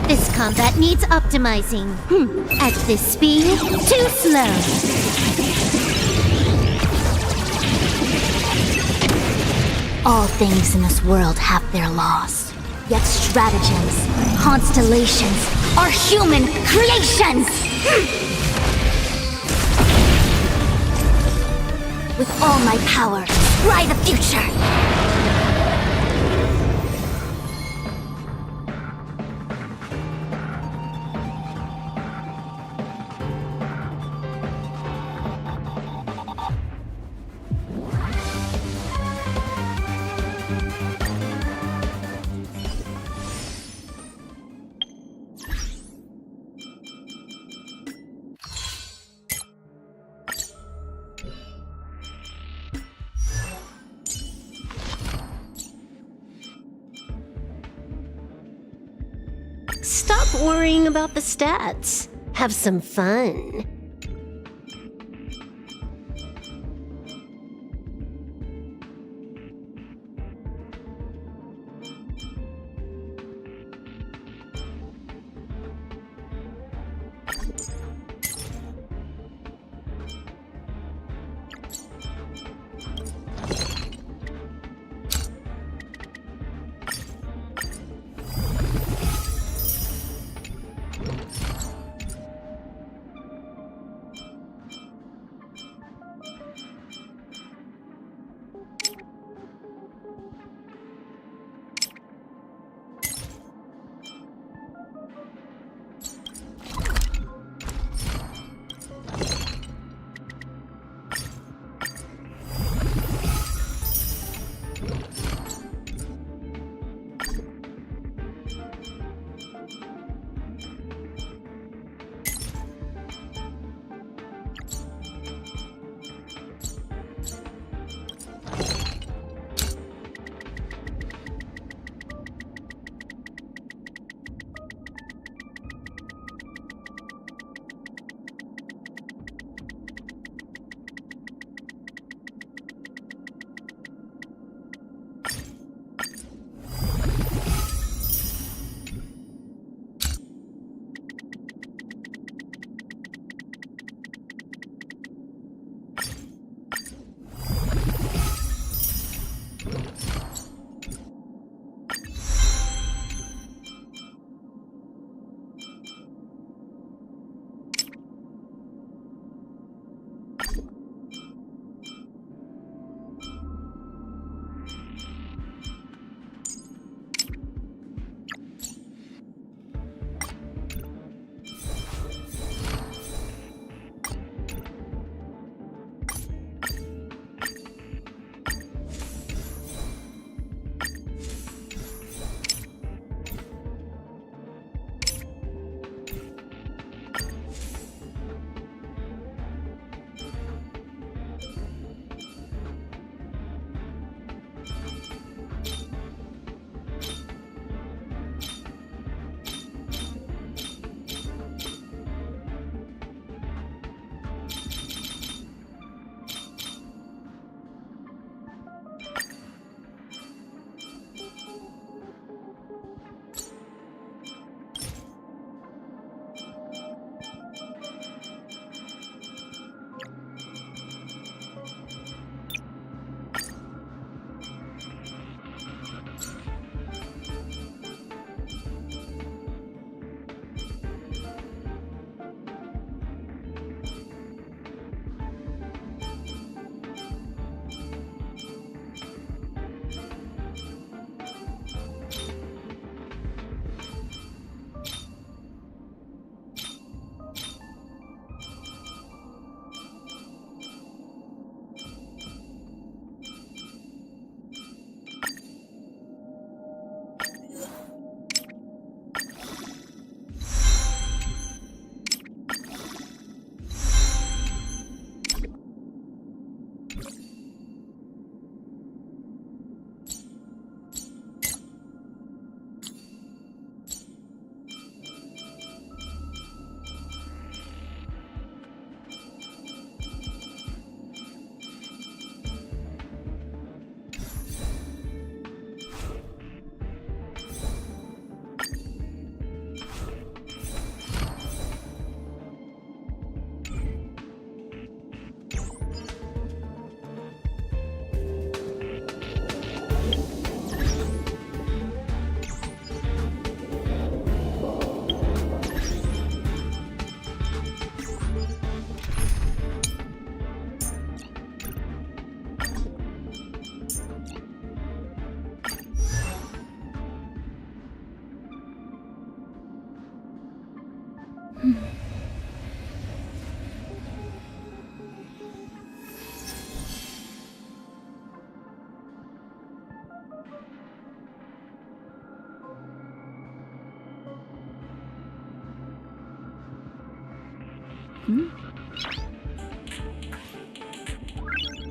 [SPEAKER 8] This combat needs optimizing. At this speed, too slow. All things in this world have their laws. Yet stratagems, constellations, are human creations! With all my power, scry the future!
[SPEAKER 1] Stop worrying about the stats. Have some fun.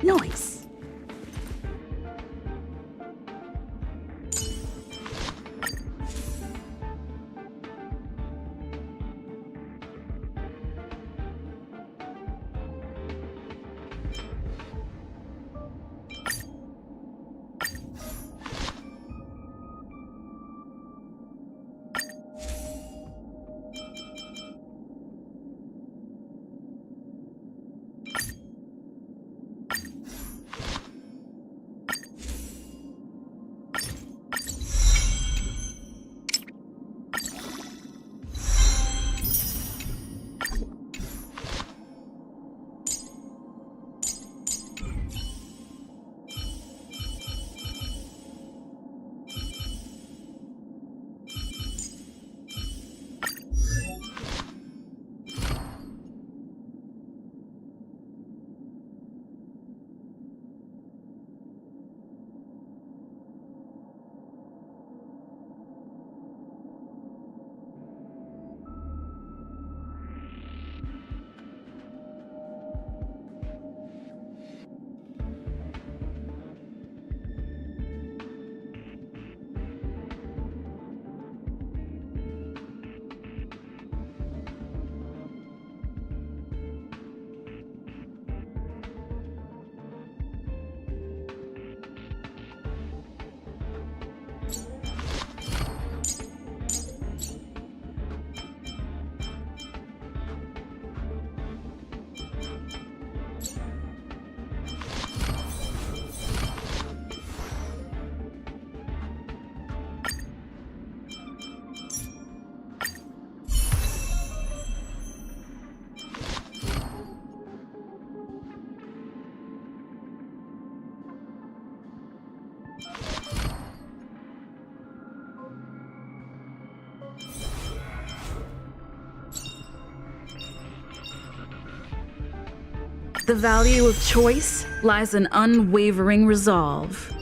[SPEAKER 12] Nice.
[SPEAKER 17] The value of choice lies in unwavering resolve.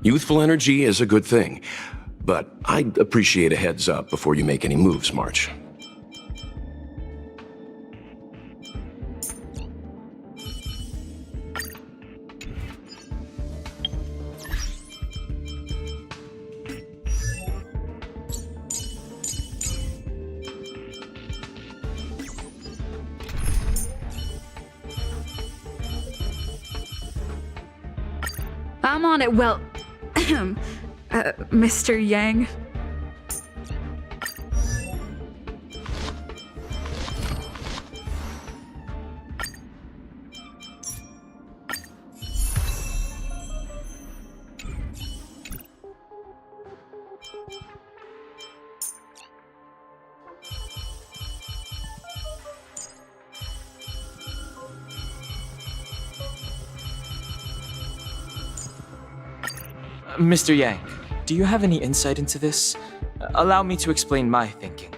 [SPEAKER 18] Youthful energy is a good thing, but I'd appreciate a heads up before you make any moves, March.
[SPEAKER 12] I'm on it. Well, Mr. Yang.
[SPEAKER 11] Mr. Yang, do you have any insight into this? Allow me to explain my thinking.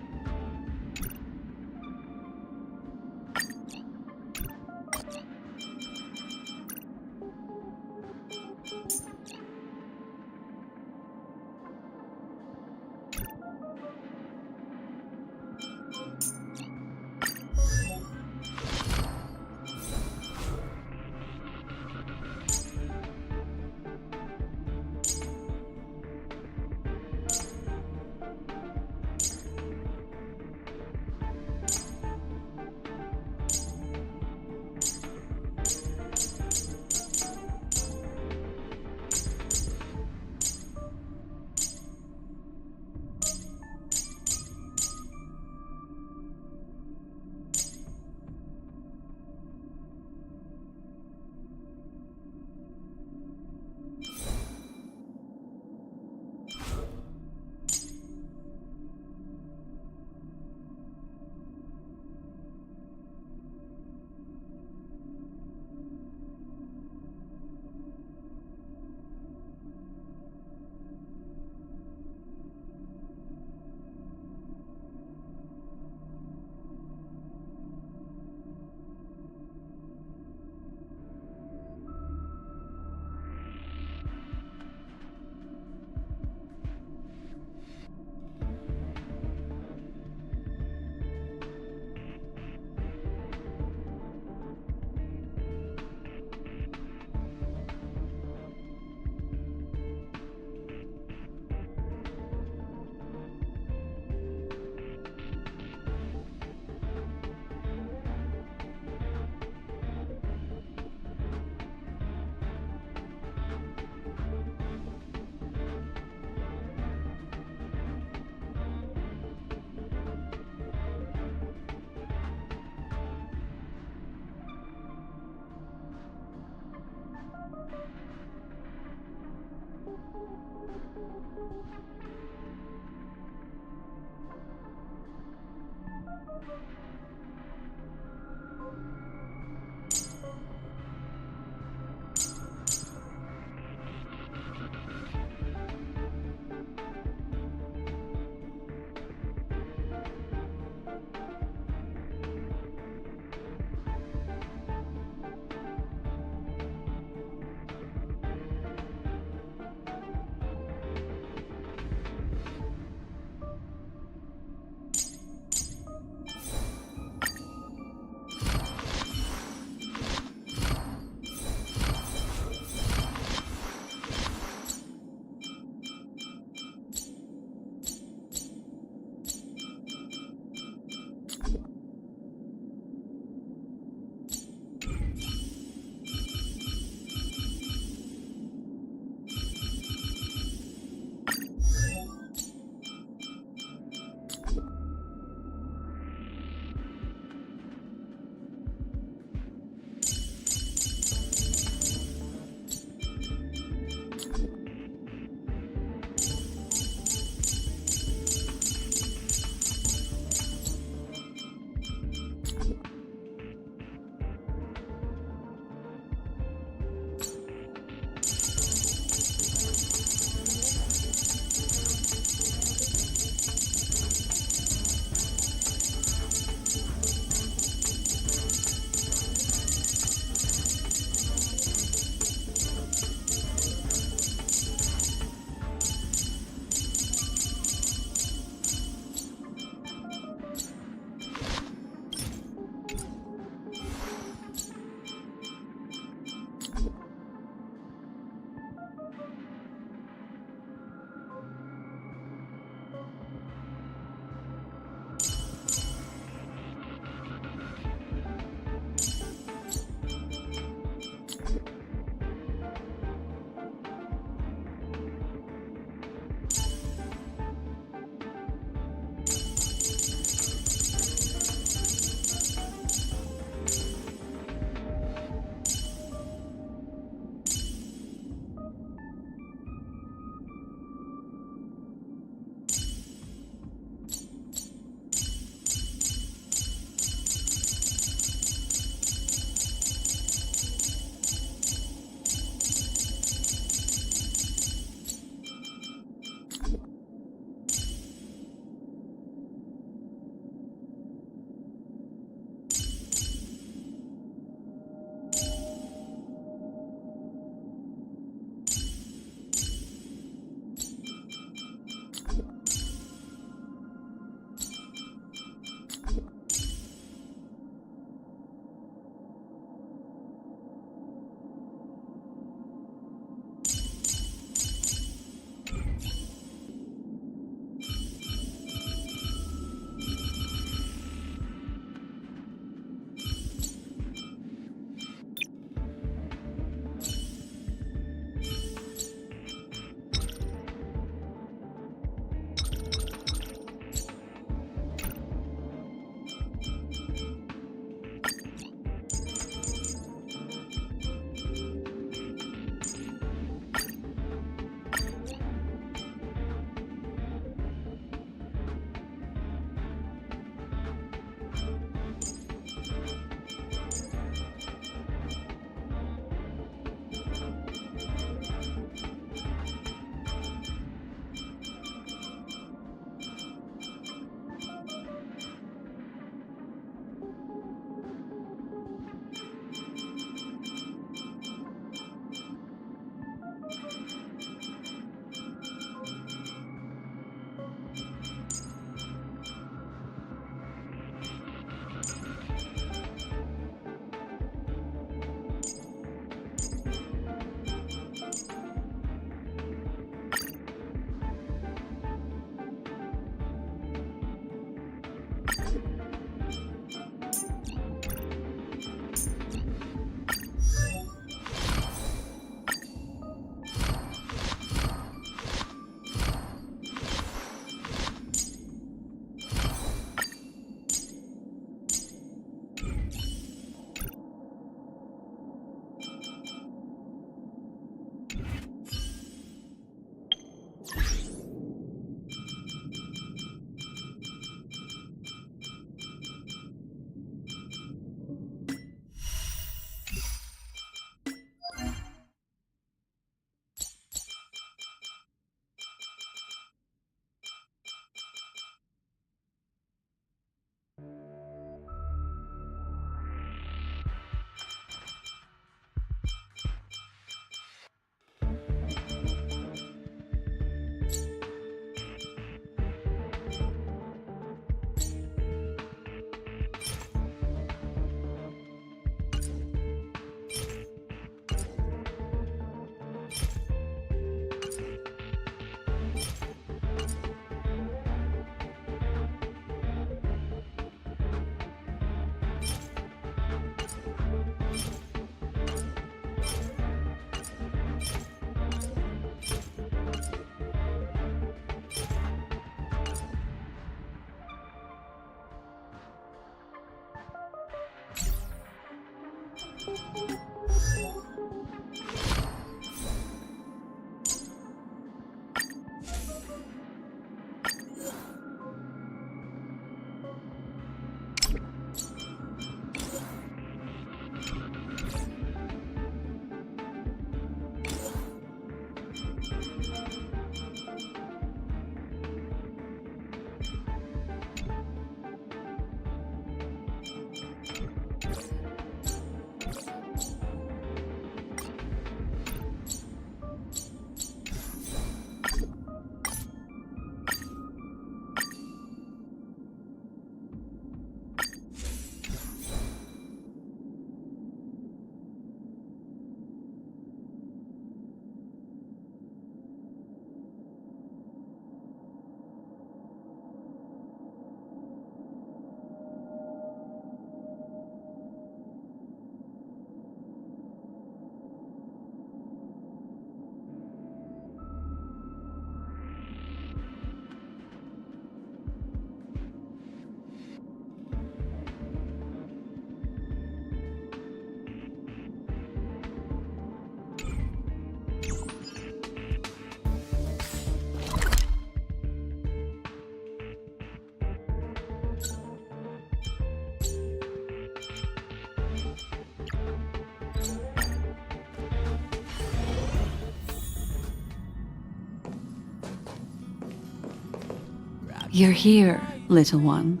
[SPEAKER 7] You're here, little one.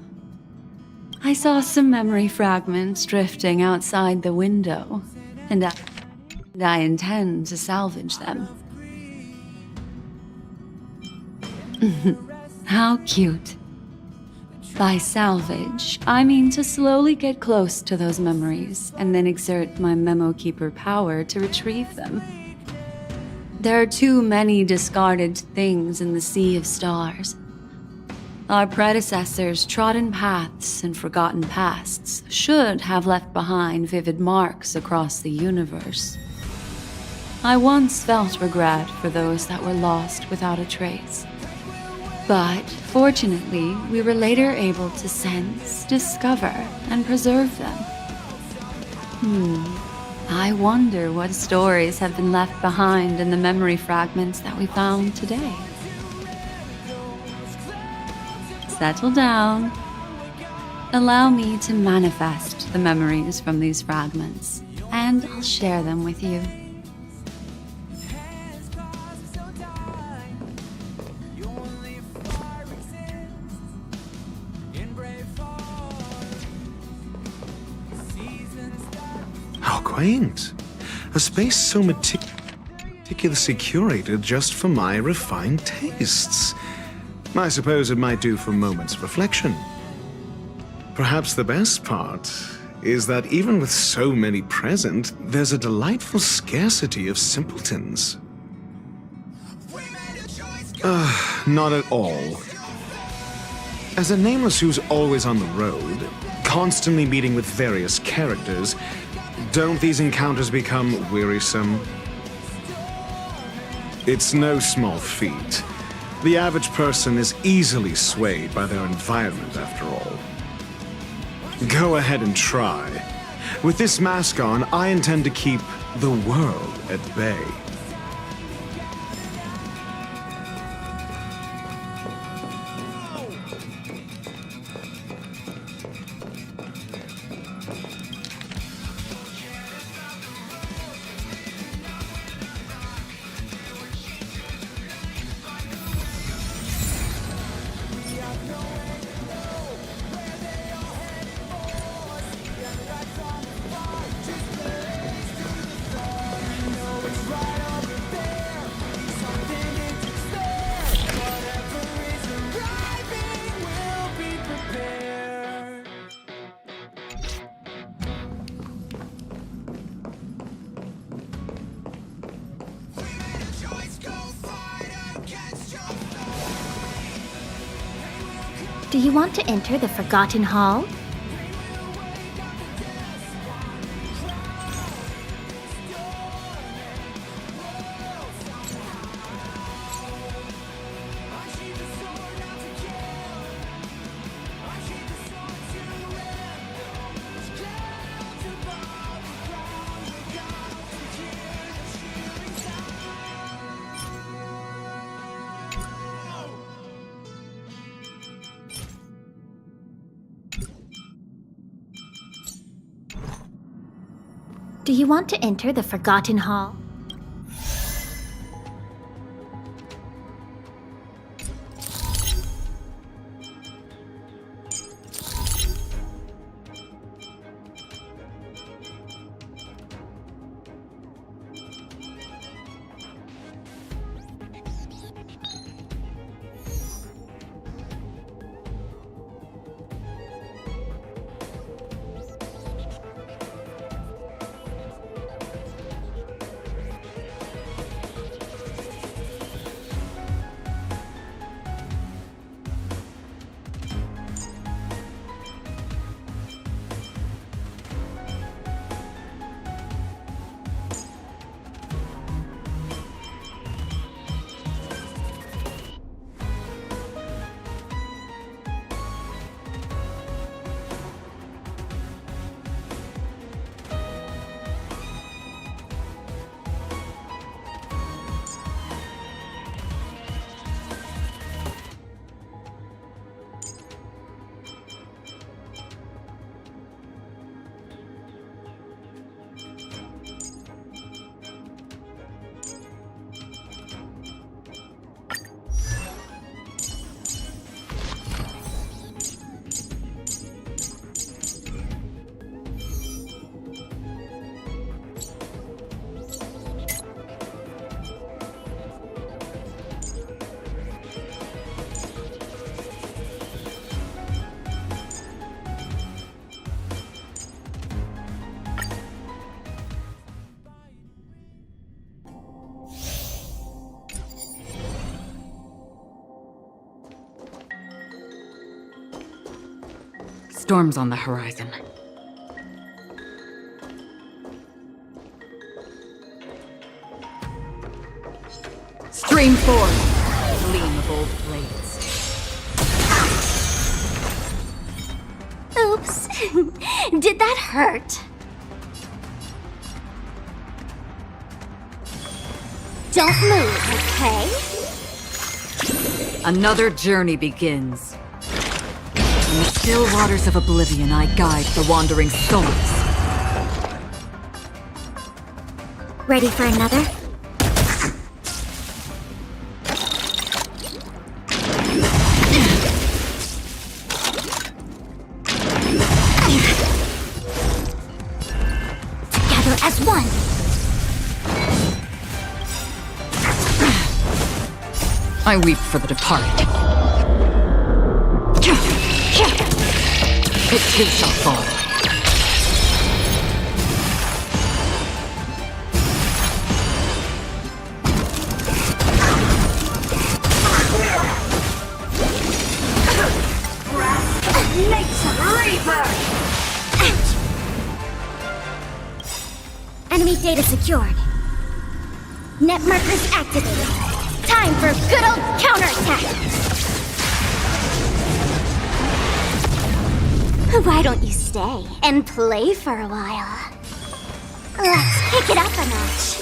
[SPEAKER 7] I saw some memory fragments drifting outside the window, and I intend to salvage them. How cute. By salvage, I mean to slowly get close to those memories and then exert my Memo Keeper power to retrieve them. There are too many discarded things in the sea of stars. Our predecessors' trodden paths and forgotten pasts should have left behind vivid marks across the universe. I once felt regret for those that were lost without a trace. But fortunately, we were later able to sense, discover, and preserve them. I wonder what stories have been left behind in the memory fragments that we found today. Settle down. Allow me to manifest the memories from these fragments, and I'll share them with you.
[SPEAKER 21] How quaint. A space so meticulously curated just for my refined tastes. I suppose it might do for moments of reflection. Perhaps the best part is that even with so many present, there's a delightful scarcity of simpletons. Not at all. As a nameless who's always on the road, constantly meeting with various characters, don't these encounters become wearisome? It's no small feat. The average person is easily swayed by their environment, after all. Go ahead and try. With this mask on, I intend to keep the world at bay.
[SPEAKER 8] Do you want to enter the Forgotten Hall? Do you want to enter the Forgotten Hall?
[SPEAKER 16] Storm's on the horizon. Stream forth, gleam of old blades.
[SPEAKER 8] Oops. Did that hurt? Don't move, okay?
[SPEAKER 16] Another journey begins. In the still waters of oblivion, I guide the wandering souls.
[SPEAKER 8] Ready for another? Together as one!
[SPEAKER 16] I weep for the departed. It too shall fall.
[SPEAKER 8] Enemy data secured. Net markers activated. Time for a good old counterattack! Why don't you stay and play for a while? Let's kick it up a notch.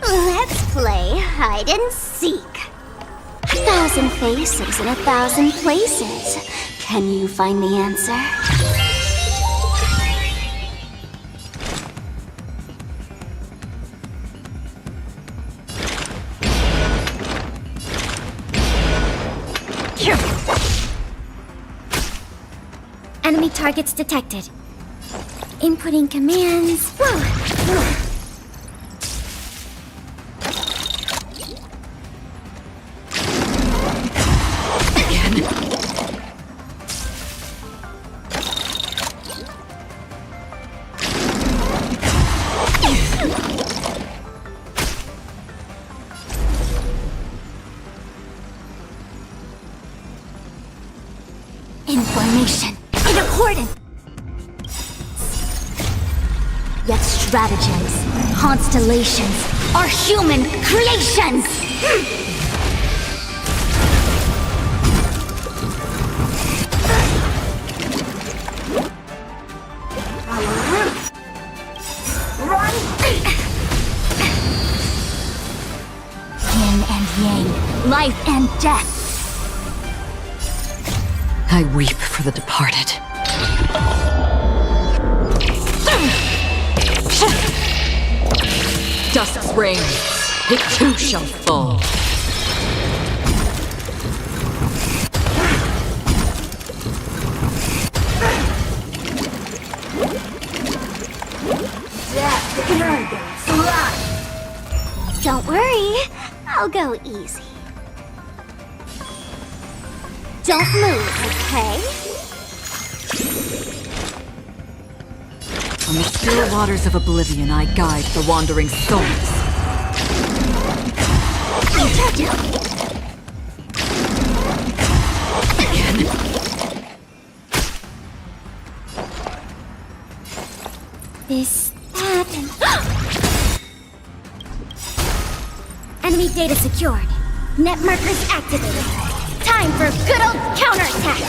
[SPEAKER 8] Let's play hide and seek. 1,000 faces in 1,000 places. Can you find the answer? Enemy targets detected. Inputting commands. Information in accordance. Yet stratagems, constellations are human creations. Yin and yang, life and death.
[SPEAKER 16] I weep for the departed. Dust's reign, it too shall fall.
[SPEAKER 8] Don't worry, I'll go easy. Don't move, okay?
[SPEAKER 16] On the still waters of oblivion, I guide the wandering souls.
[SPEAKER 8] This happened. Enemy data secured. Net markers activated. Time for a good old counterattack!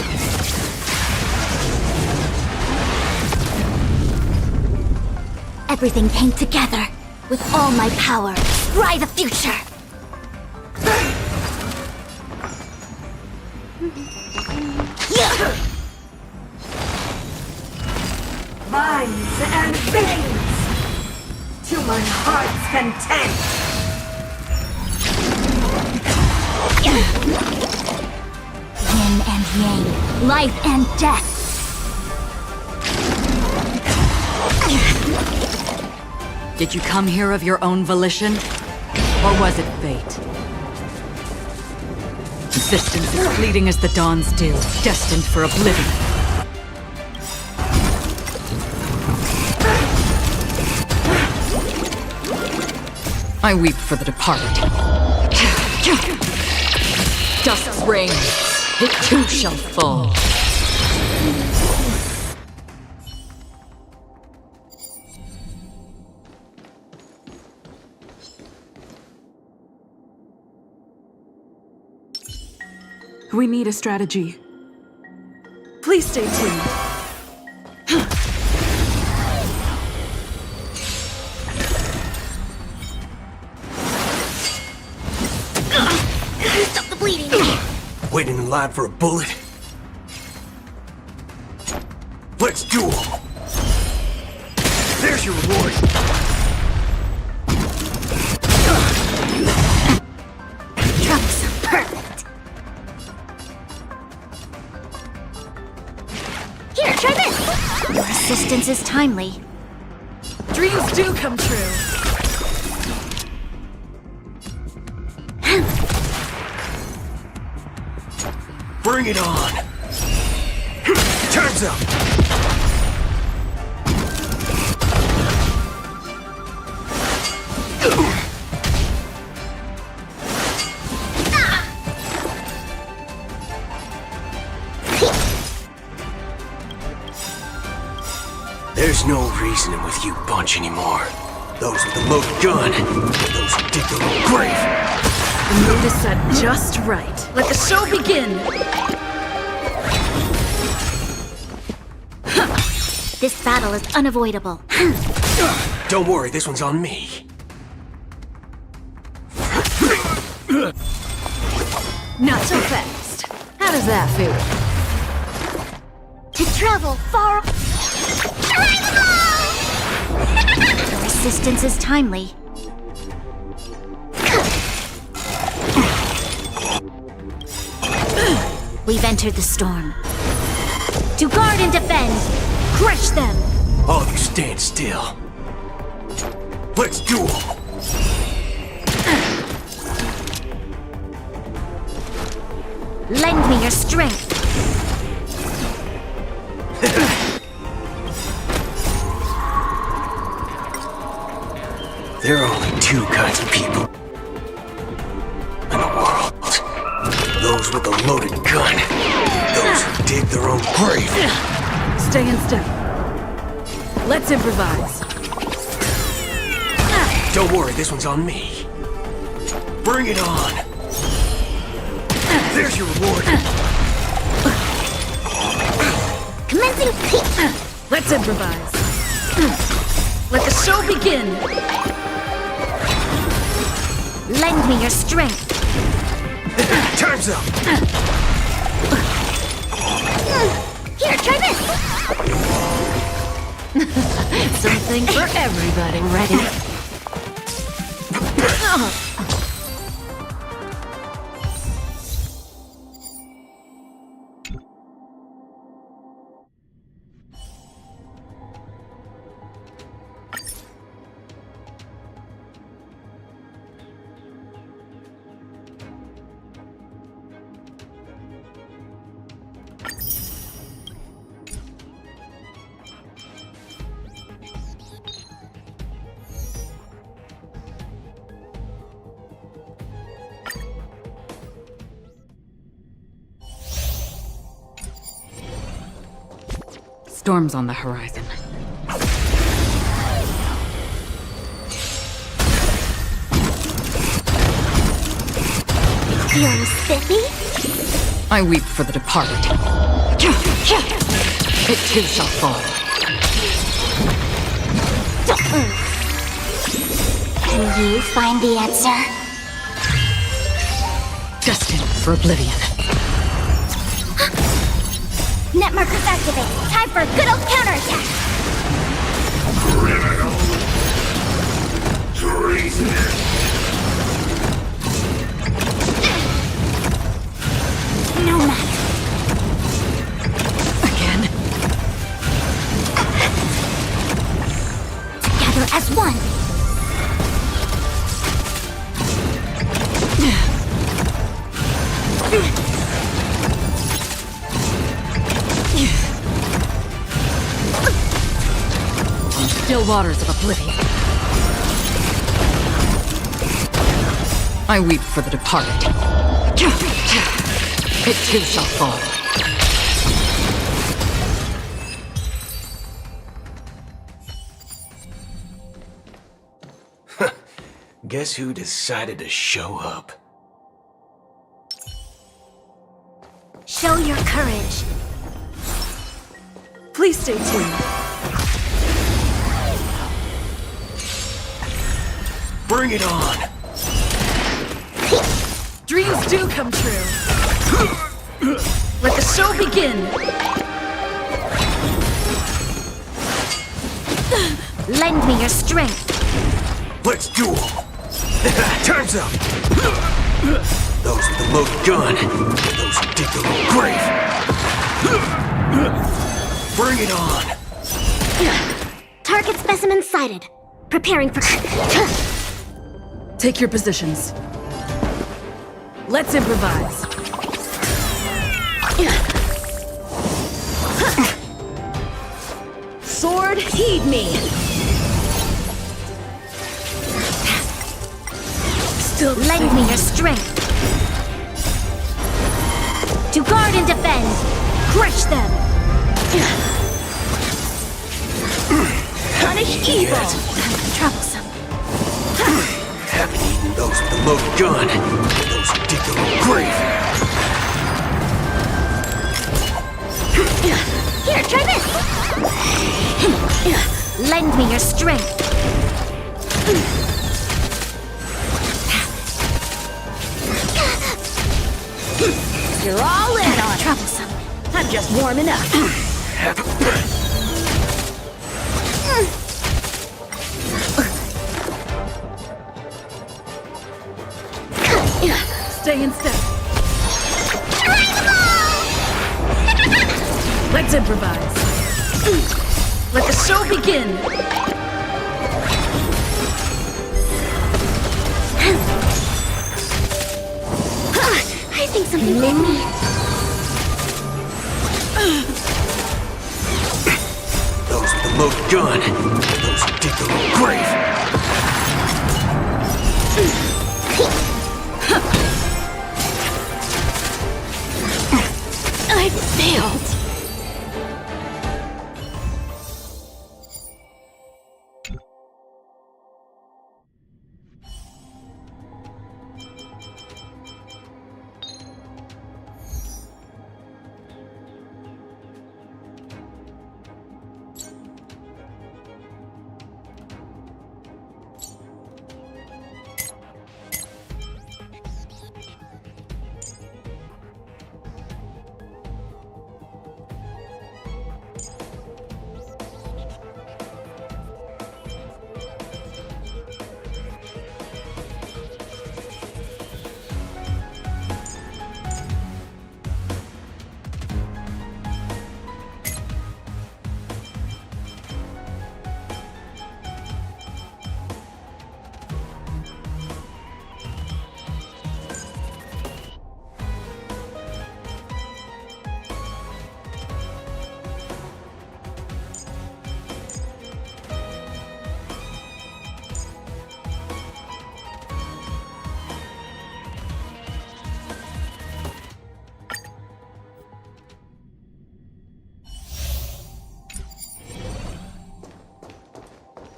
[SPEAKER 8] Everything came together. With all my power, try the future!
[SPEAKER 20] Minds and veins to my heart's content.
[SPEAKER 8] Yin and yang, life and death.
[SPEAKER 16] Did you come here of your own volition? Or was it fate? Existence is fleeting as the dawn's dew, destined for oblivion. I weep for the departed. Dust's reign, It too shall fall.
[SPEAKER 12] We need a strategy. Please stay tuned.
[SPEAKER 8] Stop the bleeding!
[SPEAKER 18] Waiting in line for a bullet? Let's duel! There's your reward!
[SPEAKER 8] Trump's perfect! Here, try this!
[SPEAKER 2] Your assistance is timely.
[SPEAKER 12] Dreams do come true.
[SPEAKER 18] Bring it on! Time's up! There's no reasoning with you bunch anymore. Those with the loaded gun, those who dig their own grave.
[SPEAKER 12] The mood is set just right. Let the show begin!
[SPEAKER 8] This battle is unavoidable.
[SPEAKER 18] Don't worry, this one's on me.
[SPEAKER 12] Not so fast. How does that feel?
[SPEAKER 8] To travel far...
[SPEAKER 2] Your assistance is timely. We've entered the storm.
[SPEAKER 8] To guard and defend! Crush them!
[SPEAKER 18] All of you stand still. Let's duel!
[SPEAKER 2] Lend me your strength.
[SPEAKER 18] There are only two kinds of people in the world. Those with a loaded gun. Those who dig their own grave.
[SPEAKER 12] Stay in step. Let's improvise.
[SPEAKER 18] Don't worry, this one's on me. Bring it on! There's your reward!
[SPEAKER 8] Commencing peak!
[SPEAKER 12] Let's improvise. Let the show begin!
[SPEAKER 2] Lend me your strength.
[SPEAKER 18] Time's up!
[SPEAKER 8] Here, try this!
[SPEAKER 1] Something for everybody. Ready?
[SPEAKER 16] Storm's on the horizon.
[SPEAKER 8] Feeling spiffy?
[SPEAKER 16] I weep for the departed. It too shall fall.
[SPEAKER 8] Can you find the answer?
[SPEAKER 16] Destined for oblivion.
[SPEAKER 8] Net markers activate. Time for a good old counterattack.
[SPEAKER 19] Criminal. Treasonous.
[SPEAKER 8] No matter.
[SPEAKER 16] Again?
[SPEAKER 8] Together as one.
[SPEAKER 16] Still waters of oblivion. I weep for the departed. It too shall fall.
[SPEAKER 18] Guess who decided to show up?
[SPEAKER 8] Show your courage.
[SPEAKER 20] Please stay tuned.
[SPEAKER 18] Bring it on!
[SPEAKER 20] Dreams do come true. Let the show begin.
[SPEAKER 8] Lend me your strength.
[SPEAKER 18] Let's duel! Time's up! Those with the loaded gun, those who dig their own grave. Bring it on!
[SPEAKER 8] Target specimen sighted. Preparing for...
[SPEAKER 20] Take your positions. Let's improvise. Sword, heed me. Still
[SPEAKER 8] lend me your strength. To guard and defend. Crush them.
[SPEAKER 20] Punish evil.
[SPEAKER 8] Troublesome.
[SPEAKER 18] Haven't eaten those with the loaded gun, those who dig their own grave.
[SPEAKER 8] Here, try this. Lend me your strength.
[SPEAKER 20] You're all in on it.
[SPEAKER 8] Troublesome.
[SPEAKER 20] I'm just warming up. Stay in step. Let's improvise. Let the show begin.
[SPEAKER 8] I think something bit me.
[SPEAKER 18] Those with the loaded gun, those who dig their own grave.
[SPEAKER 8] I failed.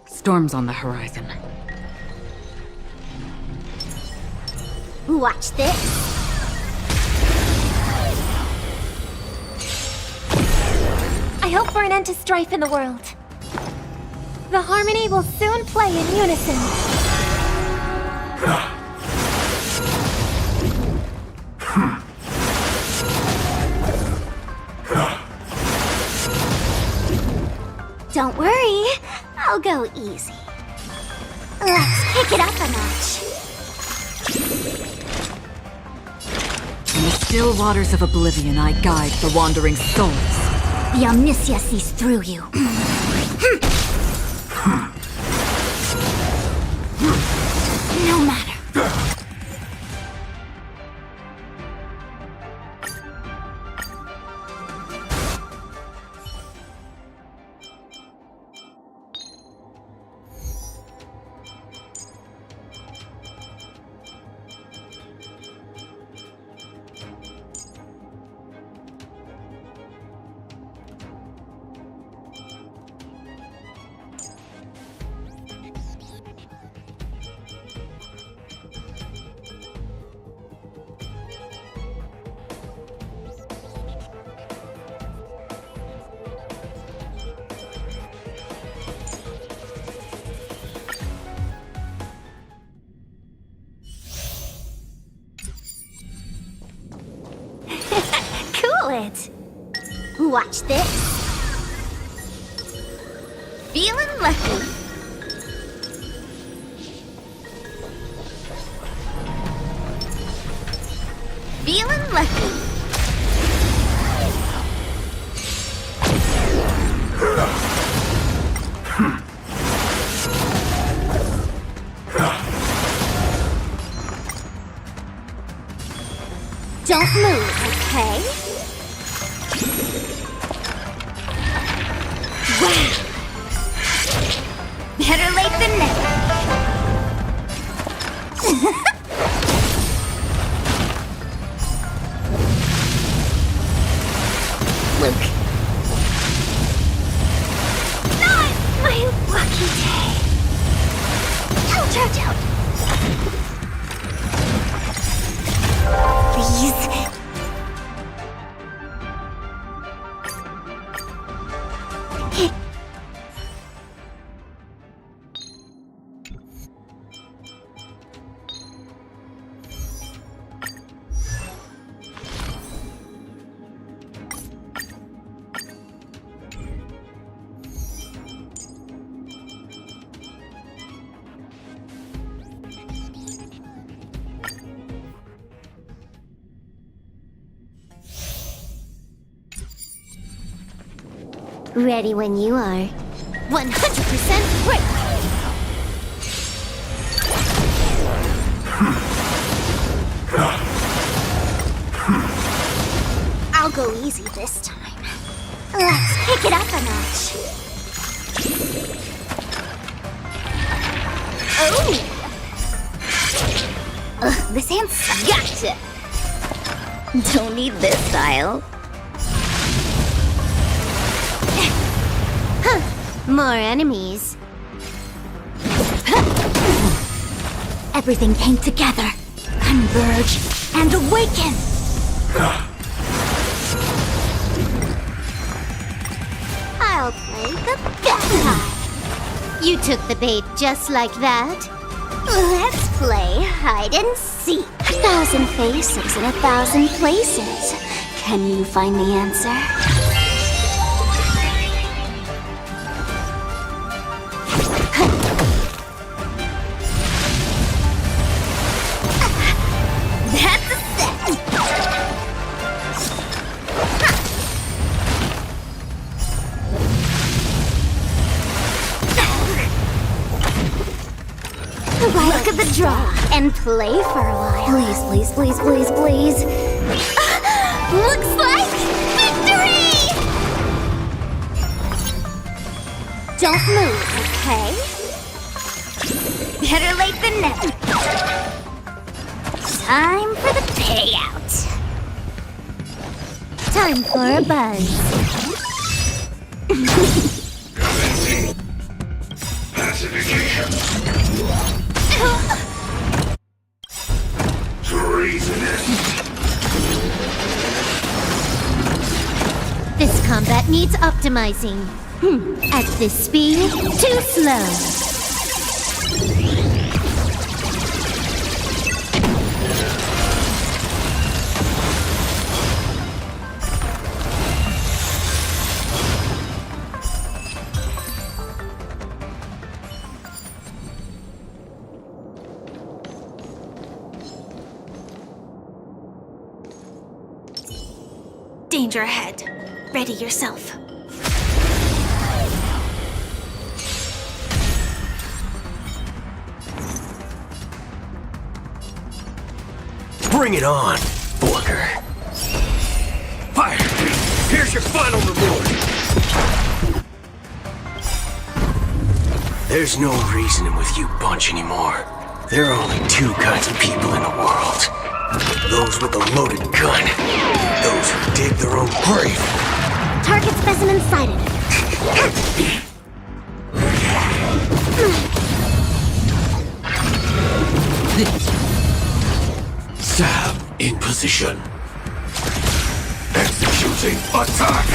[SPEAKER 16] Storm's on the horizon.
[SPEAKER 8] Watch this. I hope for an end to strife in the world. The harmony will soon play in unison. Don't worry, I'll go easy. Let's kick it up a notch.
[SPEAKER 16] In the still waters of oblivion, I guide the wandering souls.
[SPEAKER 8] The omniscia sees through you. No matter. Watch this. Feeling lucky. Feeling lucky. Don't move, okay? Wow! Better late than never. Luke. Not my lucky day. Ouch, ouch, ouch. Please. Ready when you are. 100% break! I'll go easy this time. Let's pick it up a notch. Oh! Ugh, this hand sucks. Gotcha! Don't need this style. More enemies. Everything came together. Converge and awaken! I'll play the bad guy. You took the bait just like that. Let's play hide and seek. 1,000 faces in 1,000 places. Can you find the answer? Look at the draw and play for a while. Please, please, please, please, please. Looks like victory! Don't move, okay? Better late than never. Time for the payout. Time for a buzz.
[SPEAKER 19] Pacification. Treasonous.
[SPEAKER 8] This combat needs optimizing. At this speed, too slow. Danger ahead. Ready yourself.
[SPEAKER 18] Bring it on, Booker. Fire! Here's your final reward. There's no reasoning with you bunch anymore. There are only two kinds of people in the world. Those with a loaded gun. Those who dig their own grave.
[SPEAKER 8] Target specimen sighted.
[SPEAKER 18] Stab in position. Executing attack.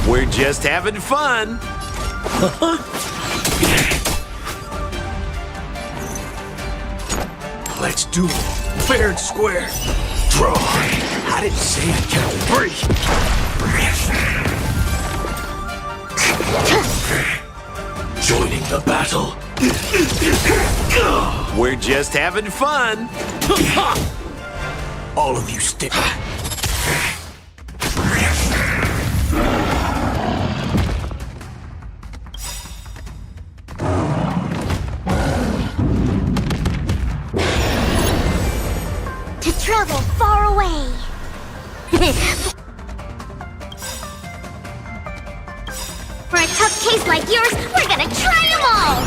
[SPEAKER 14] We're just having fun.
[SPEAKER 18] Let's do it. Fair and square. Draw. I didn't say I kept a break.
[SPEAKER 14] Joining the battle. We're just having fun.
[SPEAKER 18] All of you stick.
[SPEAKER 8] To travel far away. For a tough case like yours, we're gonna try them all!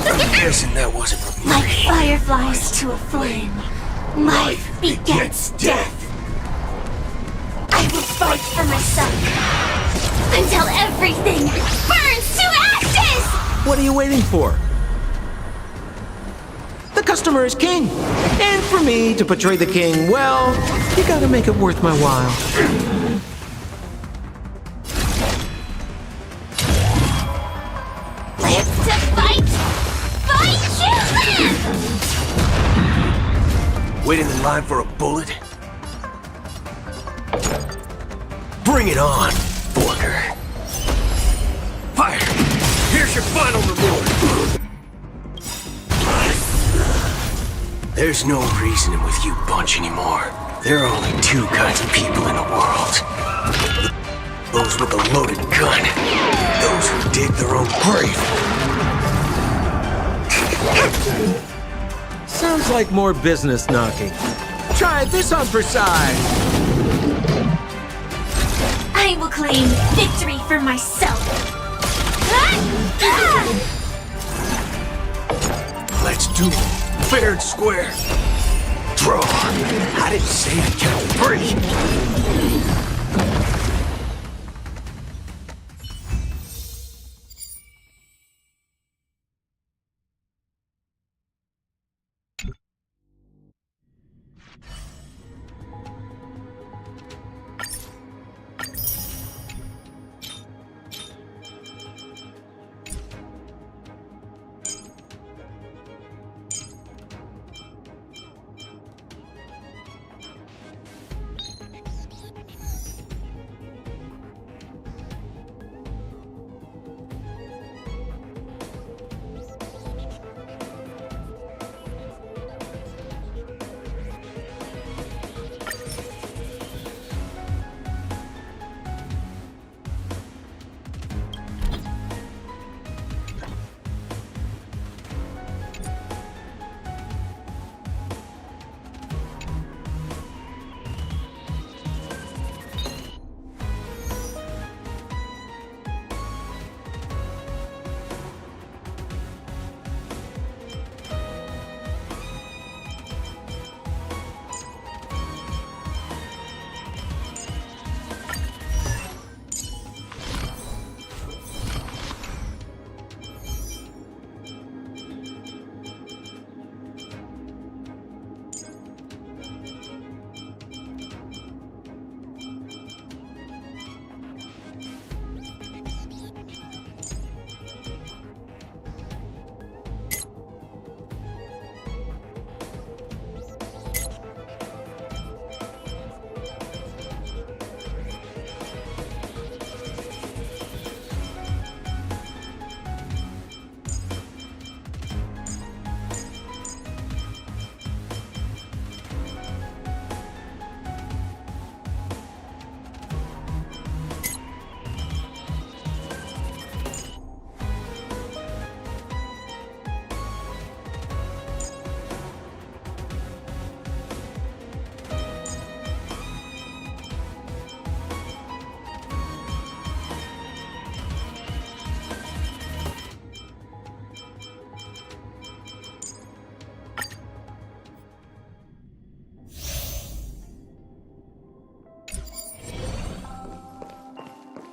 [SPEAKER 18] I'm guessing that wasn't from me.
[SPEAKER 8] Like fireflies to a flame, life begets death. I will fight for myself until everything burns to ashes!
[SPEAKER 6] What are you waiting for? The customer is king. And for me to portray the king, well, you gotta make it worth my while.
[SPEAKER 8] Live to fight! Fight you live!
[SPEAKER 18] Waiting in line for a bullet? Bring it on, Border. Fire! Here's your final reward! There's no reasoning with you bunch anymore. There are only two kinds of people in the world. Those with a loaded gun. Those who dig their own grave.
[SPEAKER 6] Sounds like more business knocking. Try this on for size.
[SPEAKER 8] I will claim victory for myself.
[SPEAKER 18] Let's do it. Fair and square. Draw. I didn't say to count three.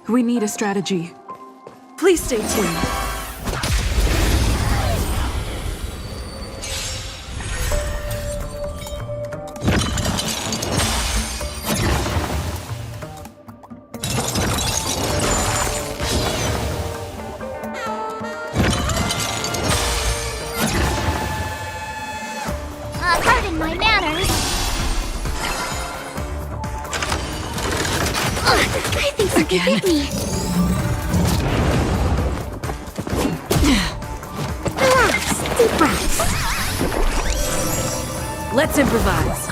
[SPEAKER 12] We need a strategy. Please stay tuned.
[SPEAKER 4] Pardon my manners.
[SPEAKER 8] I think something hit me. Relax, deep breaths.
[SPEAKER 16] Let's improvise.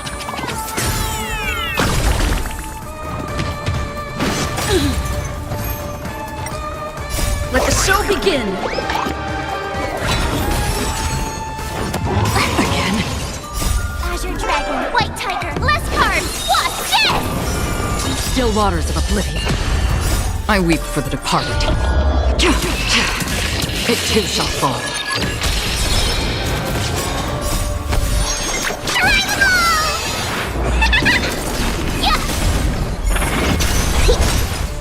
[SPEAKER 16] Let the show begin! Again.
[SPEAKER 4] Azure Dragon, White Tiger, less carbs, what's this?
[SPEAKER 16] Still waters of oblivion. I weep for the departed. It too shall fall.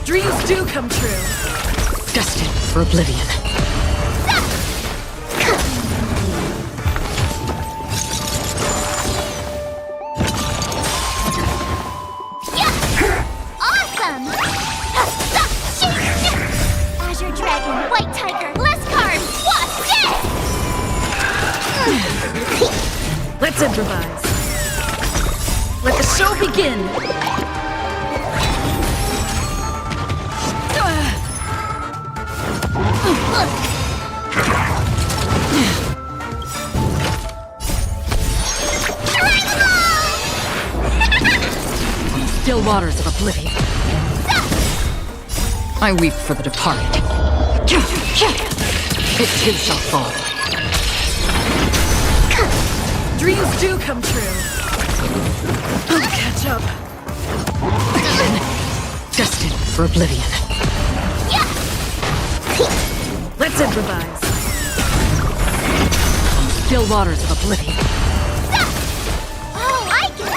[SPEAKER 16] Dreams do come true. Destined for oblivion.
[SPEAKER 4] Awesome! Azure Dragon, White Tiger, less carbs, what's this?
[SPEAKER 16] Let's improvise. Let the show begin. Still waters of oblivion. I weep for the departed. It too shall fall. Dreams do come true. I'll catch up. Again, destined for oblivion. Let's improvise. Still waters of oblivion.
[SPEAKER 4] Oh, I get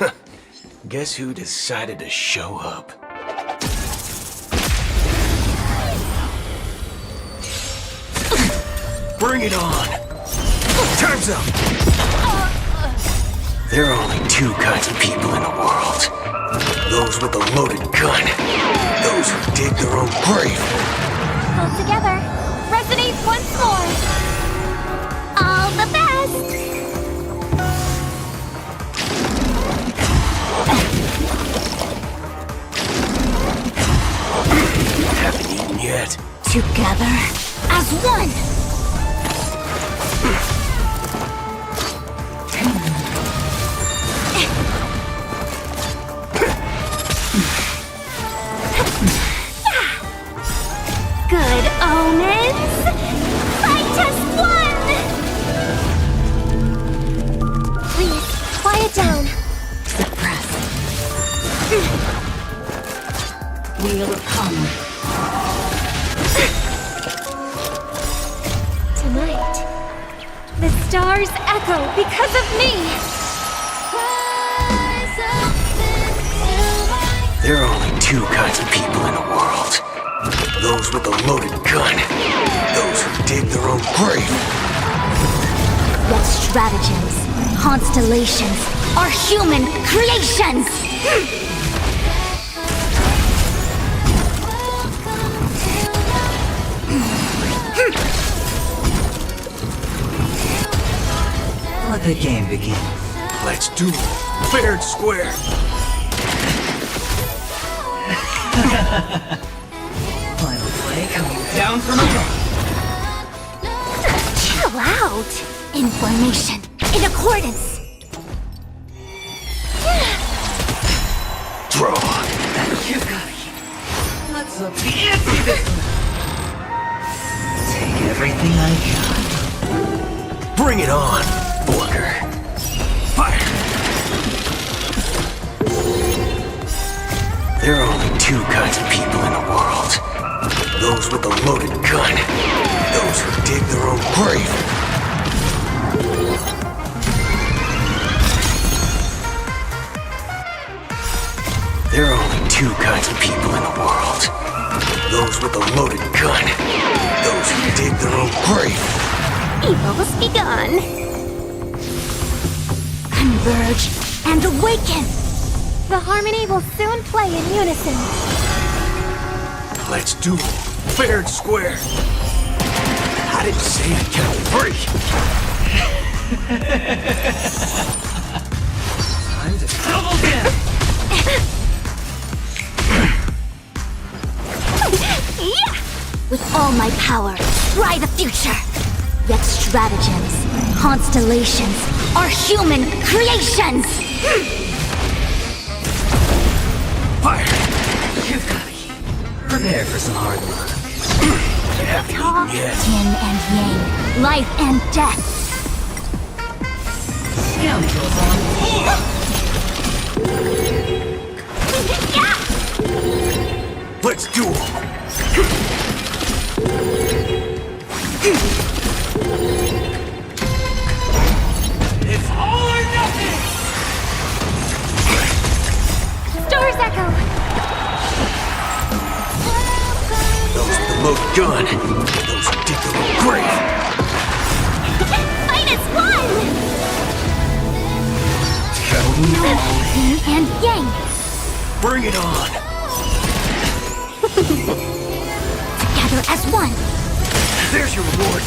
[SPEAKER 4] it!
[SPEAKER 18] Guess who decided to show up? Bring it on! Time's up! There are only two kinds of people in the world. Those with a loaded gun. Those who dig their own grave.
[SPEAKER 4] Pull together. Resonate once more. All the best!
[SPEAKER 18] Haven't eaten yet.
[SPEAKER 4] Together as one! Good omens! Fight test 1! Please, quiet down.
[SPEAKER 16] Suppress. Wheel of come.
[SPEAKER 4] Tonight, the stars echo because of me!
[SPEAKER 18] There are only two kinds of people in the world. Those with a loaded gun. Those who dig their own grave.
[SPEAKER 8] Yet stratagems, constellations, are human creations!
[SPEAKER 18] Let the game begin. Let's do it. Fair and square. Final play coming down from above.
[SPEAKER 8] Chill out! In formation, in accordance!
[SPEAKER 18] Draw.
[SPEAKER 16] You got it. Let's up the ante this
[SPEAKER 18] Take everything I got. Bring it on, Booker. Fire. There are only two kinds of people in the world. Those with a loaded gun. Those who dig their own grave. There are only two kinds of people in the world. Those with a loaded gun. Those who dig their own grave.
[SPEAKER 8] Evil's begun. Converge and awaken!
[SPEAKER 4] The harmony will soon play in unison.
[SPEAKER 18] Let's do it. Fair and square. I didn't say I kept free.
[SPEAKER 16] Time to double dip!
[SPEAKER 8] Yeah! With all my power, try the future! Yet stratagems, constellations, are human creations!
[SPEAKER 16] Fire! You've got it. Prepare for some hard luck.
[SPEAKER 8] Talk, yin and yang, life and death.
[SPEAKER 16] Scoundrels on board!
[SPEAKER 18] Let's do 'em.
[SPEAKER 16] It's all or nothing!
[SPEAKER 8] Stars echo.
[SPEAKER 18] Those with the most gun. Those who dig their own grave.
[SPEAKER 8] Fight as one! Yin and yang.
[SPEAKER 18] Bring it on.
[SPEAKER 8] Together as one.
[SPEAKER 18] There's your reward.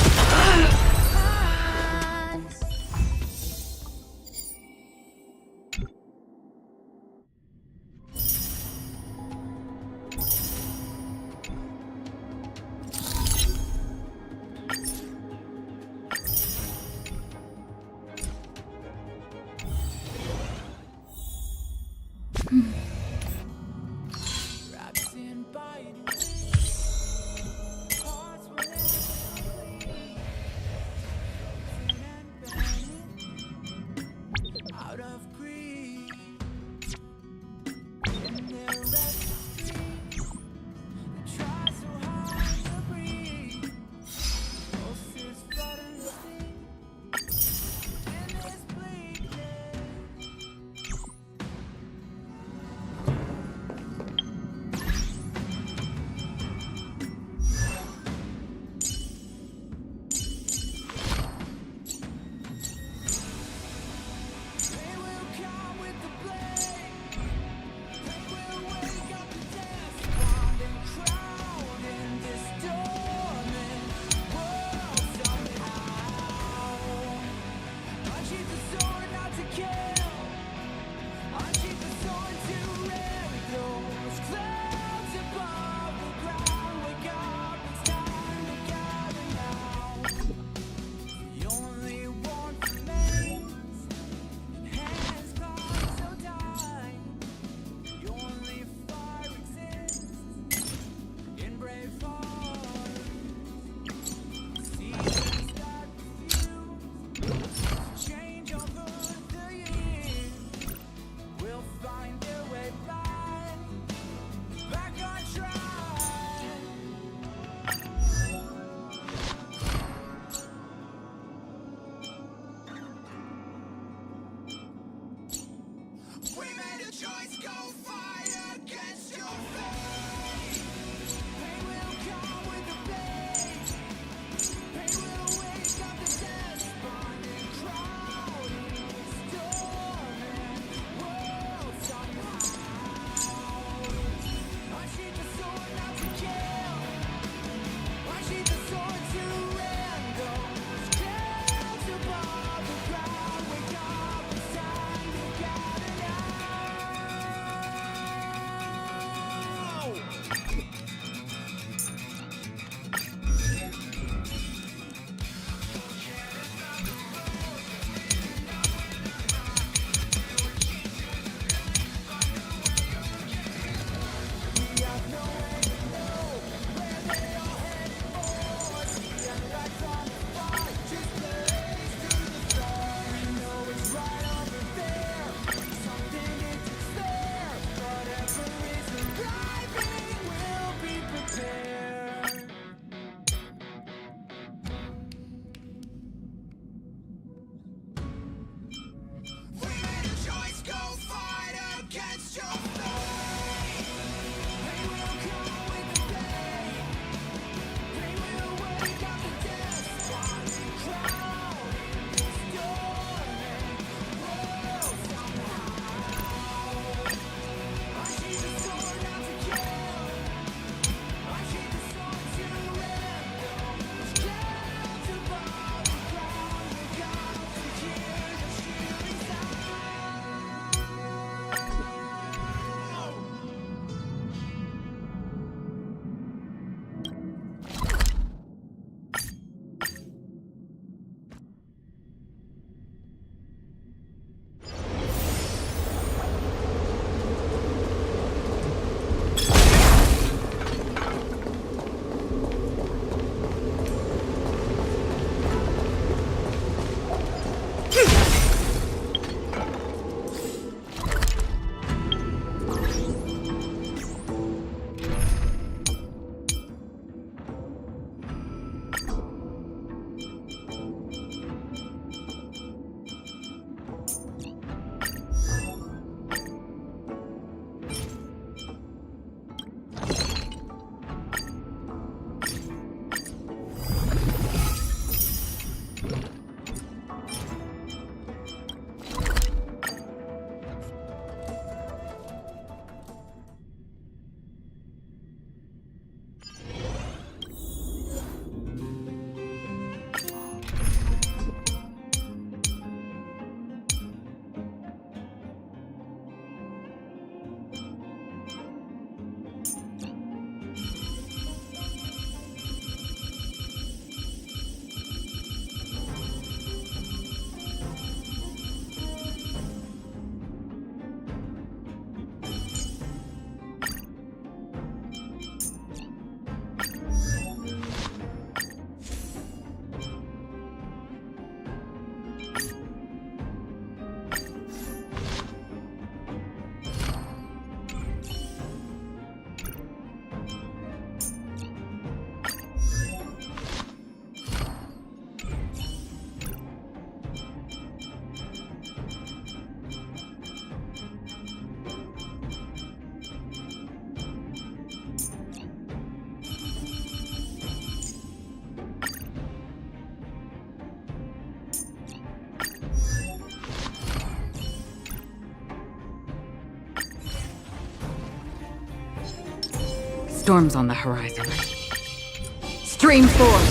[SPEAKER 16] storms on the horizon. Stream forth,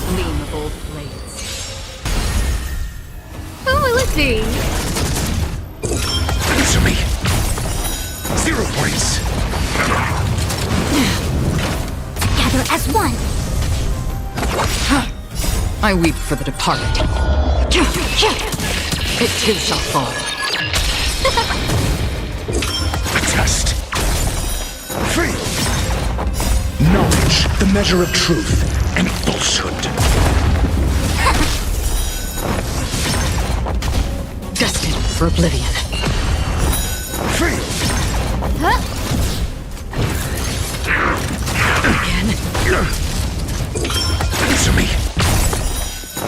[SPEAKER 16] gleam of old blades.
[SPEAKER 2] Oh, let's see.
[SPEAKER 19] Answer me. 0 points.
[SPEAKER 8] Together as one.
[SPEAKER 16] I weep for the departed. It too shall fall.
[SPEAKER 19] Test. Free. Knowledge, the measure of truth and falsehood.
[SPEAKER 16] Destined for oblivion.
[SPEAKER 19] Free.
[SPEAKER 16] Again.
[SPEAKER 19] Answer me.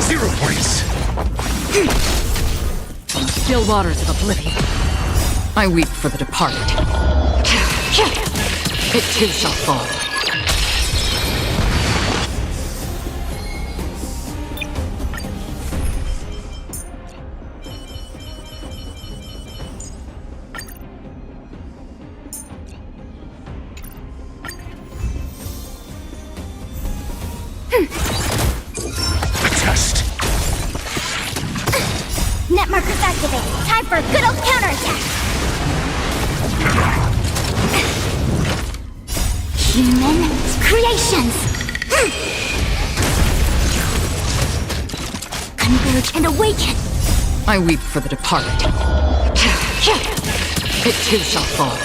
[SPEAKER 19] 0 points.
[SPEAKER 16] On the still waters of oblivion. I weep for the departed. It too shall fall.
[SPEAKER 19] Test.
[SPEAKER 8] Net markers activated. Time for a good old counterattack. Human creations. Converge and awaken.
[SPEAKER 16] I weep for the departed. It too shall fall.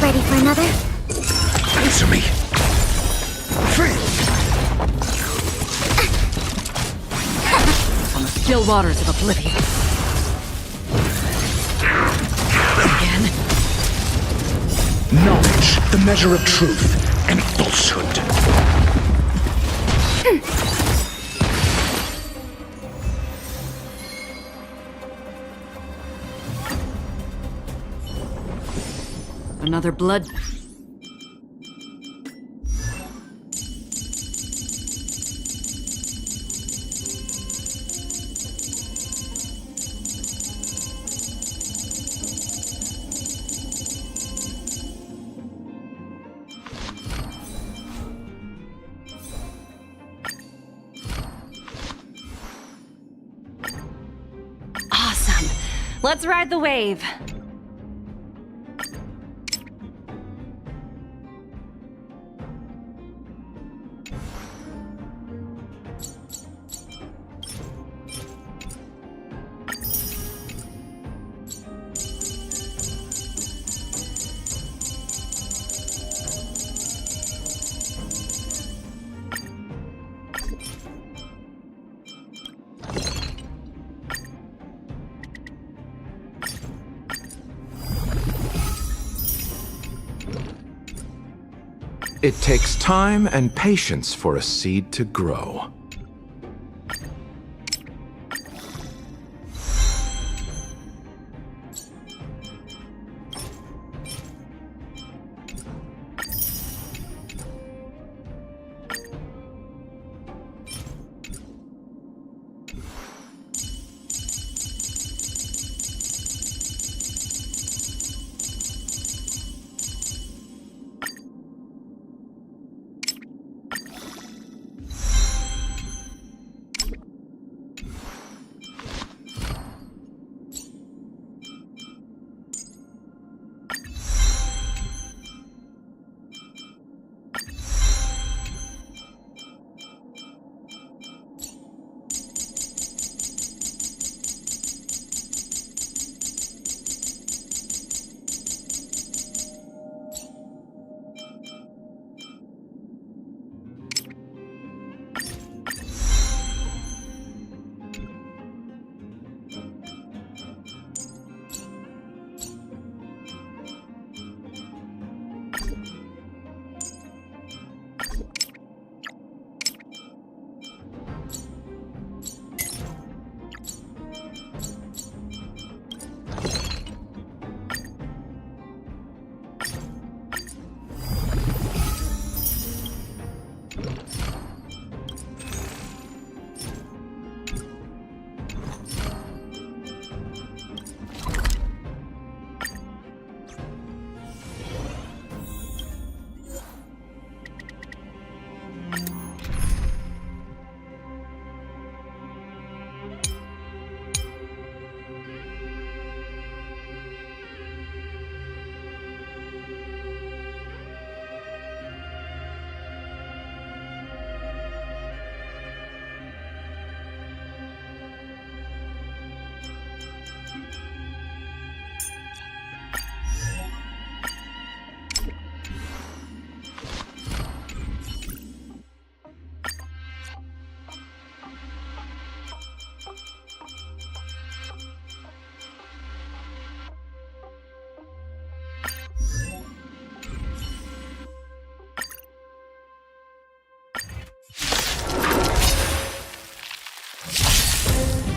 [SPEAKER 8] Ready for another?
[SPEAKER 19] Answer me. Free.
[SPEAKER 16] On the still waters of oblivion. Again.
[SPEAKER 19] Knowledge, the measure of truth and falsehood.
[SPEAKER 16] Another blood.
[SPEAKER 7] Awesome. Let's ride the wave.
[SPEAKER 9] It takes time and patience for a seed to grow.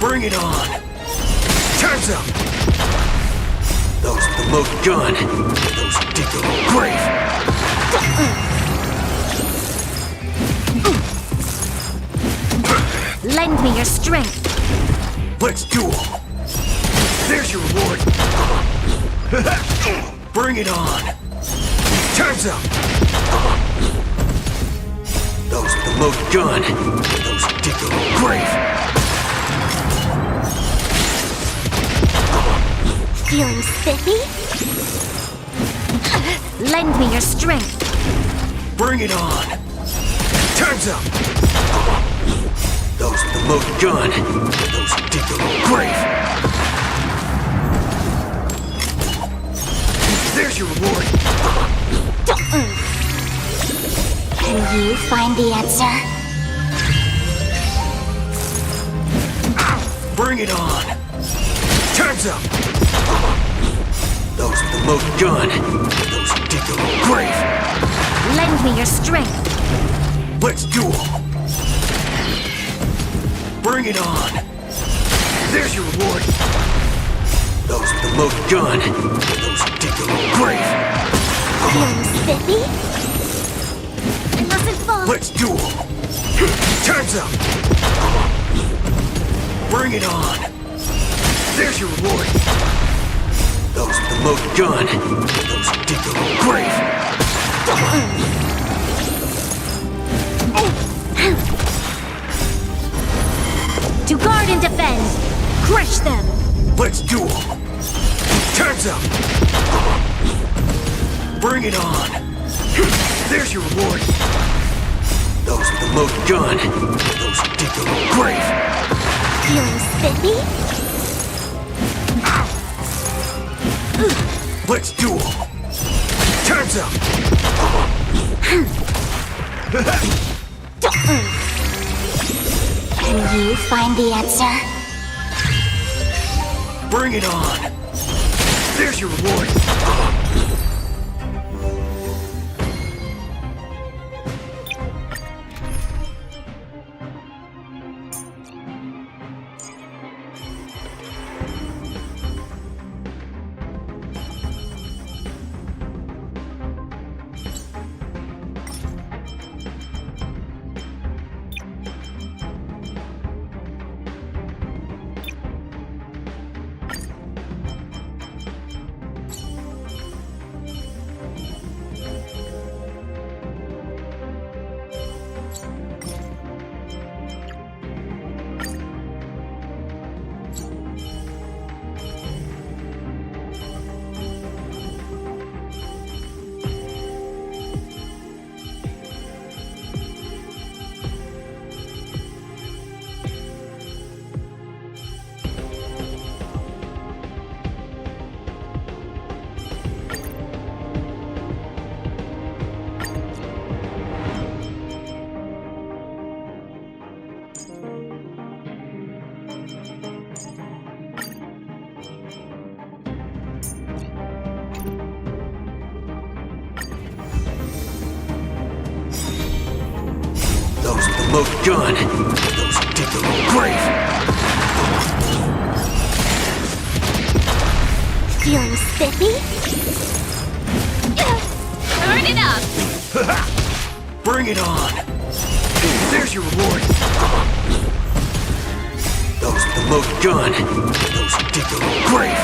[SPEAKER 18] Bring it on! Time's up! Those with the loaded gun, those who dig their own grave!
[SPEAKER 2] Lend me your strength.
[SPEAKER 18] Let's duel! There's your reward! Bring it on! Time's up! Those with the loaded gun, those who dig their own grave!
[SPEAKER 8] Feeling spiffy?
[SPEAKER 2] Lend me your strength.
[SPEAKER 18] Bring it on! Time's up! Those with the loaded gun, those who dig their own grave! There's your reward!
[SPEAKER 8] Can you find the answer?
[SPEAKER 18] Bring it on! Time's up! Those with the loaded gun, those who dig their own grave!
[SPEAKER 2] Lend me your strength.
[SPEAKER 18] Let's duel! Bring it on! There's your reward! Those with the loaded gun, those who dig their own grave!
[SPEAKER 8] Feeling spiffy? I mustn't fall.
[SPEAKER 18] Let's duel! Time's up! Bring it on! There's your reward! Those with the loaded gun, those who dig their own grave!
[SPEAKER 2] To guard and defend. Crush them.
[SPEAKER 18] Let's duel! Time's up! Bring it on! There's your reward! Those with the loaded gun, those who dig their own grave!
[SPEAKER 8] Feeling spiffy?
[SPEAKER 18] Let's duel! Time's up!
[SPEAKER 8] Can you find the answer?
[SPEAKER 18] Bring it on! There's your reward! Those with the loaded gun, those who dig their own grave!
[SPEAKER 8] Feeling spiffy?
[SPEAKER 4] Turn it up!
[SPEAKER 18] Bring it on! There's your reward! Those with the loaded gun, those who dig their own grave!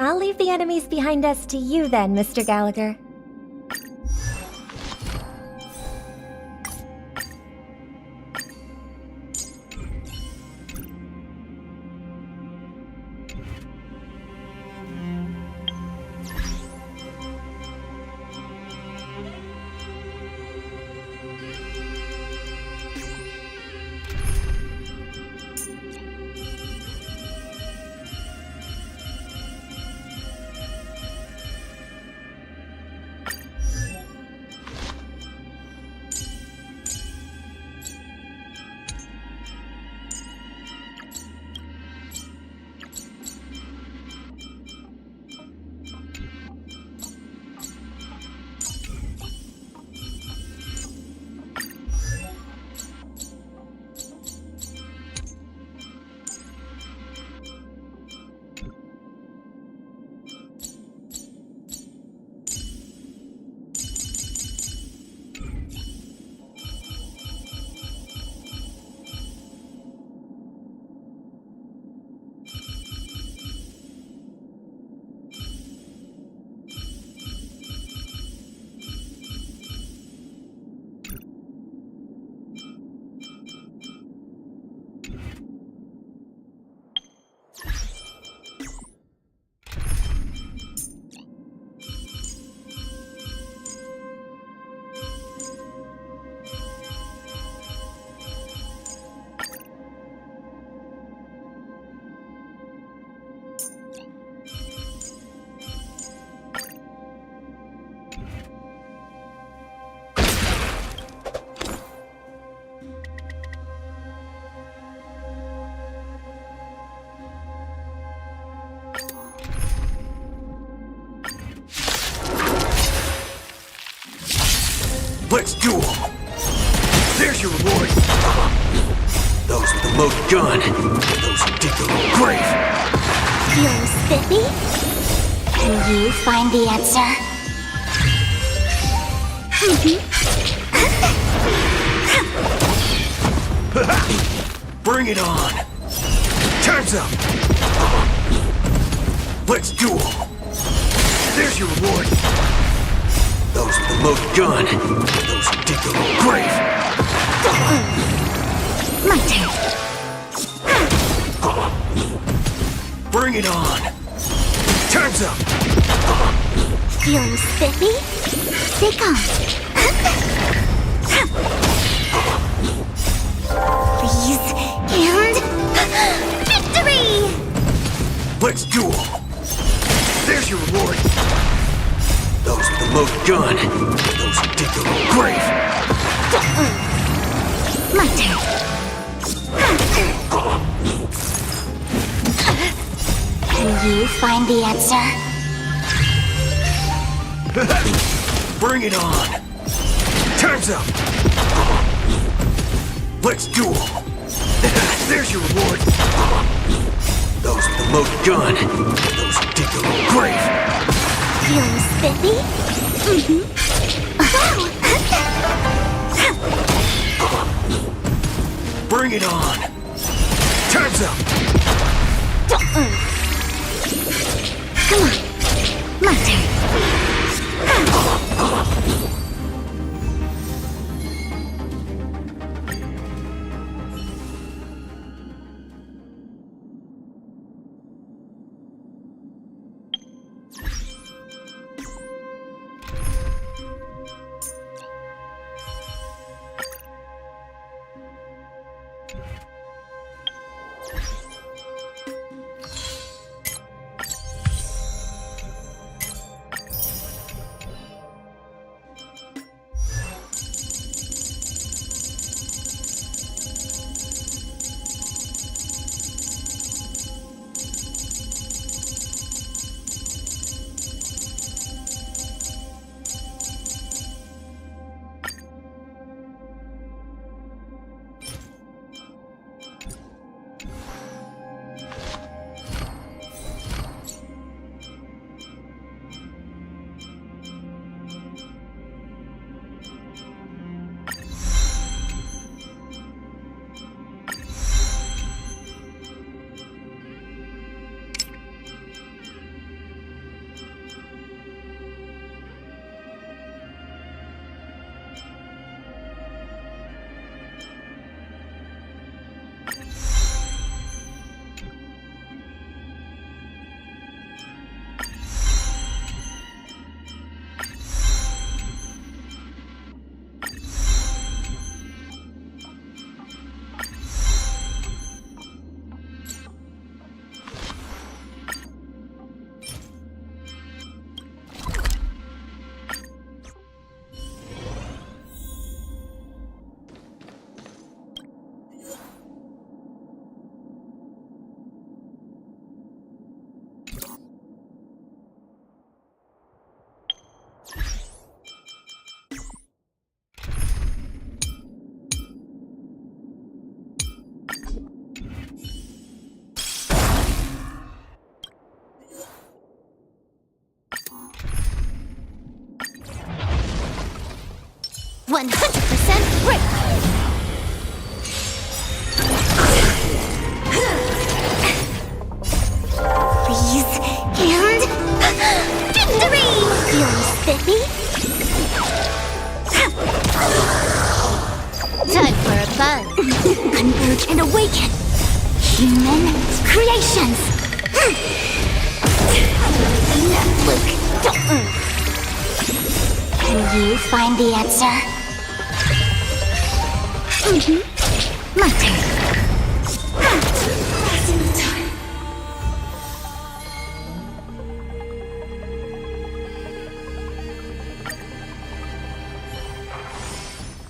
[SPEAKER 10] I'll leave the enemies behind us to you then, Mr. Gallagher.
[SPEAKER 18] Let's duel! There's your reward! Those with the loaded gun, those who dig their own grave!
[SPEAKER 8] Feeling spiffy? Can you find the answer?
[SPEAKER 18] Bring it on! Time's up! Let's duel! There's your reward! Those with the loaded gun, those who dig their own grave!
[SPEAKER 8] My turn.
[SPEAKER 18] Bring it on! Time's up!
[SPEAKER 8] Feeling spiffy? Stay calm. Freeze and victory!
[SPEAKER 18] Let's duel! There's your reward! Those with the loaded gun, those who dig their own grave!
[SPEAKER 8] My turn. Can you find the answer?
[SPEAKER 18] Bring it on! Time's up! Let's duel! There's your reward! Those with the loaded gun, those who dig their own grave!
[SPEAKER 8] Feeling spiffy?
[SPEAKER 18] Bring it on! Time's up!
[SPEAKER 8] Come on, my turn. 100% break! Please, and... victory! Feeling spiffy? Time for a buzz. Converge and awaken! Human creations! Look, can you find the answer? My turn. Passing the time.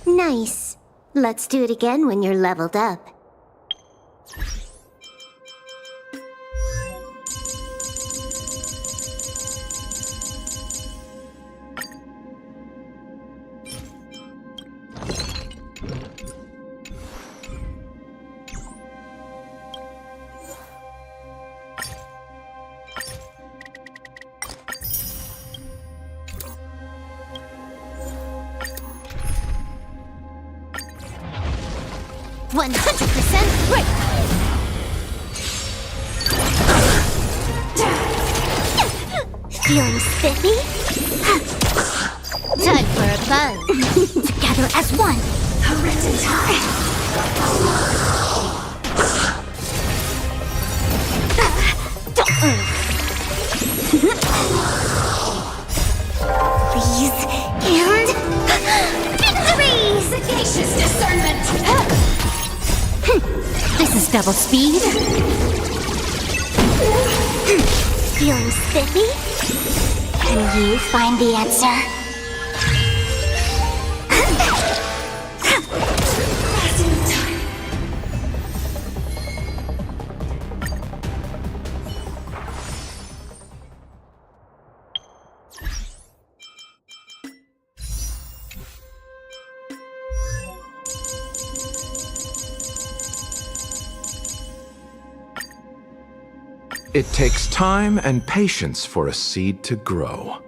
[SPEAKER 8] Nice. Let's do it again when you're leveled up. Break! Feeling spiffy? Time for a buzz. Together as one. Please, and... victory! Sagacious discernment! This is double speed. Feeling spiffy? Can you find the answer?
[SPEAKER 9] It takes time and patience for a seed to grow.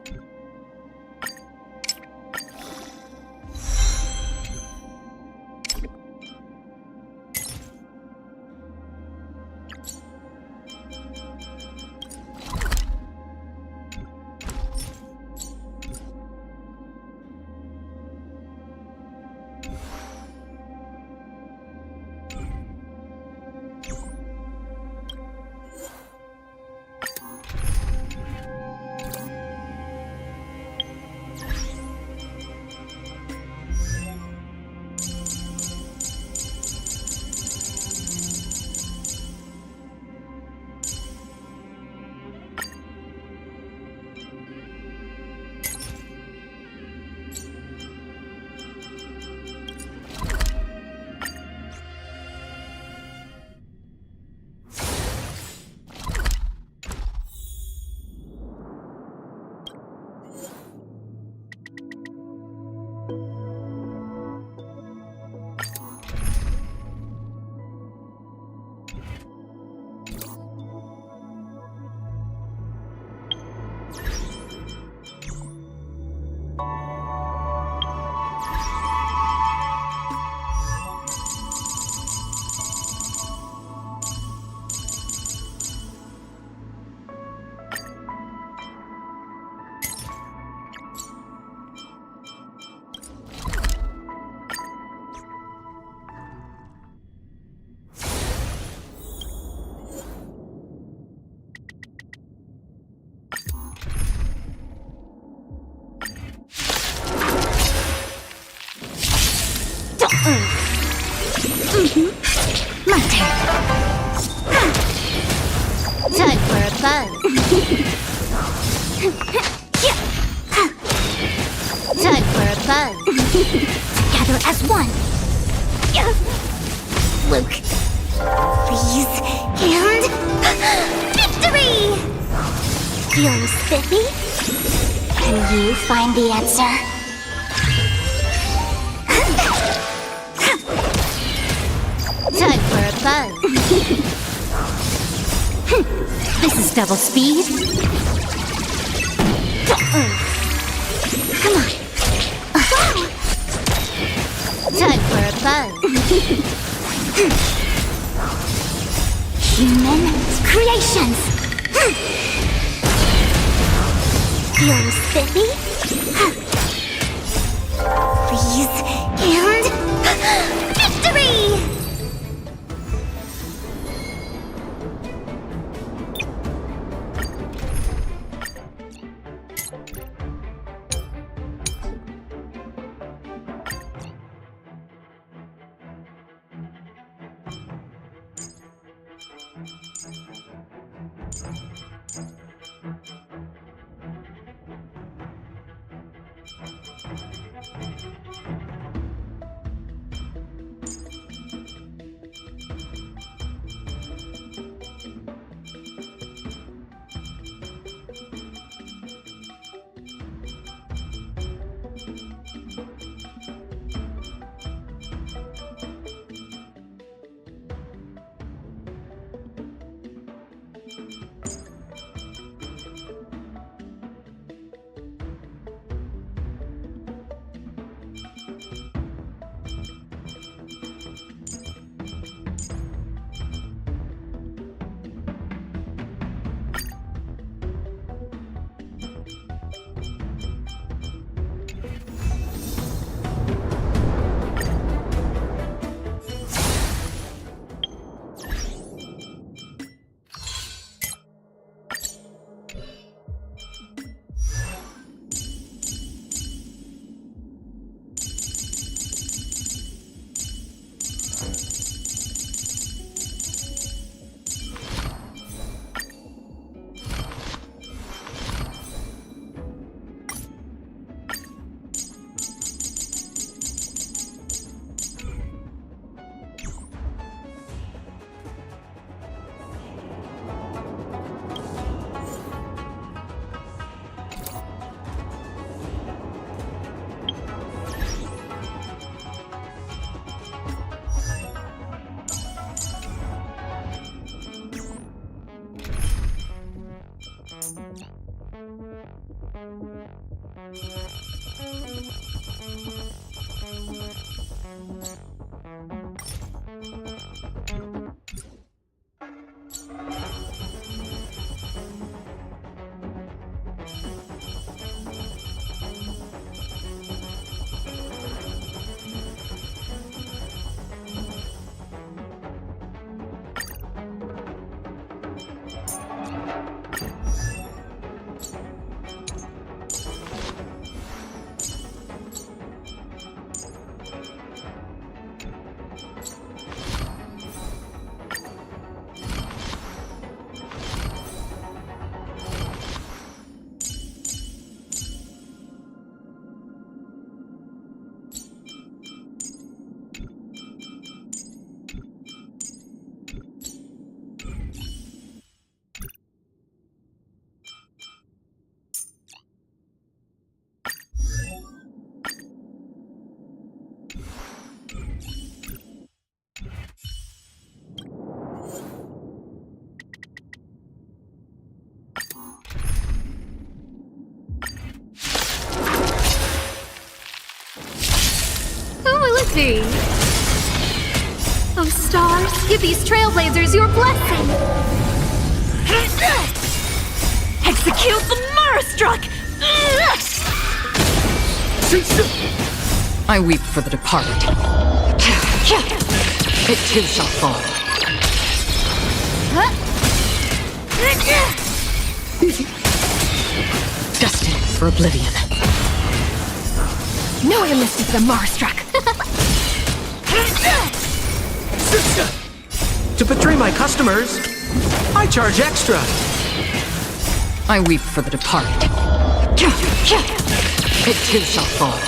[SPEAKER 8] My turn. Time for a buzz. Time for a buzz. Together as one. Luke, please, and victory! Feeling spiffy? Can you find the answer? Time for a buzz. This is double speed. Come on. fun. Human creations. Feeling spiffy? Freeze and victory!
[SPEAKER 2] See. Oh, stars, give these trailblazers your blessing! Execute the Marastruck!
[SPEAKER 16] I weep for the departed. It too shall fall. Destined for oblivion.
[SPEAKER 2] No one listed the Marastruck!
[SPEAKER 6] To betray my customers, I charge extra.
[SPEAKER 16] I weep for the departed. It too shall fall.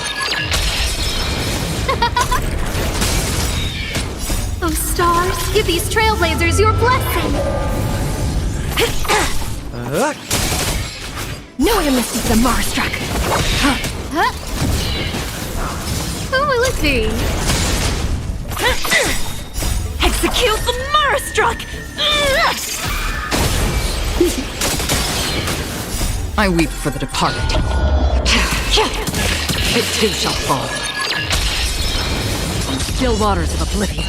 [SPEAKER 2] Oh, stars, give these trailblazers your blessing! No one listed the Marastruck! Who will it be? Execute the Marastruck!
[SPEAKER 16] I weep for the departed. It too shall fall. still waters of oblivion.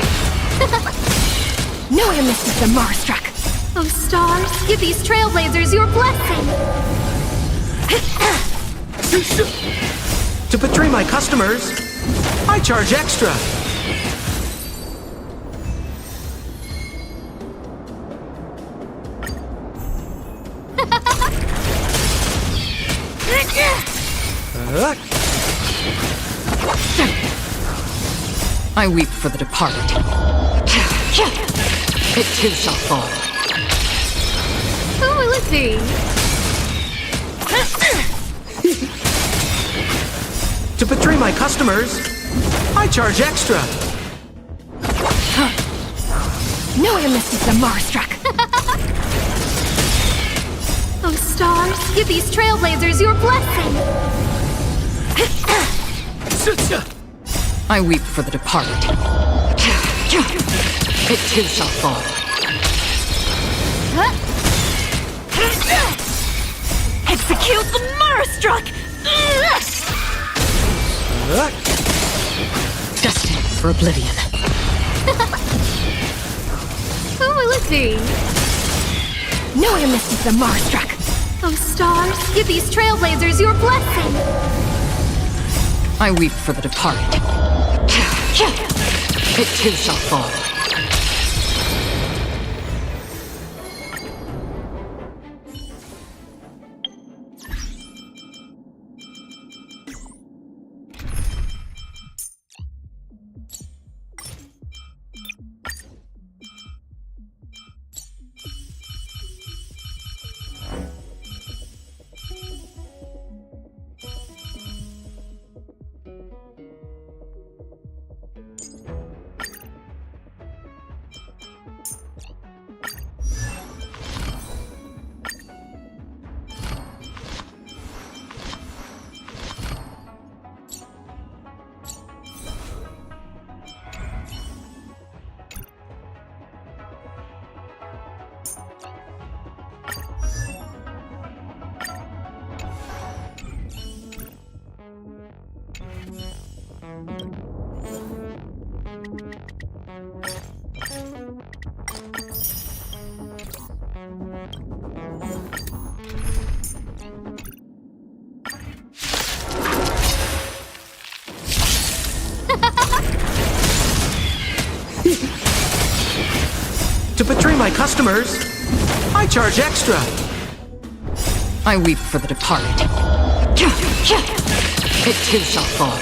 [SPEAKER 2] No one misses the Marstruck. Oh, stars, give these trailblazers your blessing.
[SPEAKER 6] To betray my customers, I charge extra.
[SPEAKER 16] I weep for the departed. It too shall fall.
[SPEAKER 2] Who will it be?
[SPEAKER 6] To betray my customers, I charge extra.
[SPEAKER 2] No one misses the Marstruck. Oh, stars, give these trailblazers your blessing.
[SPEAKER 16] I weep for the departed. It too shall fall.
[SPEAKER 2] Execute the Marstruck!
[SPEAKER 16] Destined for oblivion.
[SPEAKER 2] Who will it be? No one misses the Marstruck. Oh, stars, give these trailblazers your blessing.
[SPEAKER 16] I weep for the departed. It too shall fall.
[SPEAKER 6] To betray my customers, I charge extra.
[SPEAKER 16] I weep for the departed. It too shall fall.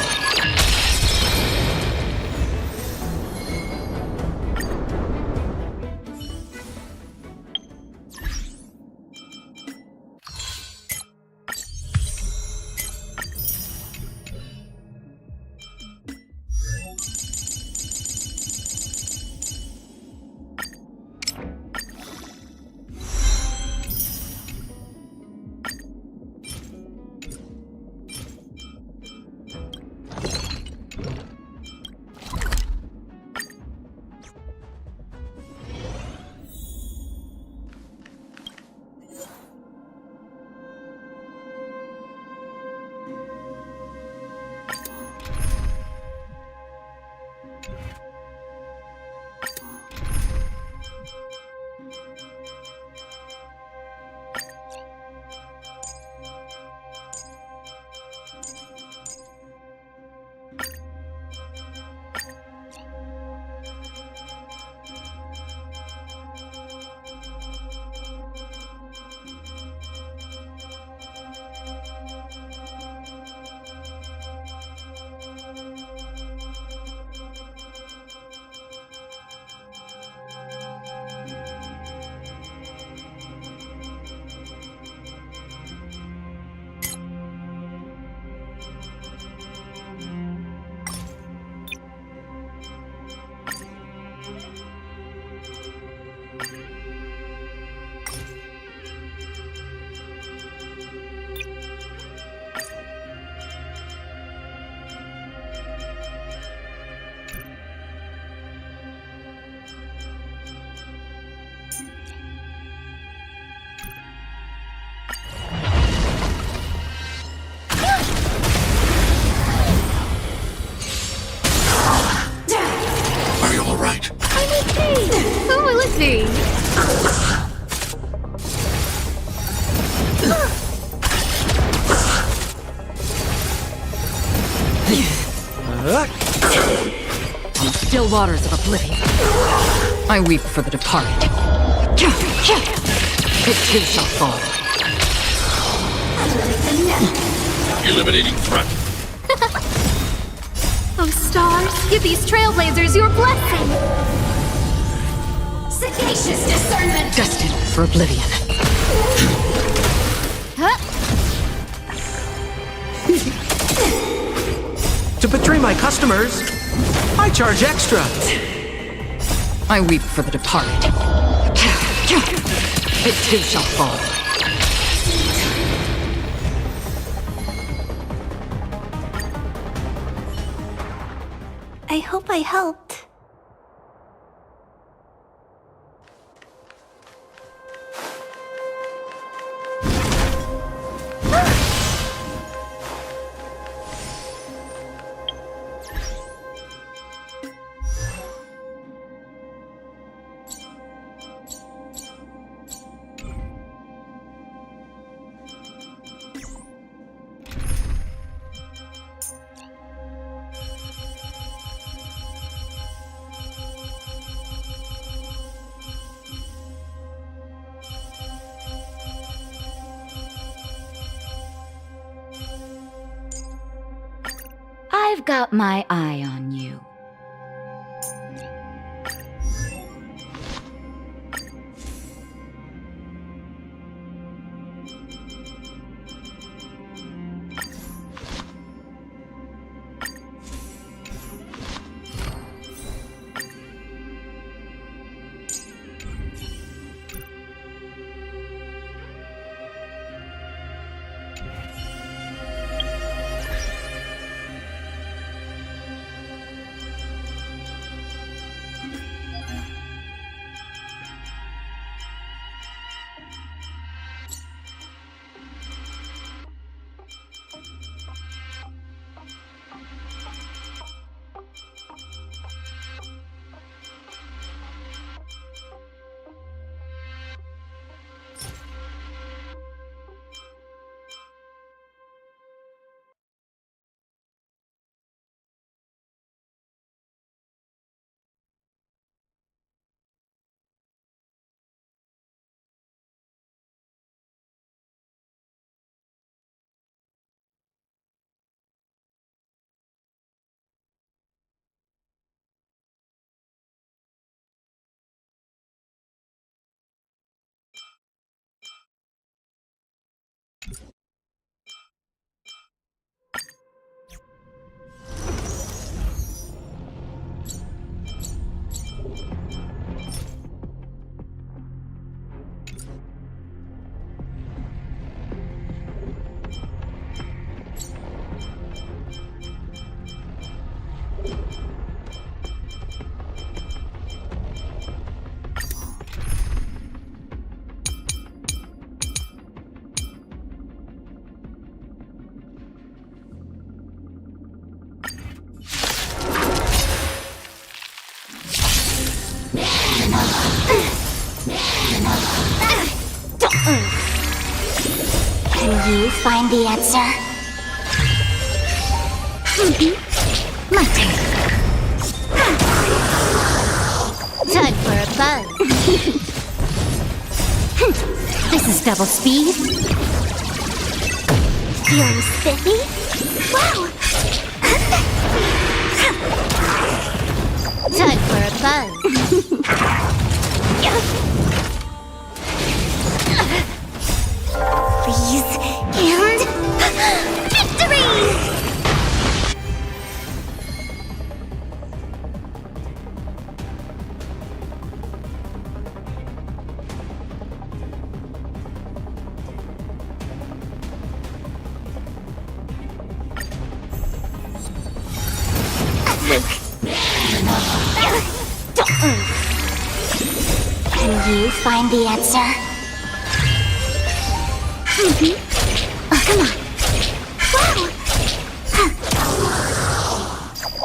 [SPEAKER 16] On the still waters of oblivion, I weep for the departed. It too shall fall.
[SPEAKER 19] Eliminating threat.
[SPEAKER 2] Oh, stars, give these trailblazers your blessing.
[SPEAKER 8] Sagacious discernment.
[SPEAKER 16] Destined for oblivion.
[SPEAKER 6] To betray my customers, I charge extra.
[SPEAKER 16] I weep for the departed. It too shall fall.
[SPEAKER 8] I hope I helped.
[SPEAKER 15] I've got my eye on you.
[SPEAKER 8] Can you find the answer? My turn.
[SPEAKER 1] Time for a buzz. This is double speed.
[SPEAKER 8] Feeling spiffy? Wow!
[SPEAKER 1] Time for a buzz.
[SPEAKER 8] Freeze and victory! Can you find the answer? Oh, come on. Wow!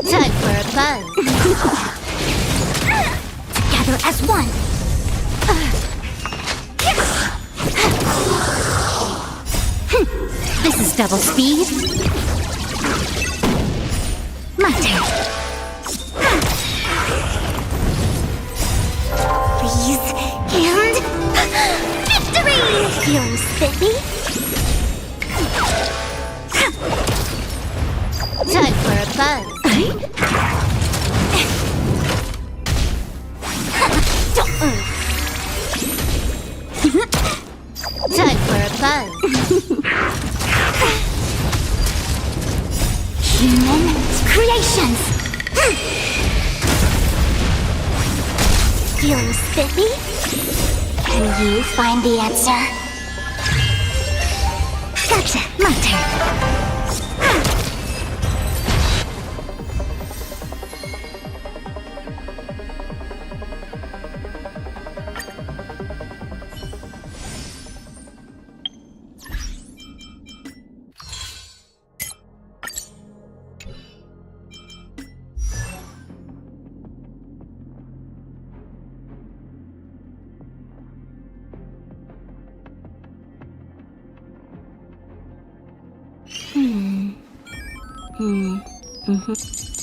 [SPEAKER 1] Time for a buzz.
[SPEAKER 8] Together as one.
[SPEAKER 1] This is double speed.
[SPEAKER 8] My turn. Victory! Feeling spiffy? Time for a buzz. Time for a buzz. Human creations. Feeling spiffy? Can you find the answer? Gotcha, my turn. Mm-hmm.